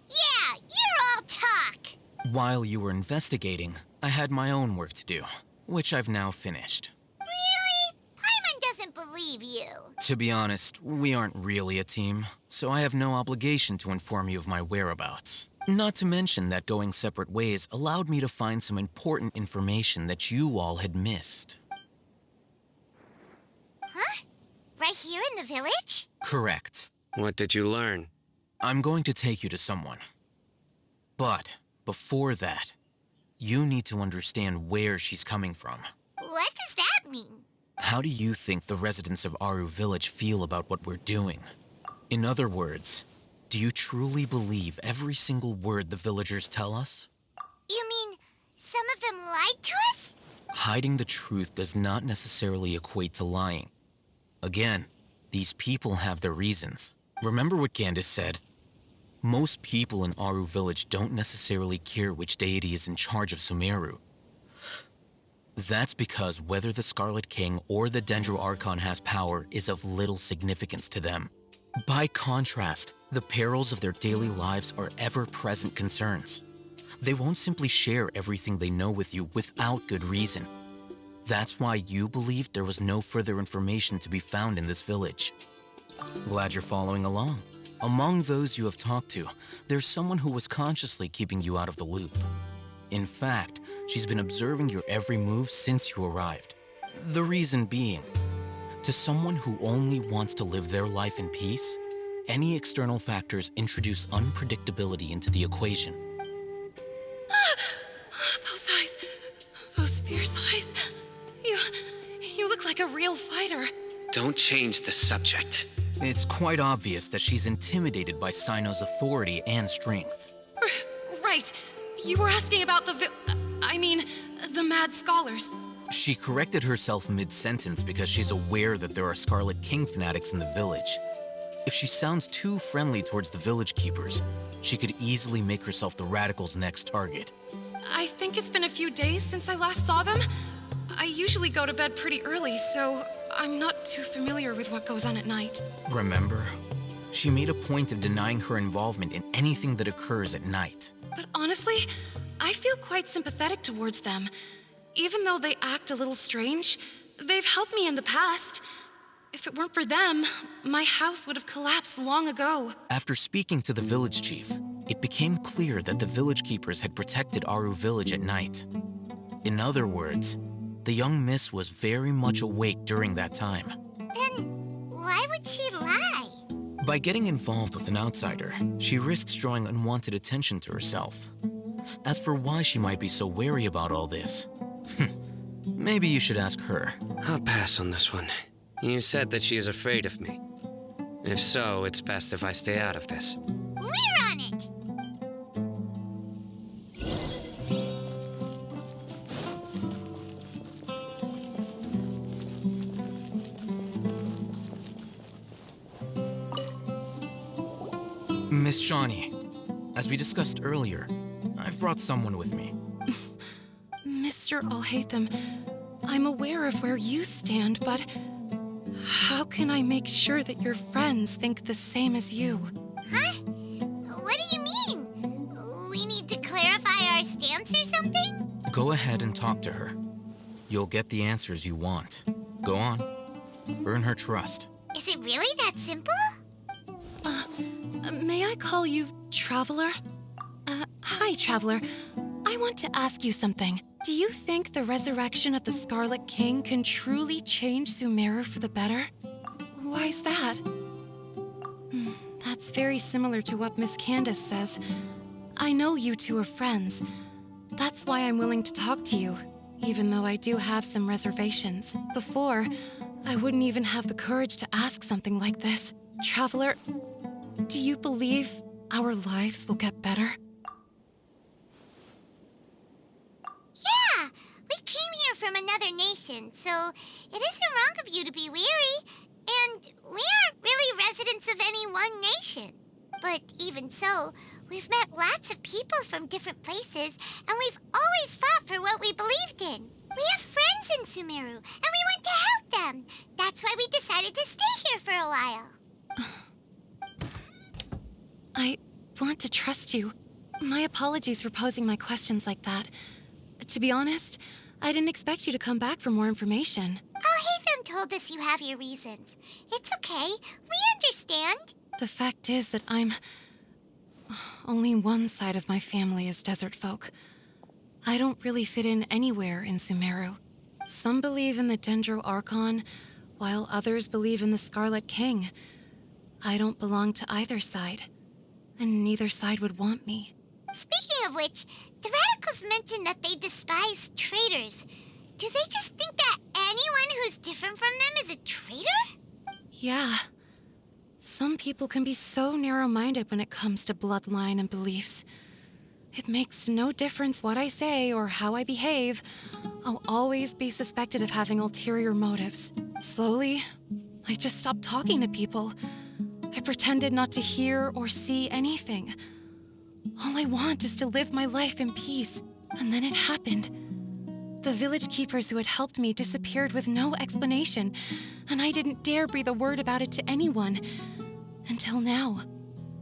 Yeah, you're all talk! While you were investigating, I had my own work to do, which I've now finished. Really? Paimon doesn't believe you. To be honest, we aren't really a team, so I have no obligation to inform you of my whereabouts. Not to mention that going separate ways allowed me to find some important information that you all had missed. Huh? Right here in the village? Correct. What did you learn? I'm going to take you to someone. But before that, you need to understand where she's coming from. What does that mean? How do you think the residents of Aaru Village feel about what we're doing? In other words, do you truly believe every single word the villagers tell us? You mean some of them lied to us? Hiding the truth does not necessarily equate to lying. Again, these people have their reasons. Remember what Candace said? Most people in Aaru Village don't necessarily care which deity is in charge of Sumeru. That's because whether the Scarlet King or the Dendro Archon has power is of little significance to them. By contrast, the perils of their daily lives are ever-present concerns. They won't simply share everything they know with you without good reason. That's why you believed there was no further information to be found in this village. Glad you're following along. Among those you have talked to, there's someone who was consciously keeping you out of the loop. In fact, she's been observing your every move since you arrived. The reason being, to someone who only wants to live their life in peace, any external factors introduce unpredictability into the equation. Those eyes. Those fierce eyes. You look like a real fighter. Don't change the subject. It's quite obvious that she's intimidated by Cyno's authority and strength. Right. You were asking about the Mad Scholars. She corrected herself mid-sentence because she's aware that there are Scarlet King fanatics in the village. If she sounds too friendly towards the village keepers, she could easily make herself the Radicals' next target. I think it's been a few days since I last saw them. I usually go to bed pretty early, so I'm not too familiar with what goes on at night. Remember? She made a point of denying her involvement in anything that occurs at night. But honestly, I feel quite sympathetic towards them. Even though they act a little strange, they've helped me in the past. If it weren't for them, my house would have collapsed long ago. After speaking to the village chief, it became clear that the village keepers had protected Aaru Village at night. In other words, the young miss was very much awake during that time. Then why would she lie? By getting involved with an outsider, she risks drawing unwanted attention to herself. As for why she might be so wary about all this, maybe you should ask her. I'll pass on this one. You said that she is afraid of me. If so, it's best if I stay out of this. We're on it! Miss Shawnee, as we discussed earlier, I've brought someone with me. Mr. Alhaitham, I'm aware of where you stand, but how can I make sure that your friends think the same as you? Huh? What do you mean? We need to clarify our stance or something? Go ahead and talk to her. You'll get the answers you want. Go on. Earn her trust. Is it really that simple? May I call you Traveler? Hi, Traveler. I want to ask you something. Do you think the resurrection of the Scarlet King can truly change Sumeru for the better? Why's that? That's very similar to what Miss Candace says. I know you two are friends. That's why I'm willing to talk to you, even though I do have some reservations. Before, I wouldn't even have the courage to ask something like this. Traveler, do you believe our lives will get better? Yeah! We came here from another nation, so it isn't wrong of you to be weary. And we aren't really residents of any one nation. But even so, we've met lots of people from different places, and we've always fought for what we believed in. We have friends in Sumeru, and we want to help them. That's why we decided to stay here for a while. I want to trust you. My apologies for posing my questions like that. To be honest, I didn't expect you to come back for more information. Alhaitham told us you have your reasons. It's okay. We understand. The fact is that only one side of my family is desert folk. I don't really fit in anywhere in Sumeru. Some believe in the Dendro Archon, while others believe in the Scarlet King. I don't belong to either side, and neither side would want me. Speaking of which, the radicals mentioned that they despise traitors. Do they just think that anyone who's different from them is a traitor? Yeah. Some people can be so narrow-minded when it comes to bloodline and beliefs. It makes no difference what I say or how I behave. I'll always be suspected of having ulterior motives. Slowly, I just stopped talking to people. I pretended not to hear or see anything. All I want is to live my life in peace. And then it happened. The village keepers who had helped me disappeared with no explanation, and I didn't dare breathe a word about it to anyone. Until now.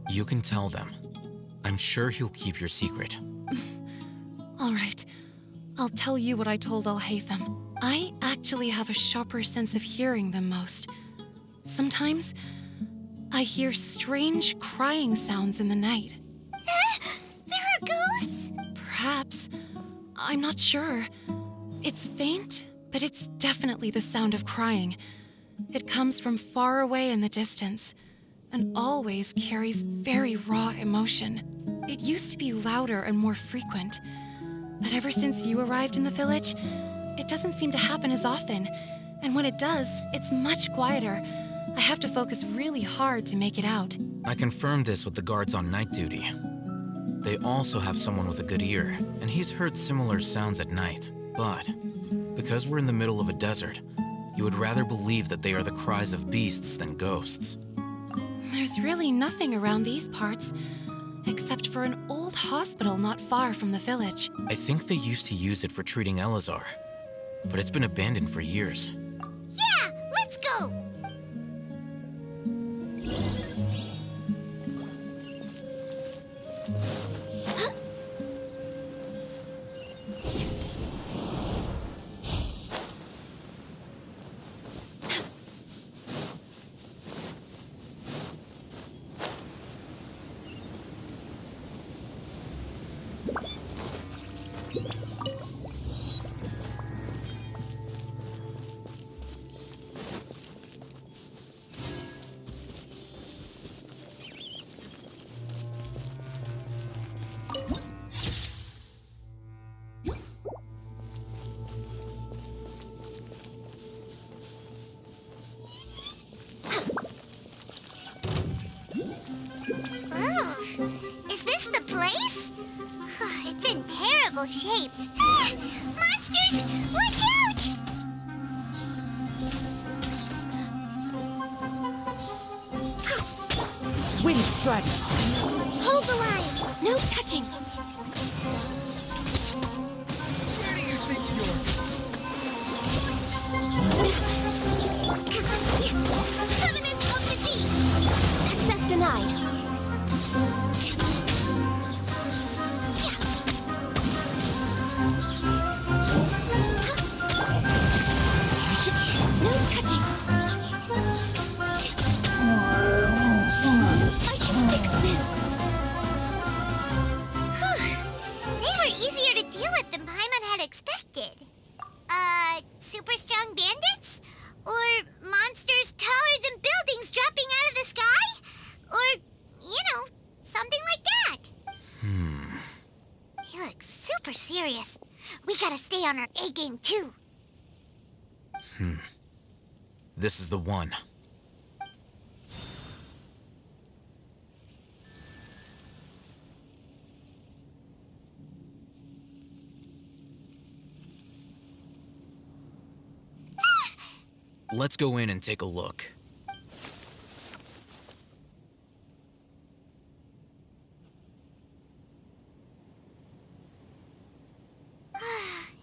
You can tell them. I'm sure he'll keep your secret. All right. I'll tell you what I told Alhaitham. I actually have a sharper sense of hearing than most. Sometimes, I hear strange crying sounds in the night. There are ghosts? Perhaps. I'm not sure. It's faint, but it's definitely the sound of crying. It comes from far away in the distance, and always carries very raw emotion. It used to be louder and more frequent, but ever since you arrived in the village, it doesn't seem to happen as often, and when it does, it's much quieter. I have to focus really hard to make it out. I confirmed this with the guards on night duty. They also have someone with a good ear, and he's heard similar sounds at night. But because we're in the middle of a desert, you would rather believe that they are the cries of beasts than ghosts. There's really nothing around these parts, except for an old hospital not far from the village. I think they used to use it for treating Eleazar, but it's been abandoned for years. Yeah, let's go! Shape. Ah! Monsters! Watch out! Wind strike. Hold the line. No touching. Where do you think you're? Covenant of the Deep. Access denied. No touching. I can fix this. They were easier to deal with than Paimon had expected. Super strong bandits? Or monsters taller than buildings dropping out of the sky? Or, something like that. He looks super serious. We gotta stay on our A game too. This is the one. Let's go in and take a look.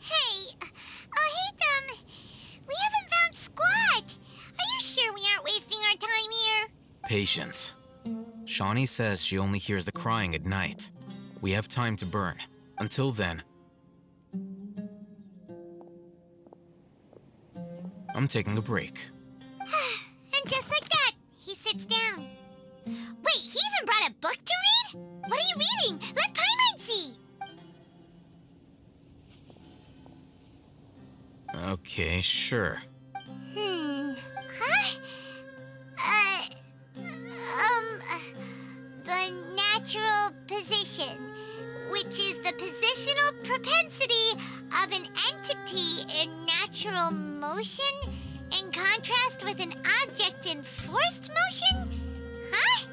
Hey, Alhaitham, we haven't found Squat. Are you sure we aren't wasting our time here? Patience. Shawnee says she only hears the crying at night. We have time to burn. Until then, I'm taking a break. And just like that, he sits down. Wait, he even brought a book to read? What are you reading? Let Paimon see. Okay, sure. The natural position, which is the positional propensity of an entity in natural motion in contrast with an object in forced motion? Huh?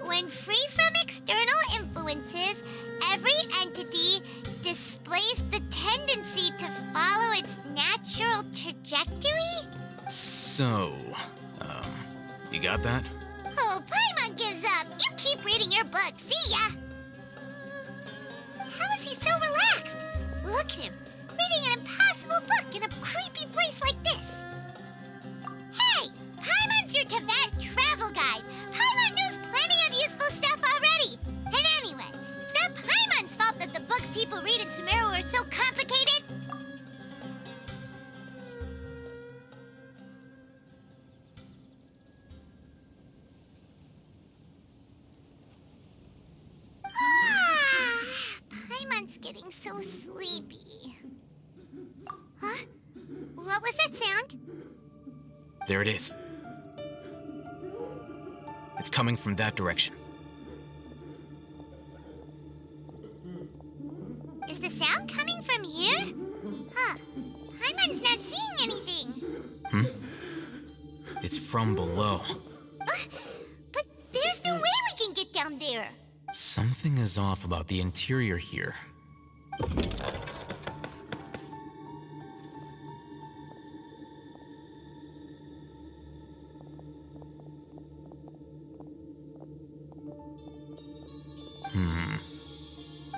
When free from external influences, every entity displays the tendency to follow its natural trajectory? So, you got that? Oh, Paimon gives up. You keep reading your book. See ya. How is he so relaxed? Look at him, reading an impossible book in a creepy place like this. Hey, Paimon's your Tibet travel guide. Paimon knows plenty of useful stuff already. And anyway, it's not Paimon's fault that the books people read in Sumeru are so complicated. Paimon's getting so sleepy. Huh? What was that sound? There it is. It's coming from that direction. Is the sound coming from here? Huh. Paimon's not seeing anything. It's from below. But there's no way we can get down there. Something is off about the interior here.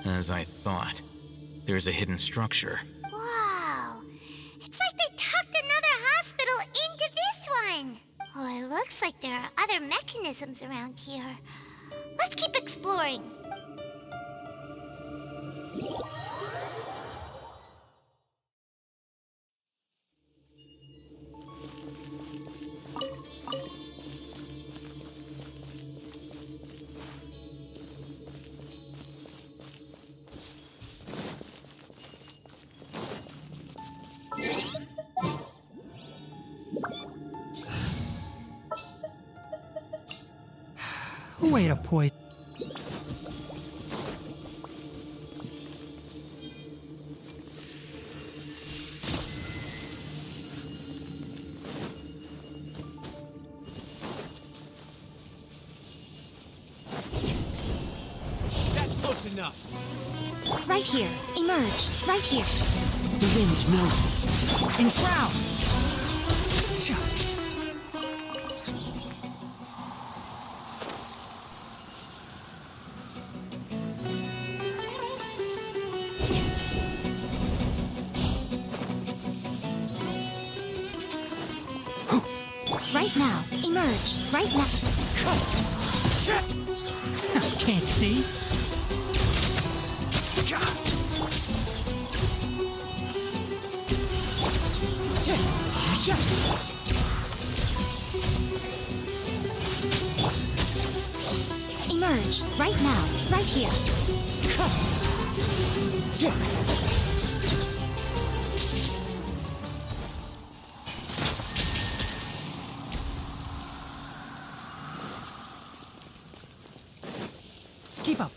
As I thought, there's a hidden structure. Wow. It's like they tucked another hospital into this one. Oh, it looks like there are other mechanisms around here. Let's keep exploring. Wait a point. That's close enough. Right here. Emerge. Right here. The wind's moving. Enshroud. right now. Emerge, right now. Can't see. Emerge, right now, right here. Keep up.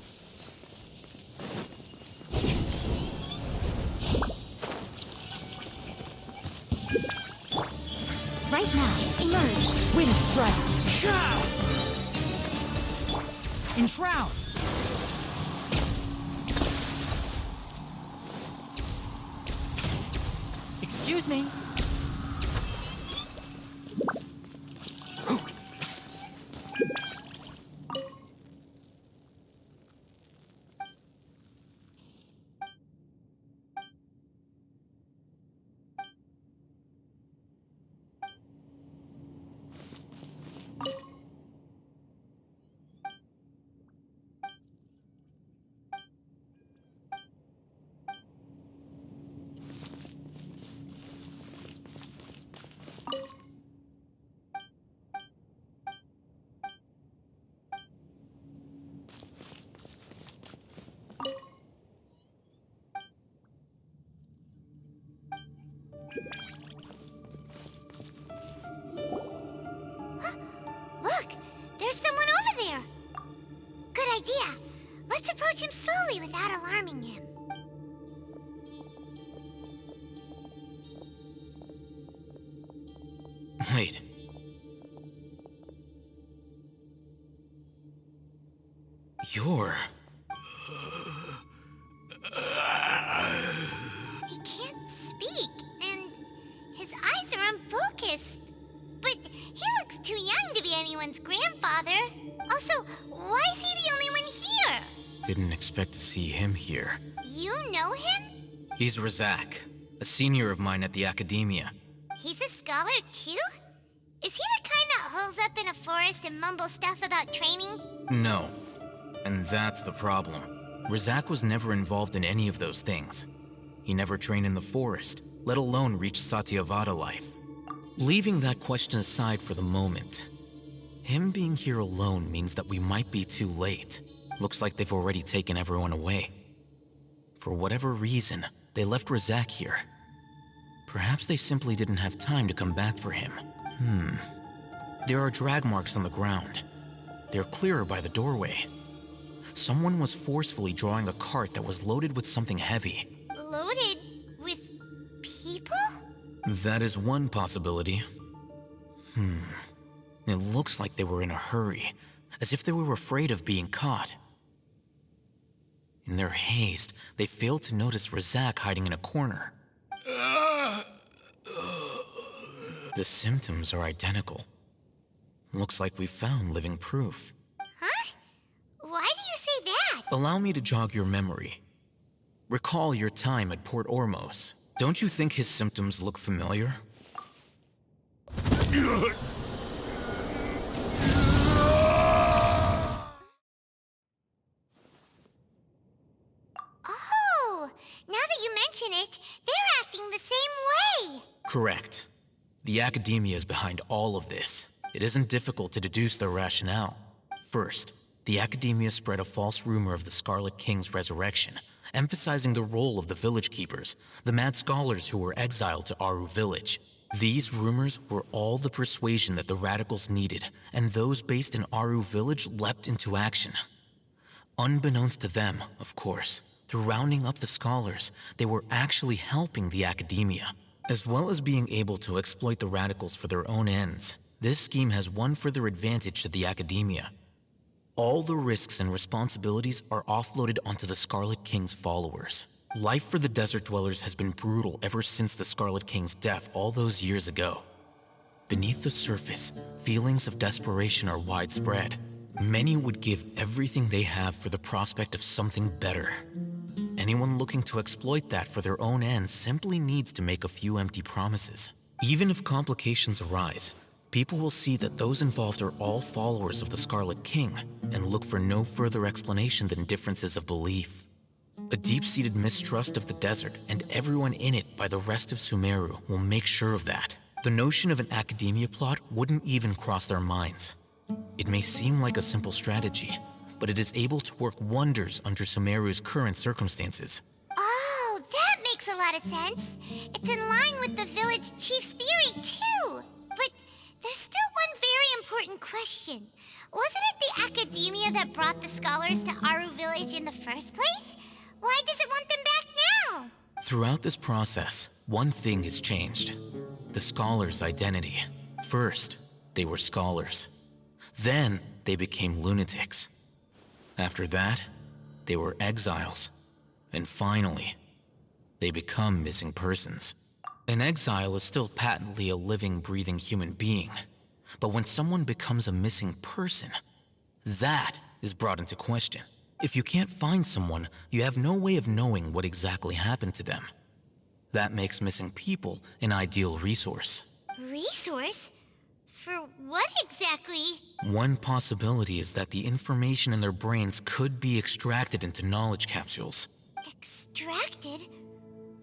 Right now, emerge. Wind strike. Enshroud. Excuse me. Look! There's someone over there! Good idea. Let's approach him slowly without alarming him. Wait. You're... He can't speak, and his eyes are unfocused. But he looks too young to be anyone's grandfather. Also, why is he the only one here? Didn't expect to see him here. You know him? He's Razak, a senior of mine at the Academia. He's a scholar too? Is he the kind that holes up in a forest and mumbles stuff about training? No. And that's the problem. Razak was never involved in any of those things. He never trained in the forest, let alone reach Satyavada life. Leaving that question aside for the moment, him being here alone means that we might be too late. Looks like they've already taken everyone away. For whatever reason, they left Razak here. Perhaps they simply didn't have time to come back for him. There are drag marks on the ground. They're clearer by the doorway. Someone was forcefully drawing a cart that was loaded with something heavy. Loaded with people? That is one possibility. It looks like they were in a hurry, as if they were afraid of being caught. In their haste, they failed to notice Razak hiding in a corner. The symptoms are identical. Looks like we found living proof. Huh? Why do you say that? Allow me to jog your memory. Recall your time at Port Ormos. Don't you think his symptoms look familiar? Oh, now that you mention it, they're acting the same way. Correct. The Academia is behind all of this. It isn't difficult to deduce their rationale. First, the Academia spread a false rumor of the Scarlet King's resurrection, emphasizing the role of the village keepers, the mad scholars who were exiled to Aaru Village. These rumors were all the persuasion that the radicals needed, and those based in Aaru Village leapt into action. Unbeknownst to them, of course, through rounding up the scholars, they were actually helping the Academia. As well as being able to exploit the radicals for their own ends, this scheme has one further advantage to the Academia. All the risks and responsibilities are offloaded onto the Scarlet King's followers. Life for the desert dwellers has been brutal ever since the Scarlet King's death all those years ago. Beneath the surface, feelings of desperation are widespread. Many would give everything they have for the prospect of something better. Anyone looking to exploit that for their own ends simply needs to make a few empty promises. Even if complications arise, people will see that those involved are all followers of the Scarlet King and look for no further explanation than differences of belief. A deep-seated mistrust of the desert and everyone in it by the rest of Sumeru will make sure of that. The notion of an academia plot wouldn't even cross their minds. It may seem like a simple strategy, but it is able to work wonders under Sumeru's current circumstances. Oh, that makes a lot of sense. It's in line with the village chief's theory, too. But there's still one very important question. Wasn't it the academia that brought the scholars to Aaru Village in the first place? Why does it want them back now? Throughout this process, one thing has changed. The scholars' identity. First, they were scholars. Then, they became lunatics. After that, they were exiles. And finally, they become missing persons. An exile is still patently a living, breathing human being. But when someone becomes a missing person, that is brought into question. If you can't find someone, you have no way of knowing what exactly happened to them. That makes missing people an ideal resource. Resource? For what exactly? One possibility is that the information in their brains could be extracted into knowledge capsules. Extracted?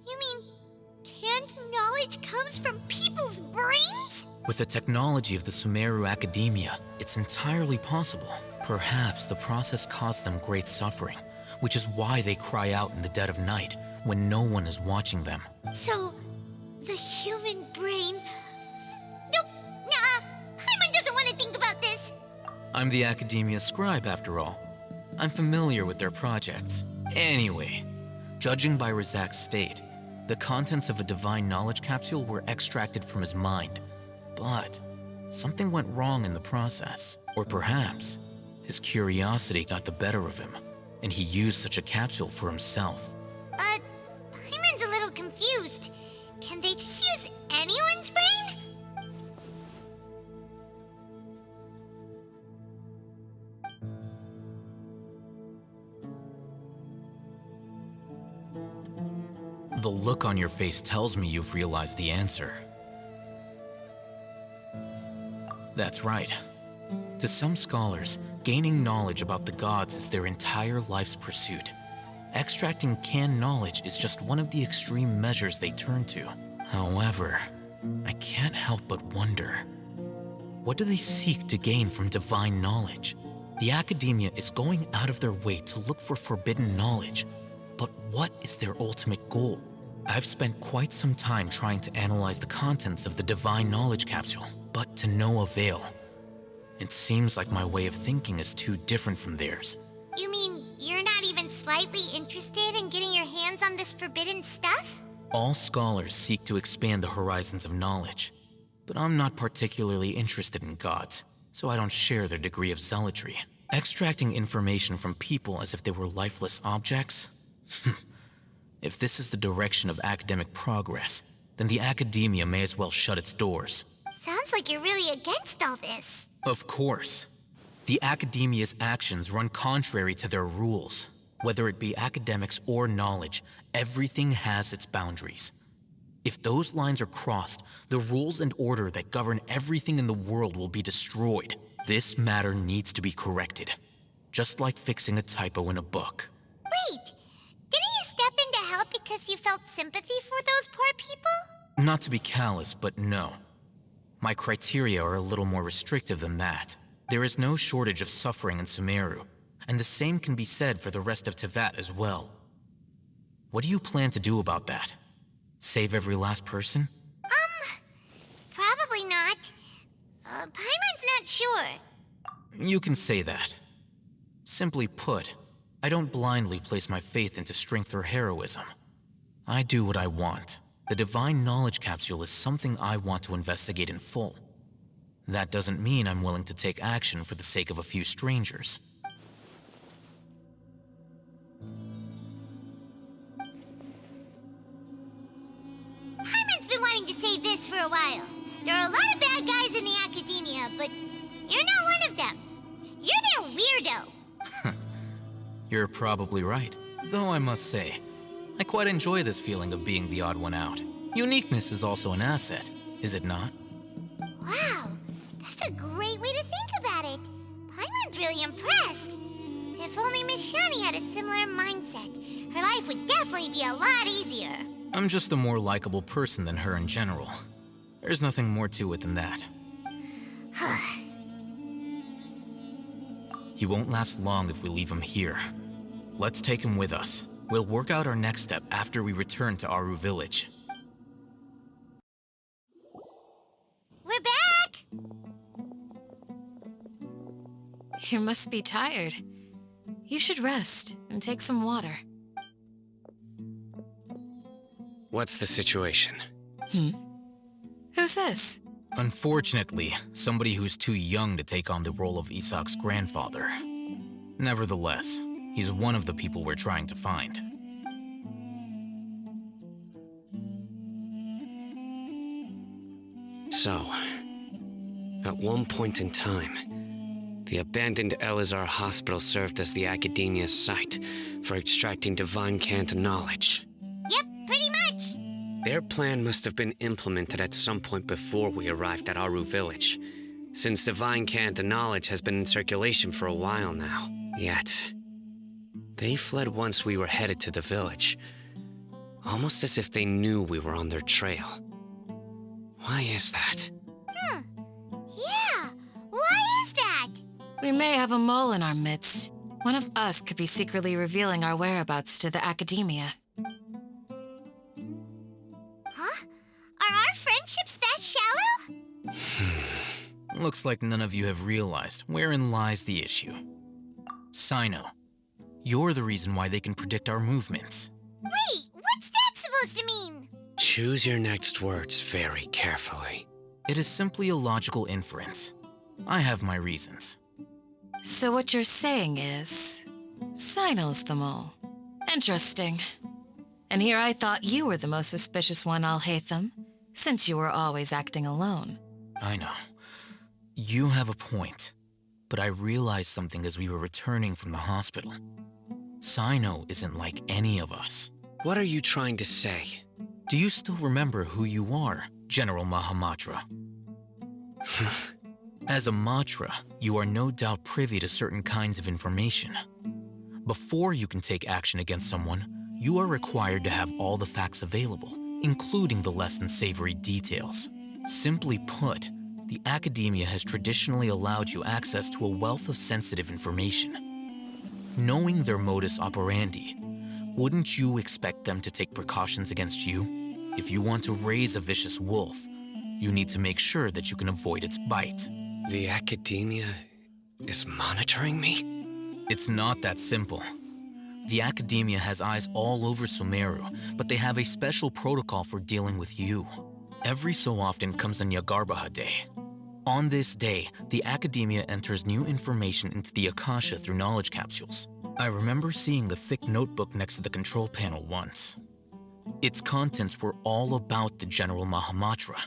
You mean canned knowledge comes from people's brains? With the technology of the Sumeru Academia, it's entirely possible. Perhaps the process caused them great suffering, which is why they cry out in the dead of night when no one is watching them. So, the human brain... Nope, nah, Paimon doesn't want to think about this. I'm the Academia scribe, after all. I'm familiar with their projects. Anyway, judging by Razak's state, the contents of a divine knowledge capsule were extracted from his mind. But something went wrong in the process. Or perhaps his curiosity got the better of him, and he used such a capsule for himself. Paimon's a little confused. Can they just use anyone's brain? The look on your face tells me you've realized the answer. That's right. To some scholars, gaining knowledge about the gods is their entire life's pursuit. Extracting canned knowledge is just one of the extreme measures they turn to. However, I can't help but wonder, what do they seek to gain from divine knowledge? The Academia is going out of their way to look for forbidden knowledge, but what is their ultimate goal? I've spent quite some time trying to analyze the contents of the divine knowledge capsule, but to no avail. It seems like my way of thinking is too different from theirs. You mean you're not even slightly interested in getting your hands on this forbidden stuff? All scholars seek to expand the horizons of knowledge, but I'm not particularly interested in gods, so I don't share their degree of zealotry. Extracting information from people as if they were lifeless objects? If this is the direction of academic progress, then the Academia may as well shut its doors. Sounds like you're really against all this. Of course. The Academia's actions run contrary to their rules. Whether it be academics or knowledge, everything has its boundaries. If those lines are crossed, the rules and order that govern everything in the world will be destroyed. This matter needs to be corrected, just like fixing a typo in a book. Wait, didn't you step in to help because you felt sympathy for those poor people? Not to be callous, but no. My criteria are a little more restrictive than that. There is no shortage of suffering in Sumeru, and the same can be said for the rest of Teyvat as well. What do you plan to do about that? Save every last person? Probably not. Paimon's not sure. You can say that. Simply put, I don't blindly place my faith into strength or heroism. I do what I want. The divine knowledge capsule is something I want to investigate in full. That doesn't mean I'm willing to take action for the sake of a few strangers. Paimon's been wanting to say this for a while. There are a lot of bad guys in the Academia, but you're not one of them. You're their weirdo. You're probably right. Though I must say, I quite enjoy this feeling of being the odd one out. Uniqueness is also an asset, is it not? Wow, had a similar mindset, her life would definitely be a lot easier. I'm just a more likable person than her in general. There's nothing more to it than that. He won't last long if we leave him here. Let's take him with us. We'll work out our next step after we return to Aaru Village. We're back! You must be tired. You should rest and take some water. What's the situation? Who's this? Unfortunately, somebody who's too young to take on the role of Isak's grandfather. Nevertheless, he's one of the people we're trying to find. So, at one point in time, the abandoned Eleazar Hospital served as the Academia's site for extracting divine cant knowledge. Yep, pretty much. Their plan must have been implemented at some point before we arrived at Aaru Village, since divine cant knowledge has been in circulation for a while now. Yet, they fled once we were headed to the village, almost as if they knew we were on their trail. Why is that? Yeah, why is that? We may have a mole in our midst. One of us could be secretly revealing our whereabouts to the Academia. Huh? Are our friendships that shallow? Looks like none of you have realized wherein lies the issue. Cyno, you're the reason why they can predict our movements. Wait, what's that supposed to mean? Choose your next words very carefully. It is simply a logical inference. I have my reasons. So what you're saying is, Cyno's the mole. Interesting. And here I thought you were the most suspicious one, Alhaitham, since you were always acting alone. I know. You have a point. But I realized something as we were returning from the hospital. Cyno isn't like any of us. What are you trying to say? Do you still remember who you are, General Mahamatra? As a Matra, you are no doubt privy to certain kinds of information. Before you can take action against someone, you are required to have all the facts available, including the less than savory details. Simply put, the Academia has traditionally allowed you access to a wealth of sensitive information. Knowing their modus operandi, wouldn't you expect them to take precautions against you? If you want to raise a vicious wolf, you need to make sure that you can avoid its bite. The Academia is monitoring me? It's not that simple. The Academia has eyes all over Sumeru, but they have a special protocol for dealing with you. Every so often comes a Nyagarbaha Day. On this day, the Academia enters new information into the Akasha through knowledge capsules. I remember seeing the thick notebook next to the control panel once. Its contents were all about the General Mahamatra,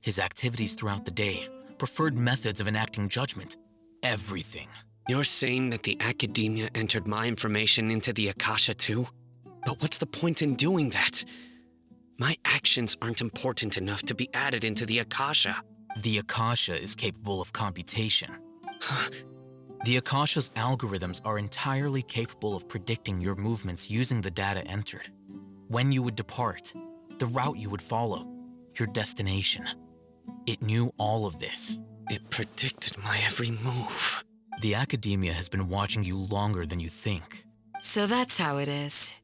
his activities throughout the day, preferred methods of enacting judgment, everything. You're saying that the Academia entered my information into the Akasha too? But what's the point in doing that? My actions aren't important enough to be added into the Akasha. The Akasha is capable of computation. The Akasha's algorithms are entirely capable of predicting your movements using the data entered. When you would depart, the route you would follow, your destination. It knew all of this. It predicted my every move. The Academia has been watching you longer than you think. So that's how it is.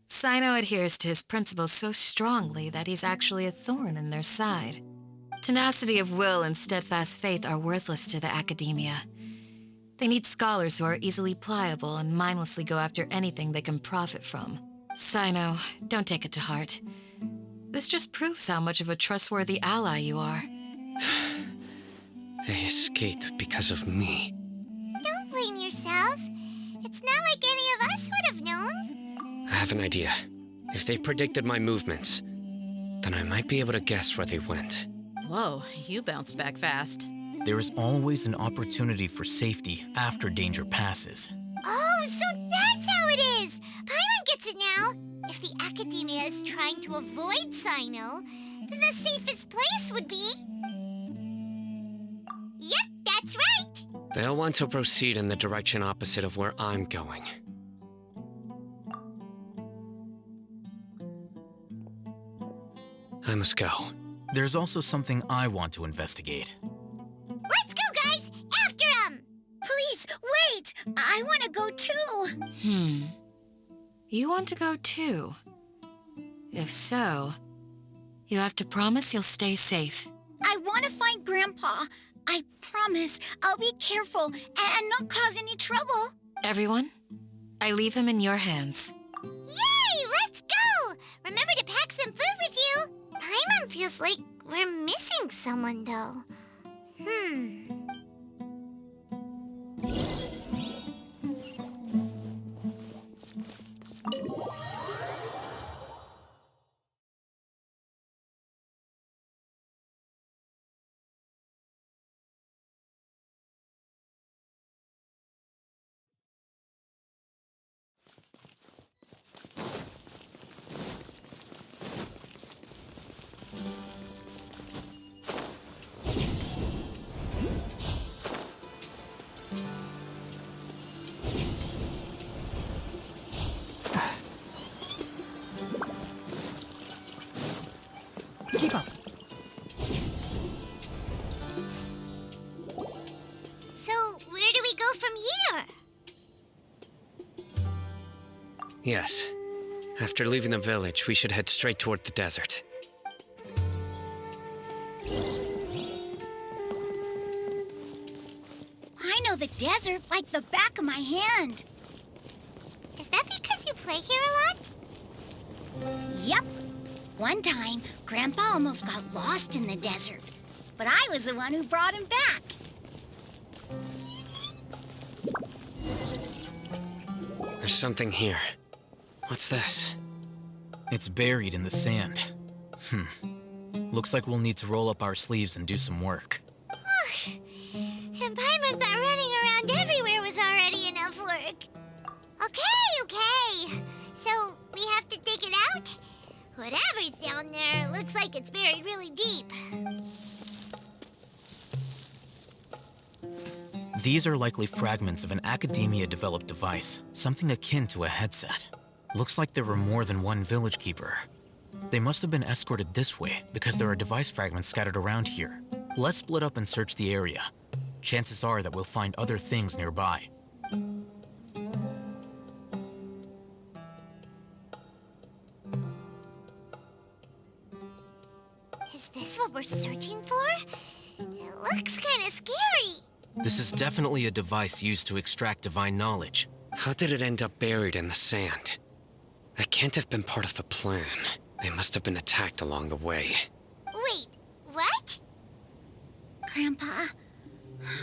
Cyno adheres to his principles so strongly that he's actually a thorn in their side. Tenacity of will and steadfast faith are worthless to the Academia. They need scholars who are easily pliable and mindlessly go after anything they can profit from. Cyno, don't take it to heart. This just proves how much of a trustworthy ally you are. They escaped because of me. Don't blame yourself. It's not like any of us would have known. I have an idea. If they predicted my movements, then I might be able to guess where they went. Whoa, you bounced back fast. There is always an opportunity for safety after danger passes. Oh, so that's how it is! Paimon gets it now! If the Academia is trying to avoid Cyno, then the safest place would be... Yep, that's right! They'll want to proceed in the direction opposite of where I'm going. I must go. There's also something I want to investigate. Let's go, guys! After him! Please, wait! I want to go too! You want to go too? If so, you have to promise you'll stay safe. I want to find Grandpa. I promise I'll be careful and not cause any trouble. Everyone, I leave him in your hands. Yay! Let's go! Remember to pack some food with you. Paimon feels like we're missing someone, though. Keep up. So, where do we go from here? Yes. After leaving the village, we should head straight toward the desert. I know the desert like the back of my hand. Is that because you play here a lot? Yep. One time, Grandpa almost got lost in the desert, but I was the one who brought him back. There's something here. What's this? It's buried in the sand. Looks like we'll need to roll up our sleeves and do some work. And Paimon thought running around everywhere was already enough work. Okay. So, we have to dig it out? Whatever's down there looks like it's buried really deep. These are likely fragments of an academia-developed device, something akin to a headset. Looks like there were more than one village keeper. They must have been escorted this way because there are device fragments scattered around here. Let's split up and search the area. Chances are that we'll find other things nearby. Is this what we're searching for? It looks kind of scary. This is definitely a device used to extract divine knowledge. How did it end up buried in the sand? That can't have been part of the plan. They must have been attacked along the way. Wait, what? Grandpa,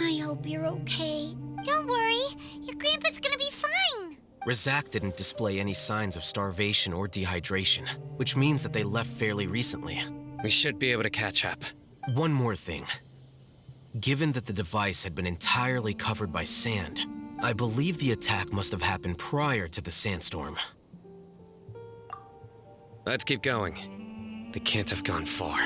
I hope you're okay. Don't worry, your grandpa's gonna be fine. Razak didn't display any signs of starvation or dehydration, which means that they left fairly recently. We should be able to catch up. One more thing. Given that the device had been entirely covered by sand, I believe the attack must have happened prior to the sandstorm. Let's keep going. They can't have gone far.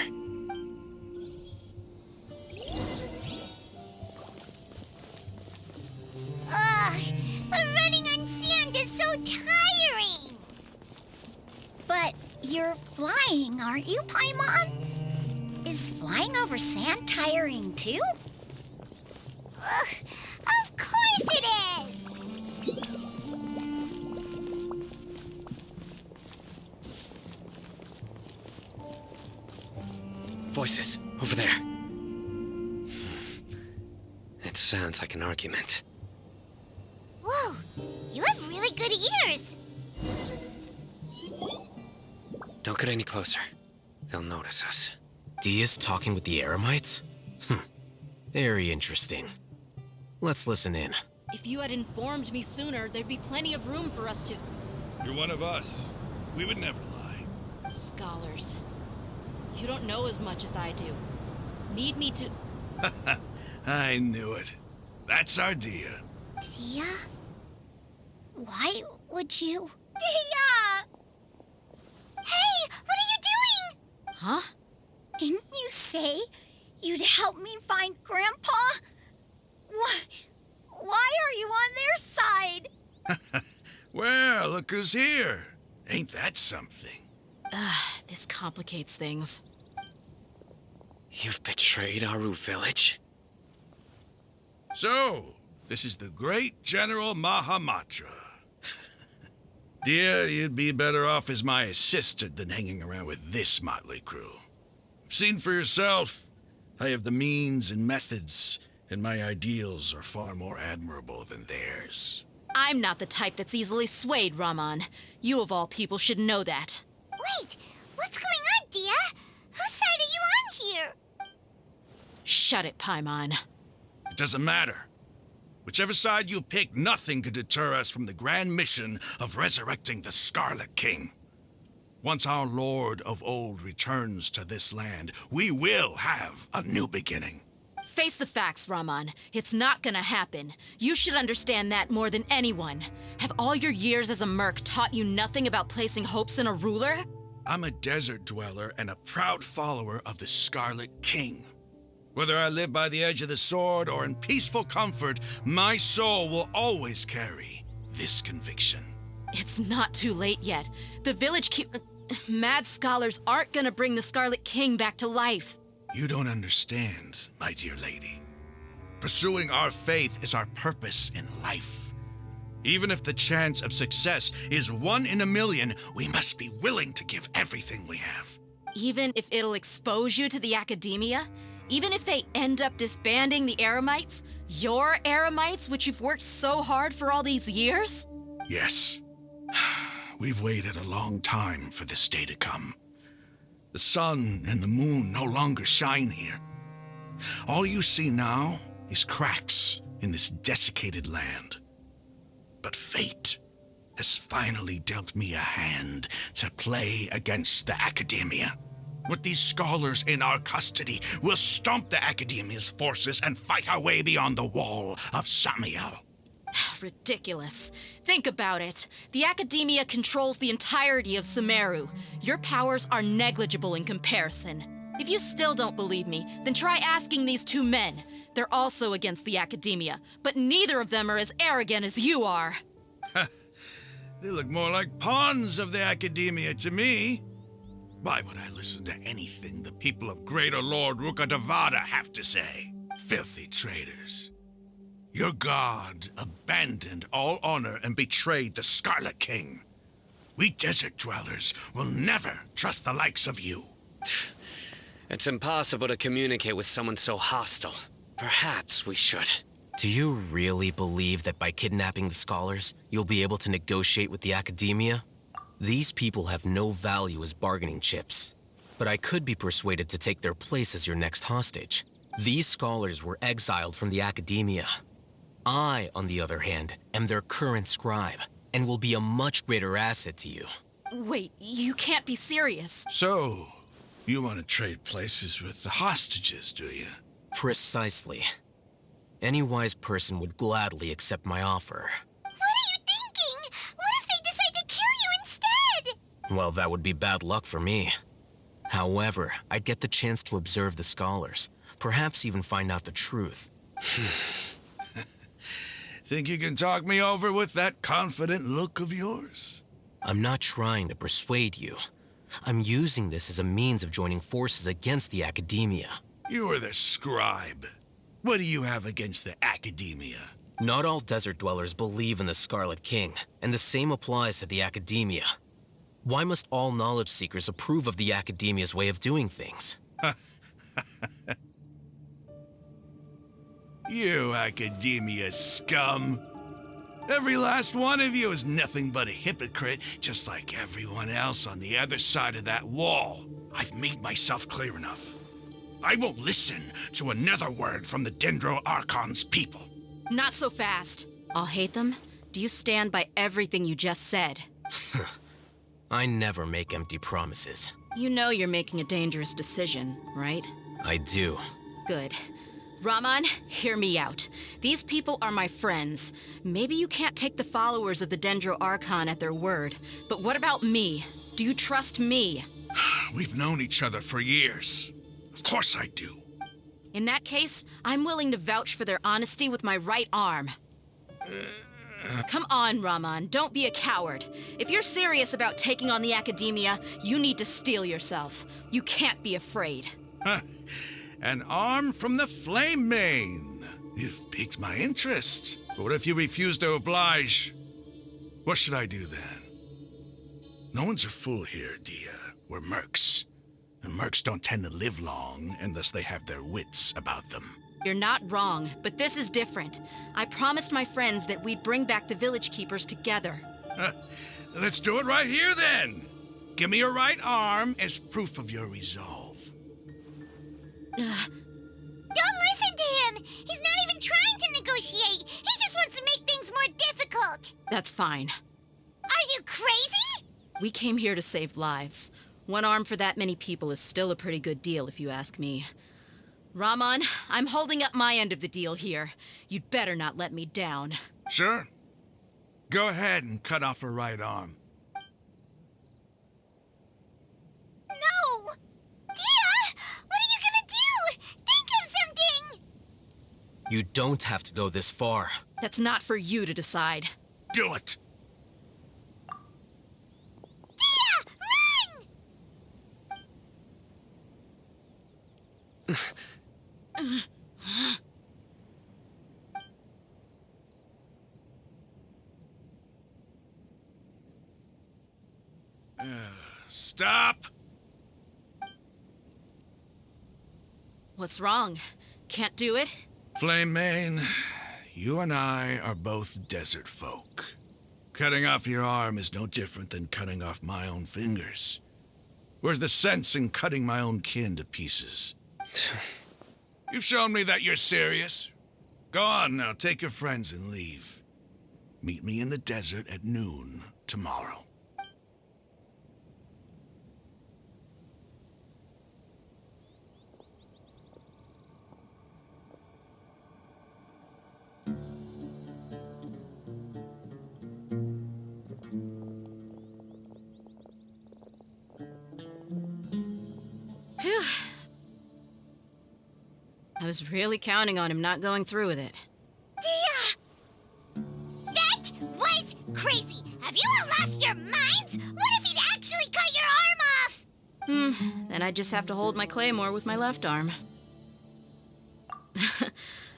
Ugh, but running on sand is so tiring. But you're flying, aren't you, Paimon? Is flying over sand tiring too? Ugh, of course it is. Voices, over there. It sounds like an argument. Whoa, you have really good ears. Don't get any closer. They'll notice us. Dehya's talking with the Eremites? Very interesting. Let's listen in. If you had informed me sooner, there'd be plenty of room for us to... You're one of us. We would never lie. Scholars. You don't know as much as I do. Need me to... I knew it. That's our Dehya. Dehya? Why would you... Dehya! Hey, what are you doing? Huh? Didn't you say you'd help me find Grandpa? Why are you on their side? Well, look who's here. Ain't that something? This complicates things. You've betrayed Aaru Village? So, this is the great General Mahamatra. Dear, you'd be better off as my assistant than hanging around with this motley crew. Seen for yourself, I have the means and methods, and my ideals are far more admirable than theirs. I'm not the type that's easily swayed, Raman. You of all people should know that. Wait, what's going on, Dehya? Whose side are you on here? Shut it, Paimon. It doesn't matter. Whichever side you pick, nothing could deter us from the grand mission of resurrecting the Scarlet King. Once our Lord of Old returns to this land, we will have a new beginning. Face the facts, Raman. It's not gonna happen. You should understand that more than anyone. Have all your years as a merc taught you nothing about placing hopes in a ruler? I'm a desert dweller and a proud follower of the Scarlet King. Whether I live by the edge of the sword or in peaceful comfort, my soul will always carry this conviction. It's not too late yet. The village Mad scholars aren't gonna bring the Scarlet King back to life. You don't understand, my dear lady. Pursuing our faith is our purpose in life. Even if the chance of success is 1 in a million, we must be willing to give everything we have. Even if it'll expose you to the academia? Even if they end up disbanding the Eremites? Your Eremites, which you've worked so hard for all these years? Yes. We've waited a long time for this day to come. The sun and the moon no longer shine here. All you see now is cracks in this desiccated land. But fate has finally dealt me a hand to play against the academia. With these scholars in our custody, we'll stomp the academia's forces and fight our way beyond the wall of Samiel. Ridiculous. Think about it. The academia controls the entirety of Sumeru. Your powers are negligible in comparison. If you still don't believe me, then try asking these 2 men. They're also against the academia, but neither of them are as arrogant as you are. They look more like pawns of the academia to me. Why would I listen to anything the people of Greater Lord Rukkhadevata have to say? Filthy traitors. Your god abandoned all honor and betrayed the Scarlet King. We desert dwellers will never trust the likes of you. It's impossible to communicate with someone so hostile. Perhaps we should. Do you really believe that by kidnapping the scholars, you'll be able to negotiate with the academia? These people have no value as bargaining chips. But I could be persuaded to take their place as your next hostage. These scholars were exiled from the academia. I, on the other hand, am their current scribe, and will be a much greater asset to you. Wait, you can't be serious. So, you want to trade places with the hostages, do you? Precisely. Any wise person would gladly accept my offer. What are you thinking? What if they decide to kill you instead? Well, that would be bad luck for me. However, I'd get the chance to observe the scholars, perhaps even find out the truth. Think you can talk me over with that confident look of yours? I'm not trying to persuade you. I'm using this as a means of joining forces against the academia. You are the scribe. What do you have against the academia? Not all desert dwellers believe in the Scarlet King, and the same applies to the academia. Why must all knowledge seekers approve of the academia's way of doing things? You academia scum. Every last one of you is nothing but a hypocrite, just like everyone else on the other side of that wall. I've made myself clear enough. I won't listen to another word from the Dendro Archon's people. Not so fast. Alhaitham, do you stand by everything you just said? I never make empty promises. You know you're making a dangerous decision, right? I do. Good. Raman, hear me out. These people are my friends. Maybe you can't take the followers of the Dendro Archon at their word, but what about me? Do you trust me? We've known each other for years. Of course I do. In that case, I'm willing to vouch for their honesty with my right arm. Come on, Raman, don't be a coward. If you're serious about taking on the academia, you need to steel yourself. You can't be afraid. an arm from the Flame Mane. You've piqued my interest. But what if you refuse to oblige? What should I do then? No one's a fool here, Dehya. We're mercs. And mercs don't tend to live long unless they have their wits about them. You're not wrong, but this is different. I promised my friends that we'd bring back the village keepers together. Let's do it right here then. Give me your right arm as proof of your resolve. Don't listen to him! He's not even trying to negotiate! He just wants to make things more difficult! That's fine. Are you crazy? We came here to save lives. One arm for that many people is still a pretty good deal, if you ask me. Rahman, I'm holding up my end of the deal here. You'd better not let me down. Sure. Go ahead and cut off her right arm. No! Dehya! What are you gonna do? Think of something! You don't have to go this far. That's not for you to decide. Do it! Dehya! Run! Stop! What's wrong? Can't do it? Flame Mane, you and I are both desert folk. Cutting off your arm is no different than cutting off my own fingers. Where's the sense in cutting my own kin to pieces? You've shown me that you're serious. Go on now, take your friends and leave. Meet me in the desert at noon tomorrow. Phew. I was really counting on him not going through with it. Dehya! That was crazy! Have you all lost your minds? What if he'd actually cut your arm off? Then I'd just have to hold my claymore with my left arm.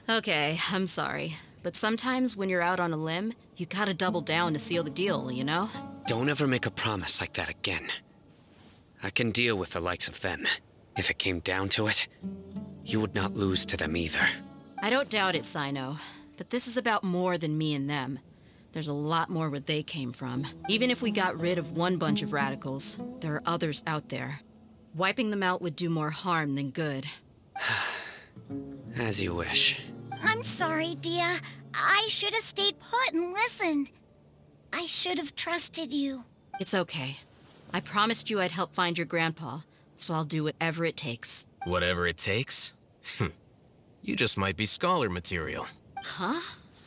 Okay, I'm sorry. But sometimes when you're out on a limb, you gotta double down to seal the deal, you know? Don't ever make a promise like that again. I can deal with the likes of them. If it came down to it, you would not lose to them either. I don't doubt it, Cyno. But this is about more than me and them. There's a lot more where they came from. Even if we got rid of one bunch of radicals, there are others out there. Wiping them out would do more harm than good. As you wish. I'm sorry, Dehya. I should have stayed put and listened. I should have trusted you. It's okay. I promised you I'd help find your grandpa, so I'll do whatever it takes. Whatever it takes? You just might be scholar material. Huh?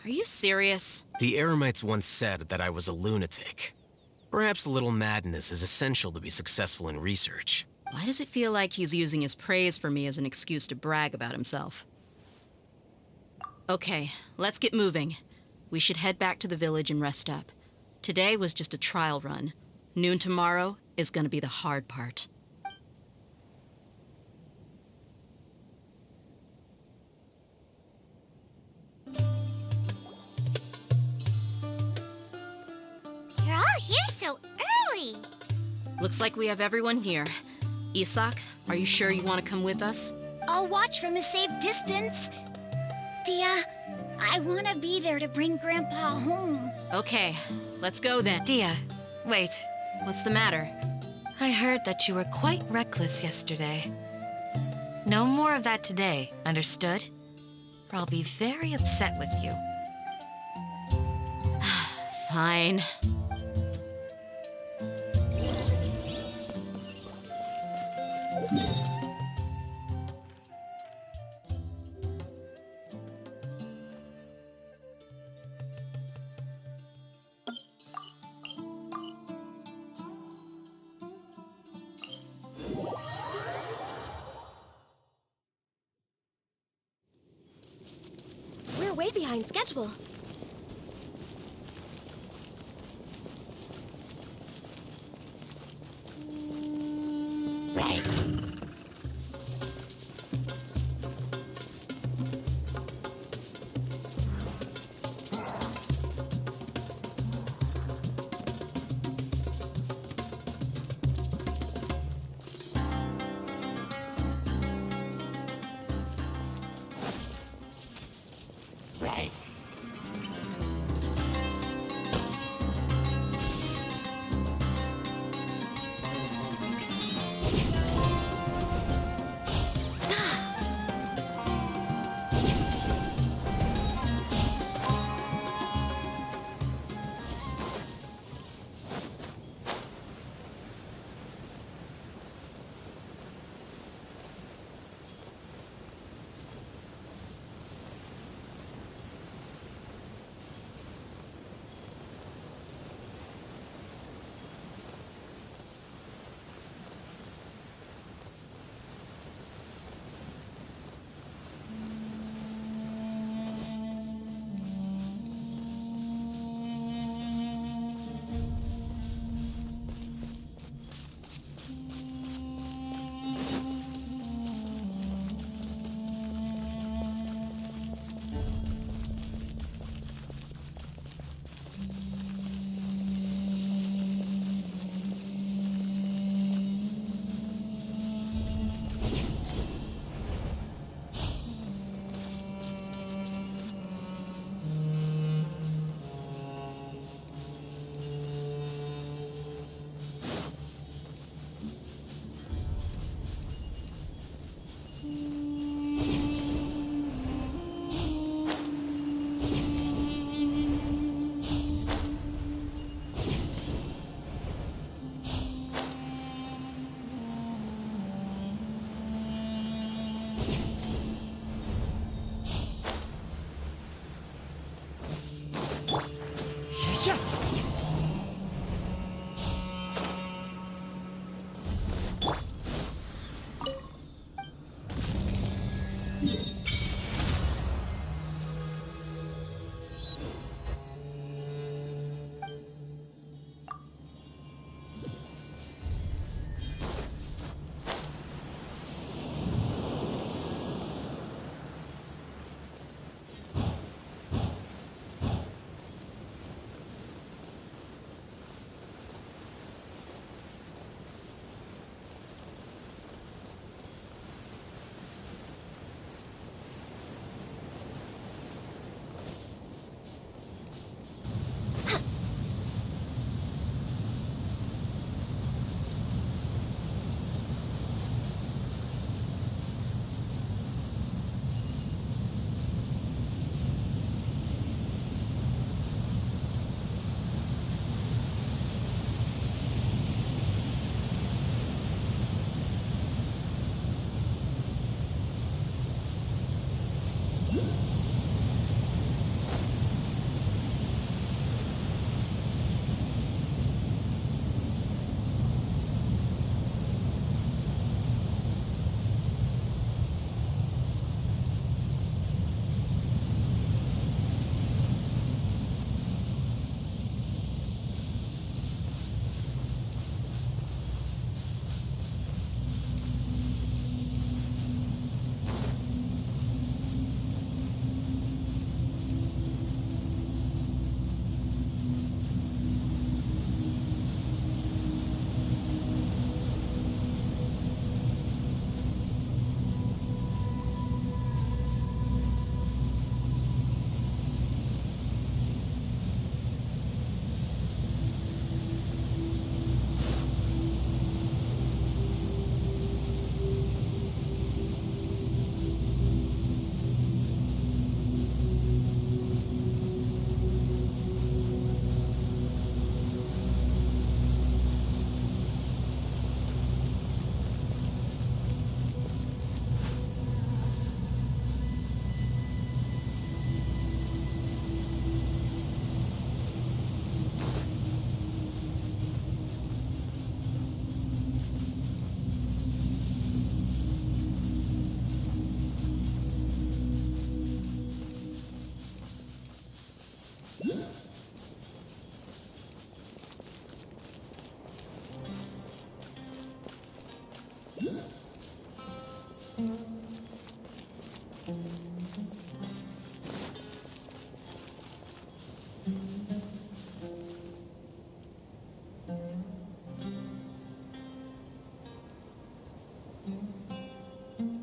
Are you serious? The Eremites once said that I was a lunatic. Perhaps a little madness is essential to be successful in research. Why does it feel like he's using his praise for me as an excuse to brag about himself? Okay, let's get moving. We should head back to the village and rest up. Today was just a trial run. Noon tomorrow is gonna be the hard part. You're all here so early. Looks like we have everyone here. Isak, are you sure you want to come with us? I'll watch from a safe distance. Dehya, I want to be there to bring Grandpa home. Okay, let's go then. Dehya, wait. What's the matter? I heard that you were quite reckless yesterday. No more of that today, understood? Or I'll be very upset with you. Fine. We're way behind schedule.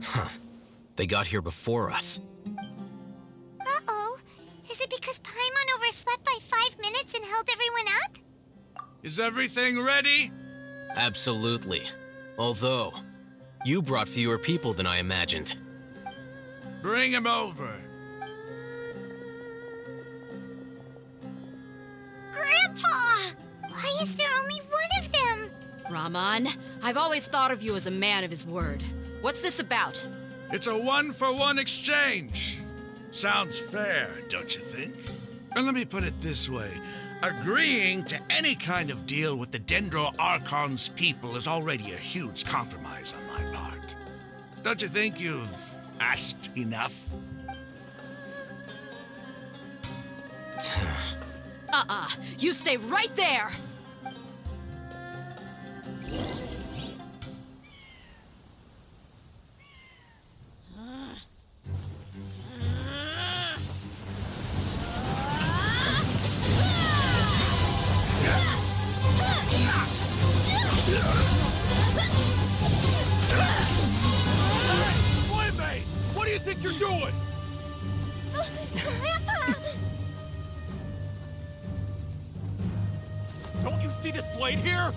Huh. They got here before us. Uh-oh. hold everyone up? Is everything ready? Absolutely. Although, you brought fewer people than I imagined. Bring him over. Grandpa! Why is there only one of them? Raman, I've always thought of you as a man of his word. What's this about? It's a one-for-one exchange. Sounds fair, don't you think? And let me put it this way. Agreeing to any kind of deal with the Dendro Archon's people is already a huge compromise on my part. Don't you think you've asked enough? You stay right there! Playmate! What do you think you're doing? Grandpa! Don't you see this blade here?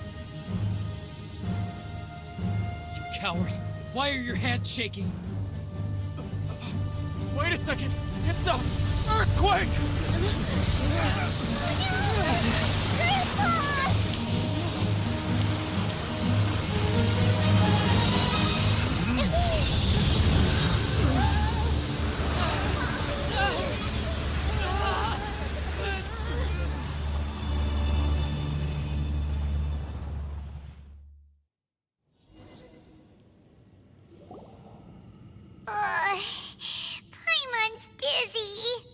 You coward! Why are your hands shaking? Wait a second! It's a earthquake! Grandpa! Paimon's dizzy.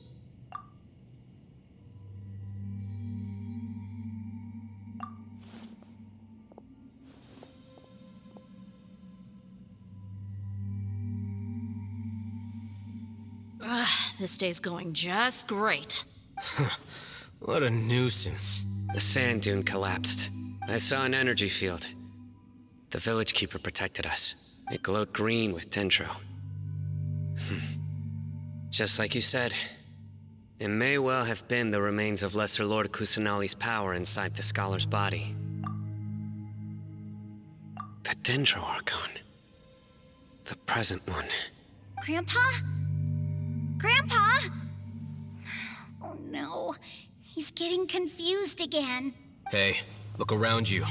This day's going just great. What a nuisance. The sand dune collapsed. I saw an energy field. The village keeper protected us. It glowed green with dendro. Just like you said, it may well have been the remains of Lesser Lord Kusanali's power inside the scholar's body. The Dendro Archon. The present one. Grandpa? Grandpa? Oh no, he's getting confused again. Hey, look around you.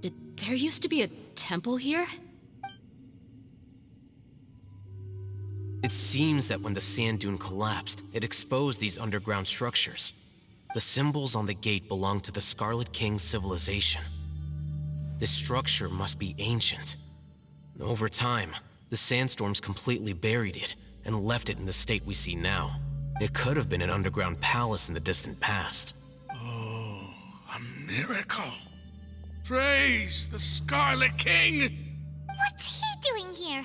Did there used to be a temple here? It seems that when the sand dune collapsed, it exposed these underground structures. The symbols on the gate belong to the Scarlet King's civilization. This structure must be ancient. Over time, the sandstorms completely buried it and left it in the state we see now. It could have been an underground palace in the distant past. Oh, a miracle. Praise the Scarlet King! What's he doing here?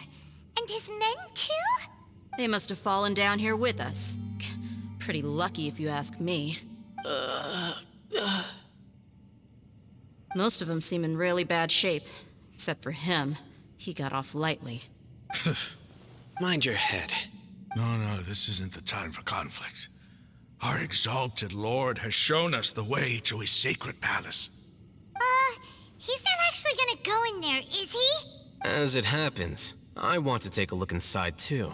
And his men too? They must have fallen down here with us. Pretty lucky if you ask me. Most of them seem in really bad shape. Except for him. He got off lightly. Mind your head. No, this isn't the time for conflict. Our exalted lord has shown us the way to his sacred palace. He's not actually gonna go in there, is he? As it happens, I want to take a look inside too.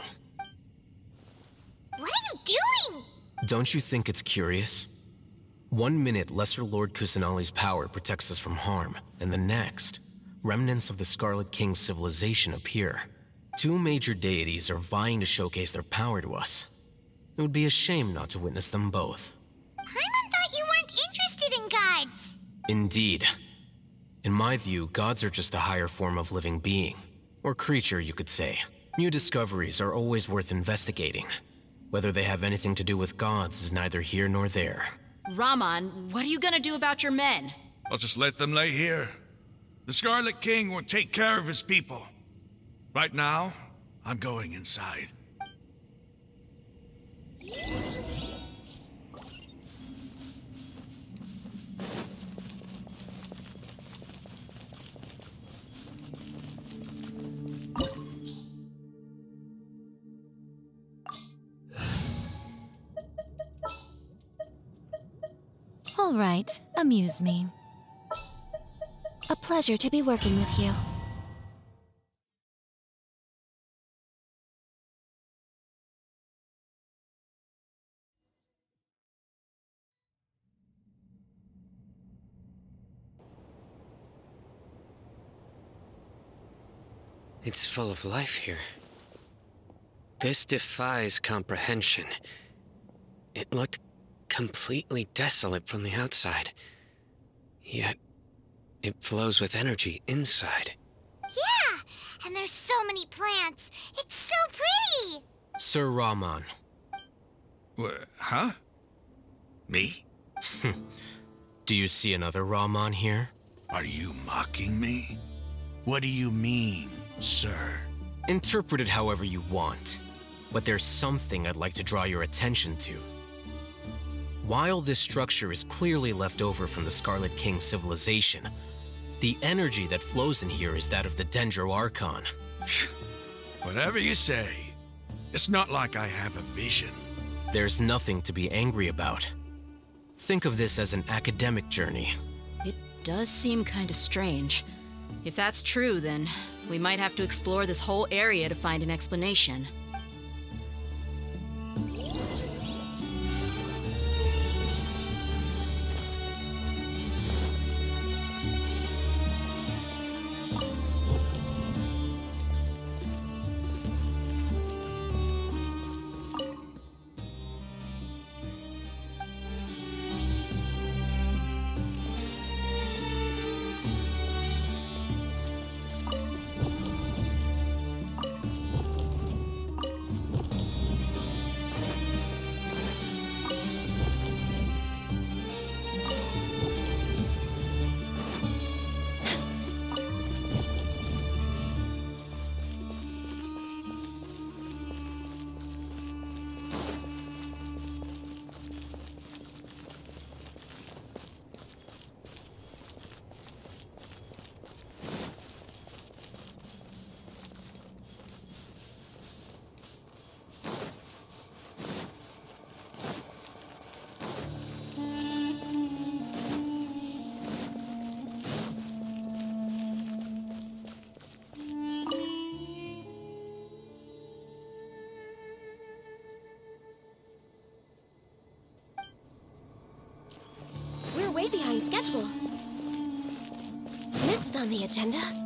What are you doing? Don't you think it's curious? 1 minute, Lesser Lord Kusanali's power protects us from harm, and the next, remnants of the Scarlet King's civilization appear. 2 major deities are vying to showcase their power to us. It would be a shame not to witness them both. Paimon thought you weren't interested in gods. Indeed. In my view, gods are just a higher form of living being. Or creature, you could say. New discoveries are always worth investigating. Whether they have anything to do with gods is neither here nor there. Raman, what are you gonna do about your men? I'll just let them lay here. The Scarlet King will take care of his people. Right now, I'm going inside. All right, amuse me. A pleasure to be working with you. It's full of life here. This defies comprehension. It looked completely desolate from the outside. Yet, it flows with energy inside. Yeah! And there's so many plants. It's so pretty! Sir Rahman. Huh? Me? Do you see another Rahman here? Are you mocking me? What do you mean, sir? Interpret it however you want, but there's something I'd like to draw your attention to. While this structure is clearly left over from the Scarlet King civilization, the energy that flows in here is that of the Dendro Archon. Whatever you say. It's not like I have a vision. There's nothing to be angry about. Think of this as an academic journey. It does seem kinda strange. If that's true, then we might have to explore this whole area to find an explanation. Way behind schedule. Next on the agenda.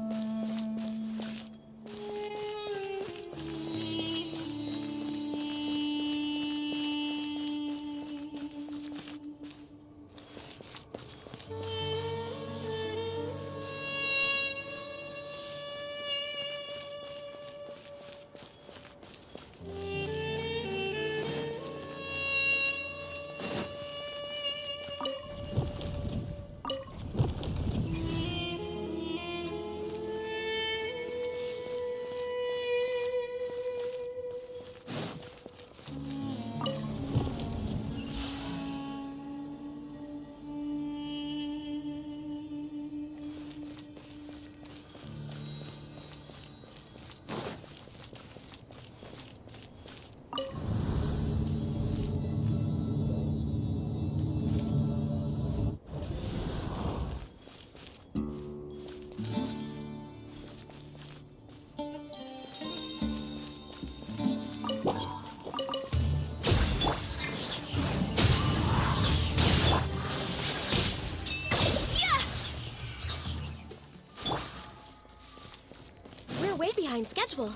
Behind schedule.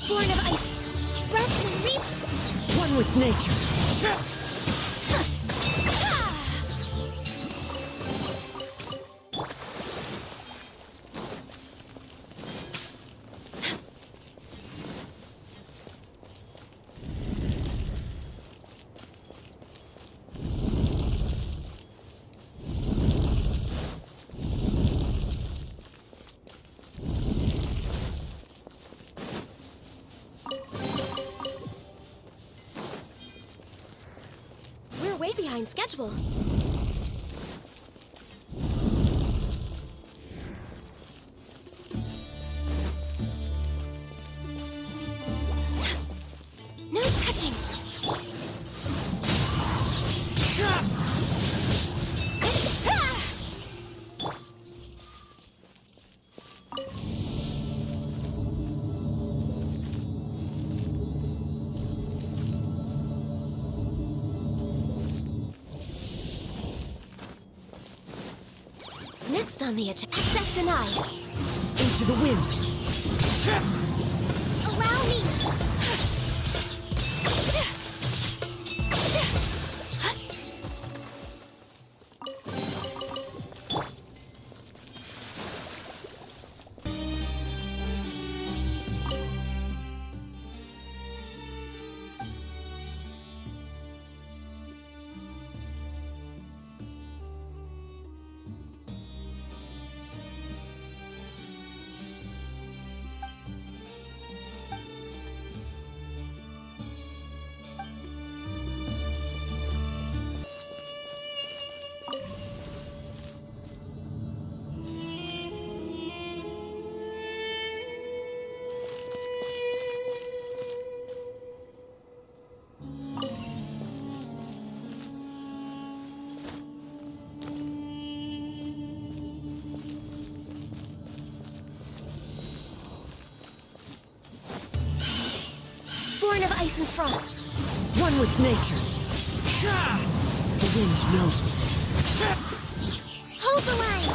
Born of ice, rest and reap. One with nature. Way behind schedule. Next on the agenda, access denied. Into the wind. Allow me! Born of ice and frost. One with nature. The wind knows me. Hold the line!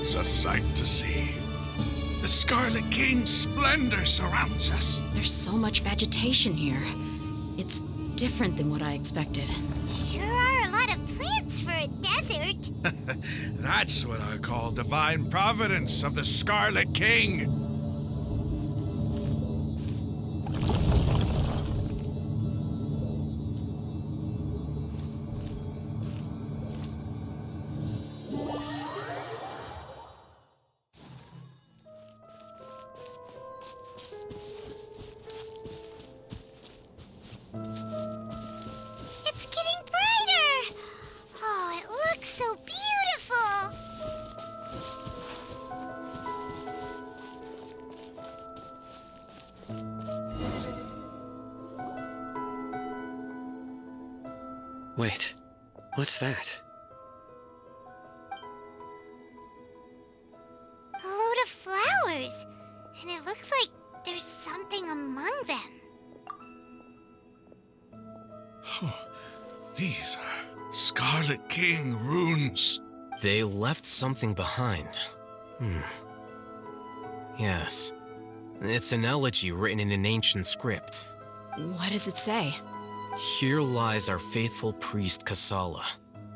It's a sight to see. The Scarlet King's splendor surrounds us. There's so much vegetation here. It's different than what I expected. Sure are a lot of plants for a desert. That's what I call divine providence of the Scarlet King. It's getting brighter! Oh, it looks so beautiful! Wait, what's that? A load of flowers, and it looks like there's something among them. These are Scarlet King runes. They left something behind. Yes. It's an elegy written in an ancient script. What does it say? Here lies our faithful priest Kasala.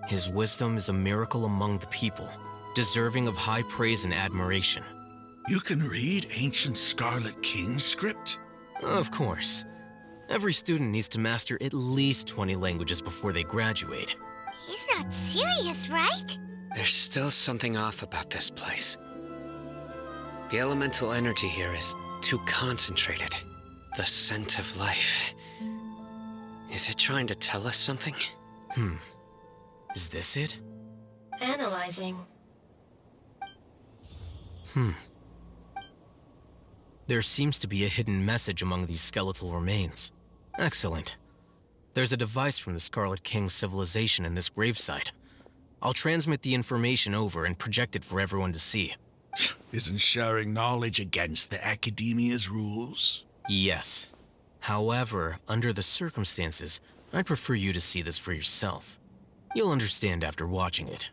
His wisdom is a miracle among the people, deserving of high praise and admiration. You can read ancient Scarlet King script? Of course. Every student needs to master at least 20 languages before they graduate. He's not serious, right? There's still something off about this place. The elemental energy here is too concentrated. The scent of life. Is it trying to tell us something? Is this it? Analyzing. There seems to be a hidden message among these skeletal remains. Excellent. There's a device from the Scarlet King's civilization in this gravesite. I'll transmit the information over and project it for everyone to see. Isn't sharing knowledge against the Academia's rules? Yes. However, under the circumstances, I'd prefer you to see this for yourself. You'll understand after watching it.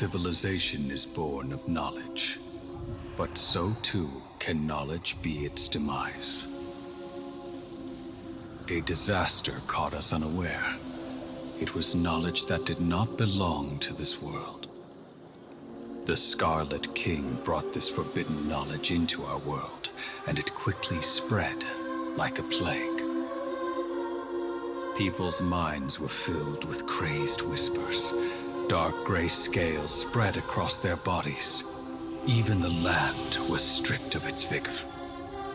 civilization is born of knowledge, but so too can knowledge be its demise. A disaster caught us unaware. It was knowledge that did not belong to this world. The Scarlet King brought this forbidden knowledge into our world, and it quickly spread like a plague. People's minds were filled with crazed whispers. Dark gray scales spread across their bodies. Even the land was stripped of its vigor.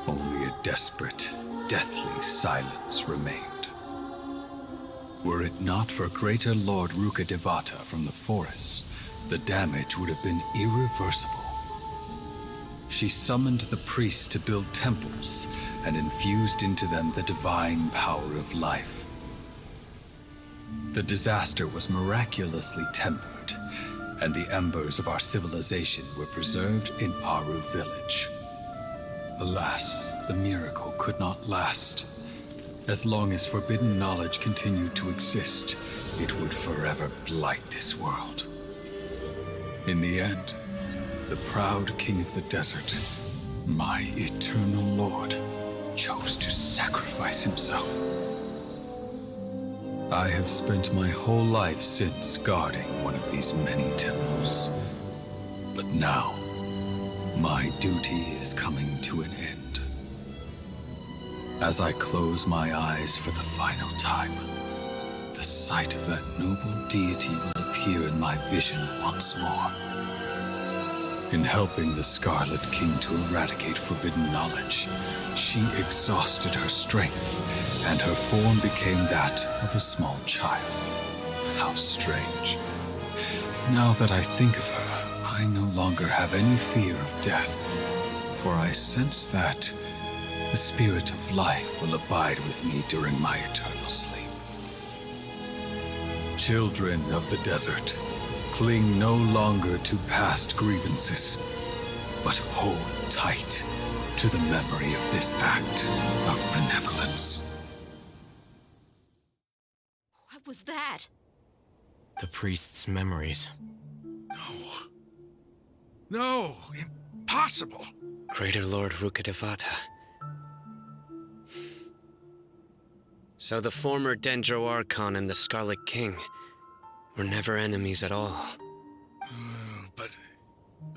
Only a desperate, deathly silence remained. Were it not for greater Lord Rukkhadevata from the forests, the damage would have been irreversible. She summoned the priests to build temples and infused into them the divine power of life. The disaster was miraculously tempered, and the embers of our civilization were preserved in Aaru Village. Alas, the miracle could not last. As long as forbidden knowledge continued to exist, it would forever blight this world. In the end, the proud king of the desert, my eternal lord, chose to sacrifice himself. I have spent my whole life since guarding one of these many temples. But now, my duty is coming to an end. As I close my eyes for the final time, the sight of that noble deity will appear in my vision once more. In helping the Scarlet King to eradicate forbidden knowledge, she exhausted her strength, and her form became that of a small child. How strange. Now that I think of her, I no longer have any fear of death, for I sense that the spirit of life will abide with me during my eternal sleep. Children of the desert, cling no longer to past grievances, but hold tight to the memory of this act of benevolence. What was that? The priest's memories. No, impossible. Greater Lord Rukkhadevata. So the former Dendro Archon and the Scarlet King were never enemies at all. But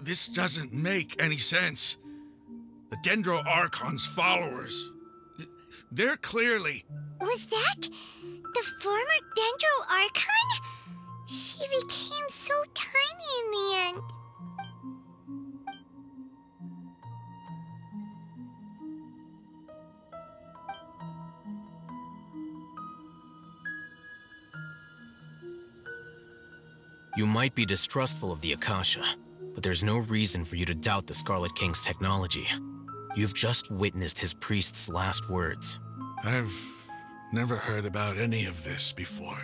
this doesn't make any sense. The Dendro Archon's followers, they're clearly... Was that the former Dendro Archon? She became so tiny in the end. You might be distrustful of the Akasha, but there's no reason for you to doubt the Scarlet King's technology. You've just witnessed his priest's last words. I've never heard about any of this before.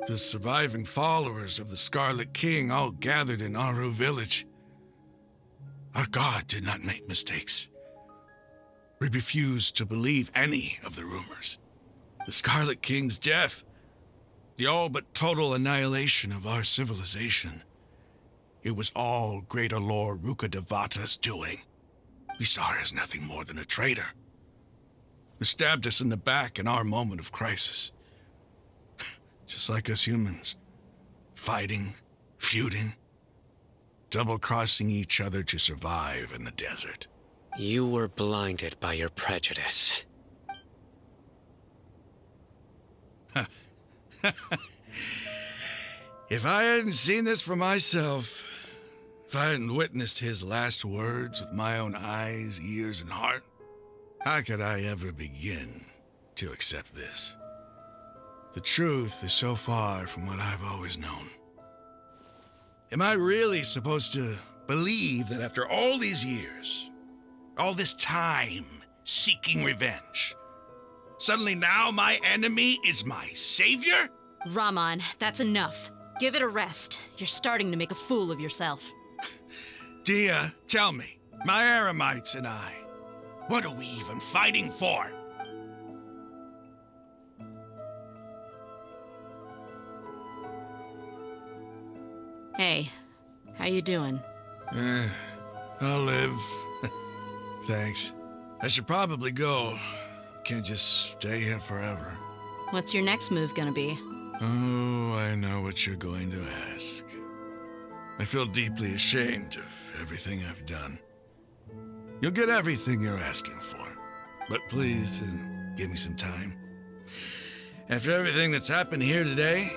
The surviving followers of the Scarlet King all gathered in Aaru Village. Our god did not make mistakes. We refused to believe any of the rumors. The Scarlet King's death, the all but total annihilation of our civilization, it was all Greater Lord Rukkhadevata's doing. We saw her as nothing more than a traitor, who stabbed us in the back in our moment of crisis. Just like us humans, fighting, feuding, double-crossing each other to survive in the desert. You were blinded by your prejudice. If I hadn't seen this for myself, if I hadn't witnessed his last words with my own eyes, ears, and heart, how could I ever begin to accept this? The truth is so far from what I've always known. Am I really supposed to believe that after all these years, all this time seeking revenge, suddenly now my enemy is my savior? Raman, that's enough. Give it a rest. You're starting to make a fool of yourself. Dehya, tell me, my Eremites and I, what are we even fighting for? Hey, How you doing? I'll live. Thanks. I should probably go. Can't just stay here forever. What's your next move gonna be? Oh, I know what you're going to ask. I feel deeply ashamed of everything I've done. You'll get everything you're asking for. But please, give me some time. After everything that's happened here today,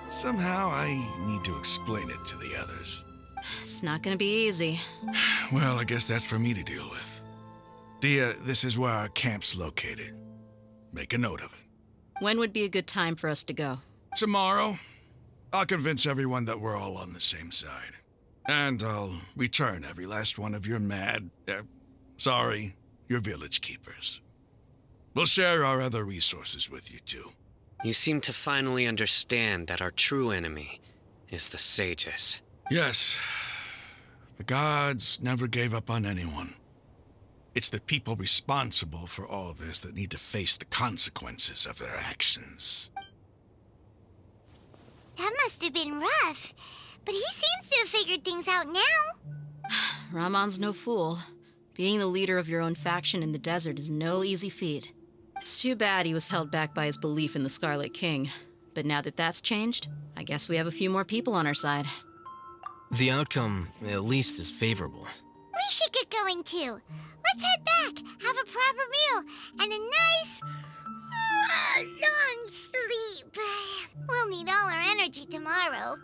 somehow I need to explain it to the others. It's not gonna be easy. Well, I guess that's for me to deal with. Dehya, this is where our camp's located. Make a note of it. When would be a good time for us to go? Tomorrow. I'll convince everyone that we're all on the same side. And I'll return every last one of your your village keepers. We'll share our other resources with you, too. You seem to finally understand that our true enemy is the sages. Yes. The gods never gave up on anyone. It's the people responsible for all this that need to face the consequences of their actions. That must have been rough, but he seems to have figured things out now. Ramon's no fool. Being the leader of your own faction in the desert is no easy feat. It's too bad he was held back by his belief in the Scarlet King. But now that that's changed, I guess we have a few more people on our side. The outcome, at least, is favorable. We should get going too. Let's head back, have a proper meal, and a nice, long sleep. We'll need all our energy tomorrow.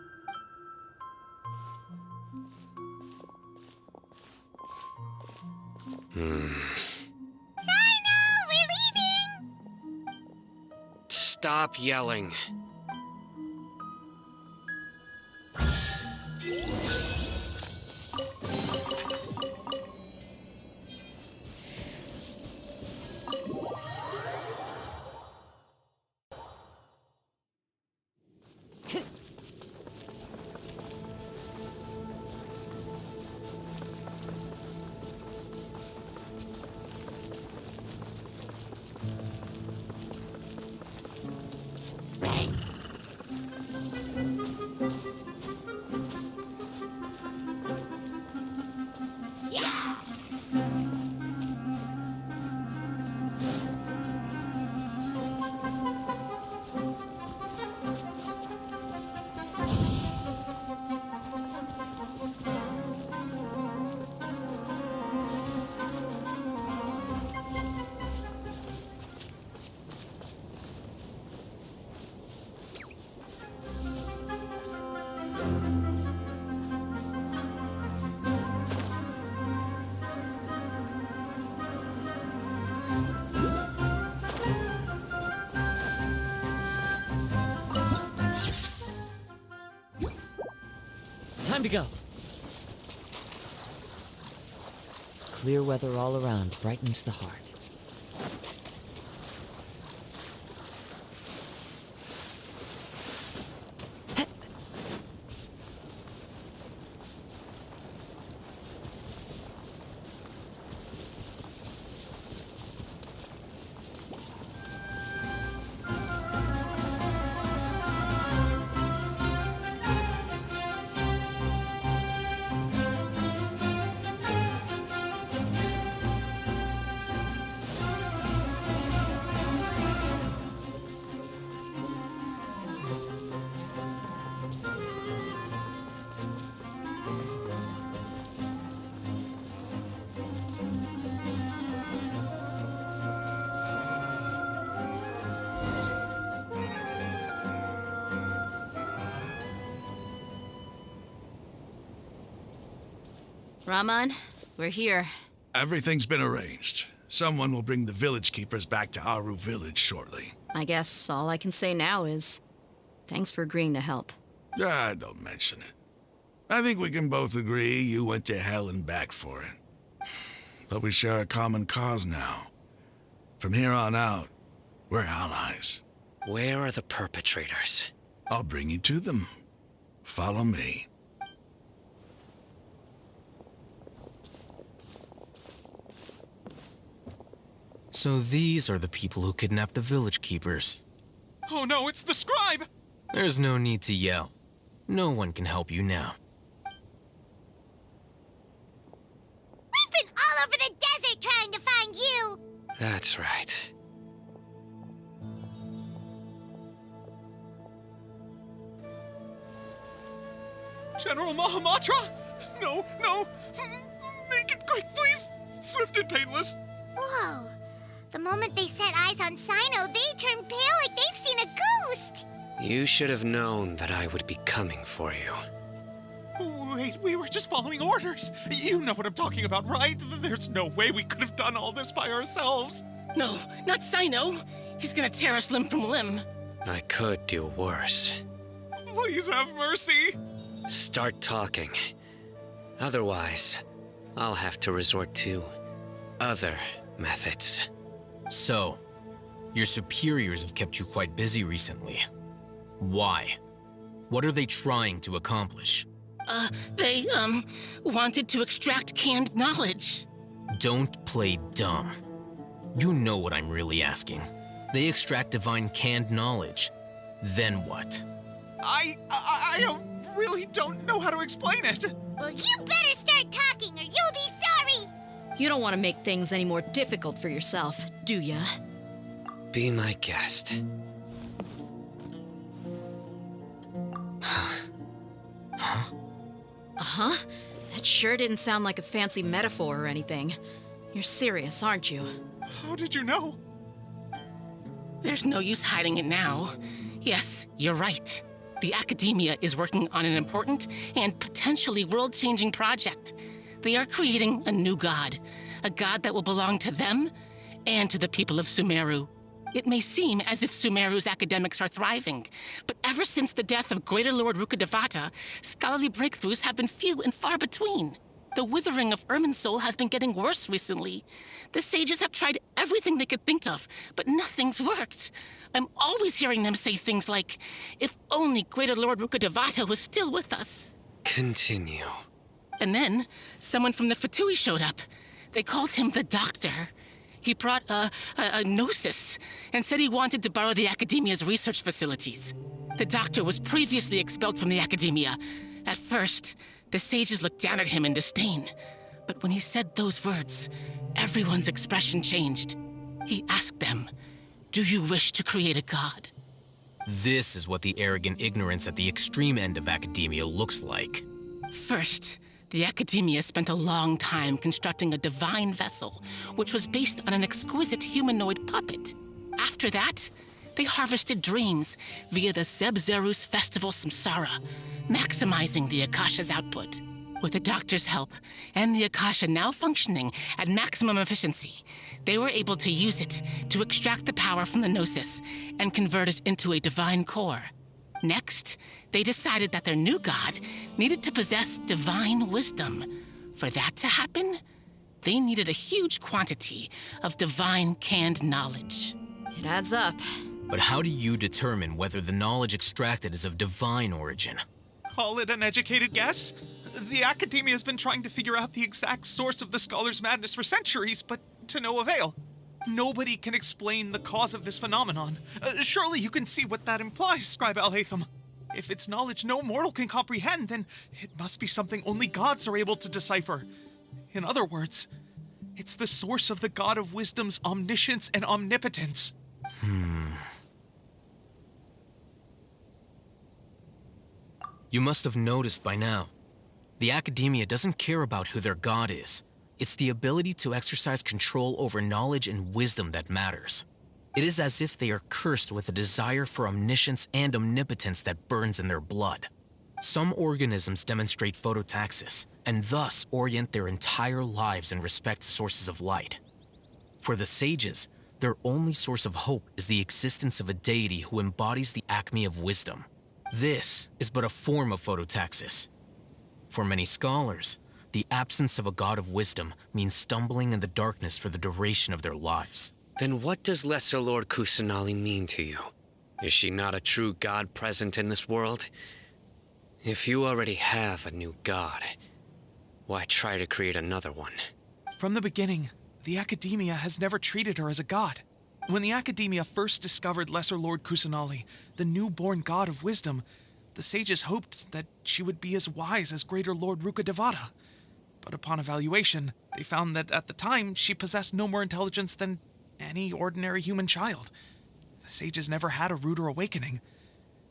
Cyno, we're leaving! Stop yelling. Time to go. Clear weather all around brightens the heart. Ramon, we're here. Everything's been arranged. Someone will bring the village keepers back to Aaru Village shortly. I guess all I can say now is thanks for agreeing to help. Don't mention it. I think we can both agree you went to hell and back for it. But we share a common cause now. From here on out, we're allies. Where are the perpetrators? I'll bring you to them. Follow me. So these are the people who kidnapped the village keepers. Oh no, it's the scribe! There's no need to yell. No one can help you now. find you! That's right. General Mahamatra? No, no! Make it quick, please! Swift and painless! Whoa. The moment they set eyes on Cyno, they turn pale like they've seen a ghost! You should have known that I would be coming for you. Wait, we were just following orders. You know what I'm talking about, right? There's no way we could have done all this by ourselves. No, not Cyno. He's gonna tear us limb from limb. I could do worse. Please have mercy. Start talking. Otherwise, I'll have to resort to other methods. So, your superiors have kept you quite busy recently. Why? What are they trying to accomplish? They wanted to extract canned knowledge. Don't play dumb. You know what I'm really asking. They extract divine canned knowledge. Then what? I really don't know how to explain it. Well, you better start talking or you'll be sorry! You don't want to make things any more difficult for yourself, do ya? Be my guest. Uh-huh. That sure didn't sound like a fancy metaphor or anything. You're serious, aren't you? How did you know? There's no use hiding it now. Yes, you're right. The Academia is working on an important and potentially world-changing project. They are creating a new god. A god that will belong to them and to the people of Sumeru. It may seem as if Sumeru's academics are thriving, but ever since the death of Greater Lord Rukkhadevata, scholarly breakthroughs have been few and far between. The withering of Irminsul has been getting worse recently. The sages have tried everything they could think of, but nothing's worked. I'm always hearing them say things like, if only Greater Lord Rukkhadevata was still with us. Continue. And then, someone from the Fatui showed up. They called him the Doctor. He brought a gnosis and said he wanted to borrow the Academia's research facilities. The Doctor was previously expelled from the Academia. At first, the sages looked down at him in disdain. But when he said those words, everyone's expression changed. He asked them, "Do you wish to create a god?" This is what the arrogant ignorance at the extreme end of academia looks like. First, the Academia spent a long time constructing a divine vessel, which was based on an exquisite humanoid puppet. After that, they harvested dreams via the Zeb-Zerus Festival Samsara, maximizing the Akasha's output. With the Doctor's help, and the Akasha now functioning at maximum efficiency, they were able to use it to extract the power from the Gnosis and convert it into a divine core. Next, they decided that their new god needed to possess divine wisdom. For that to happen, they needed a huge quantity of divine canned knowledge. It adds up. But how do you determine whether the knowledge extracted is of divine origin? Call it an educated guess? The Academia has been trying to figure out the exact source of the Scholar's madness for centuries, but to no avail. Nobody can explain the cause of this phenomenon. Surely you can see what that implies, Scribe Alhaitham. If it's knowledge no mortal can comprehend, then it must be something only gods are able to decipher. In other words, it's the source of the God of Wisdom's omniscience and omnipotence. You must have noticed by now. The Academia doesn't care about who their god is. It's the ability to exercise control over knowledge and wisdom that matters. It is as if they are cursed with a desire for omniscience and omnipotence that burns in their blood. Some organisms demonstrate phototaxis, and thus orient their entire lives in respect to sources of light. For the sages, their only source of hope is the existence of a deity who embodies the acme of wisdom. This is but a form of phototaxis. For many scholars, the absence of a god of wisdom means stumbling in the darkness for the duration of their lives. Then what does Lesser Lord Kusanali mean to you? Is she not a true god present in this world? If you already have a new god, why try to create another one? From the beginning, the Academia has never treated her as a god. When the Academia first discovered Lesser Lord Kusanali, the newborn god of wisdom, the sages hoped that she would be as wise as Greater Lord Rukkhadevata. but upon evaluation, they found that at the time she possessed no more intelligence than any ordinary human child. The sages never had a ruder awakening.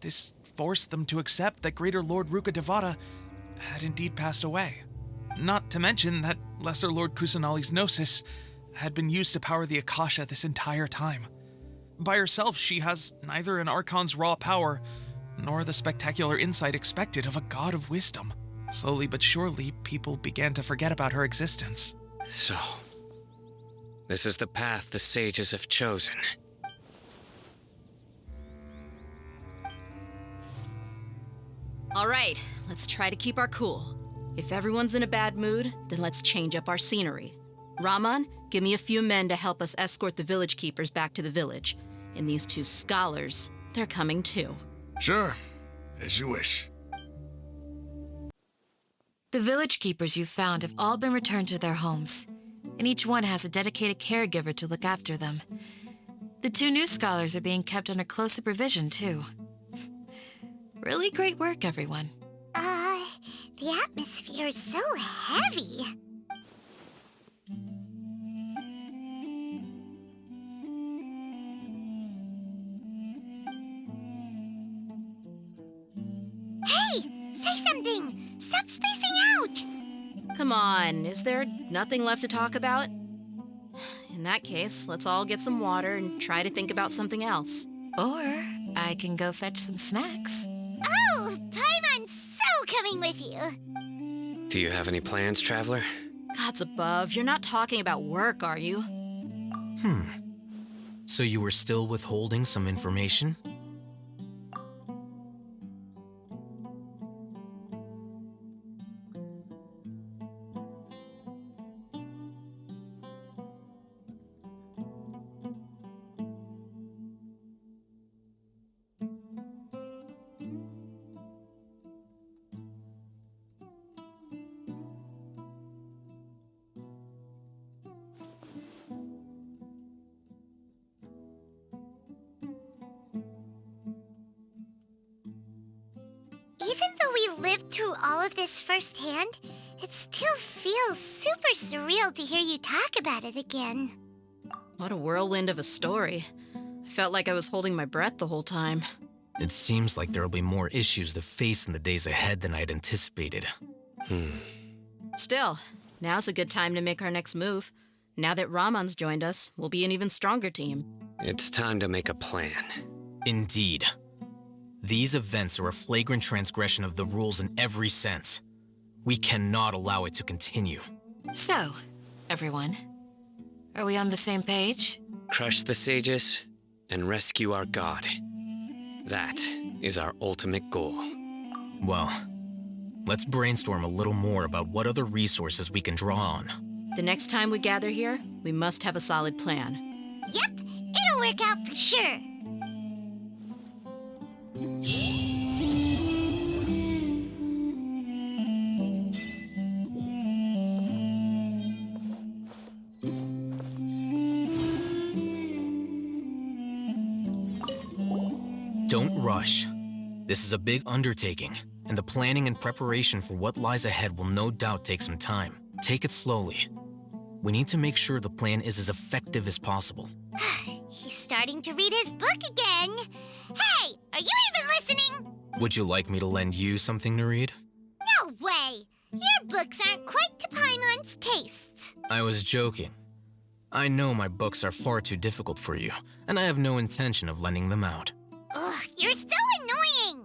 This forced them to accept that Greater Lord Rukkhadevata had indeed passed away. Not to mention that Lesser Lord Kusanali's gnosis had been used to power the Akasha this entire time. By herself, she has neither an Archon's raw power, nor the spectacular insight expected of a god of wisdom. Slowly but surely, people began to forget about her existence. So, this is the path the sages have chosen. All right, let's try to keep our cool. If everyone's in a bad mood, then let's change up our scenery. Raman, give me a few men to help us escort the village keepers back to the village. And these two scholars, they're coming too. Sure, as you wish. The village keepers you've found have all been returned to their homes, and each one has a dedicated caregiver to look after them. The two new scholars are being kept under close supervision, too. Really great work, everyone. The atmosphere is so heavy. Hey! Say something! Stop spacing out! Come on, is there nothing left to talk about? In that case, let's all get some water and try to think about something else. Or I can go fetch some snacks. Oh, Paimon's so coming with you. Do you have any plans, Traveler? Gods above, you're not talking about work, are you? So you were still withholding some information? Even though we lived through all of this firsthand, it still feels super surreal to hear you talk about it again. What a whirlwind of a story. I felt like I was holding my breath the whole time. It seems like there'll be more issues to face in the days ahead than I'd anticipated. Still, now's a good time to make our next move. Now that Raman's joined us, we'll be an even stronger team. It's time to make a plan. Indeed. These events are a flagrant transgression of the rules in every sense. We cannot allow it to continue. So, everyone, are we on the same page? Crush the sages and rescue our god. That is our ultimate goal. Well, let's brainstorm a little more about what other resources we can draw on. The next time we gather here, we must have a solid plan. Yep, it'll work out for sure. Don't rush. This is a big undertaking, and the planning and preparation for what lies ahead will no doubt take some time. Take it slowly. We need to make sure the plan is as effective as possible. He's starting to read his book again. Hey, are you even listening? Would you like me to lend you something to read? No way! Your books aren't quite to Paimon's tastes. I was joking. I know my books are far too difficult for you, and I have no intention of lending them out. Ugh, you're so annoying!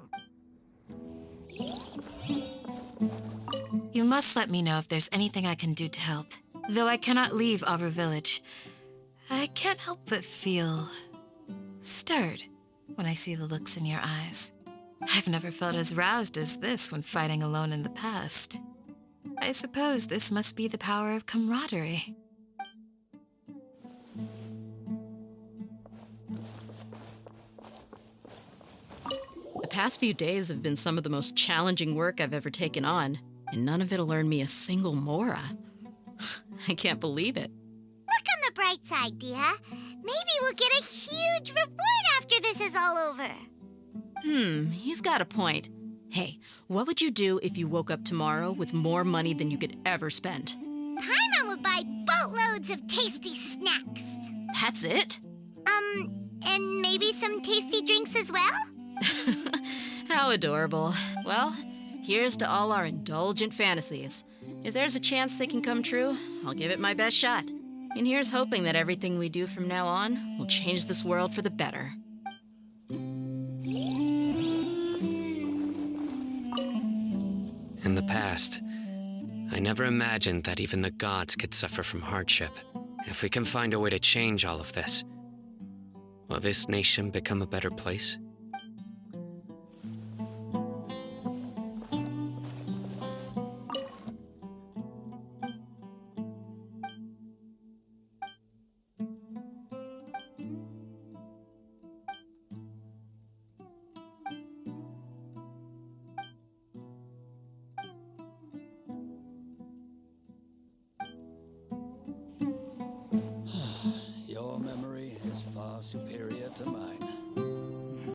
You must let me know if there's anything I can do to help. Though I cannot leave Aaru Village, I can't help but feel stirred when I see the looks in your eyes. I've never felt as roused as this when fighting alone in the past. I suppose this must be the power of camaraderie. The past few days have been some of the most challenging work I've ever taken on, and none of it'll earn me a single Mora. I can't believe it. Look on the bright side, Dehya. Maybe we'll get a huge reward after this is all over. You've got a point. Hey, what would you do if you woke up tomorrow with more money than you could ever spend? Paimon would buy boatloads of tasty snacks. That's it? And maybe some tasty drinks as well? How adorable. Well, here's to all our indulgent fantasies. If there's a chance they can come true, I'll give it my best shot. And here's hoping that everything we do from now on will change this world for the better. In the past, I never imagined that even the gods could suffer from hardship. If we can find a way to change all of this, will this nation become a better place? Your memory is far superior to mine.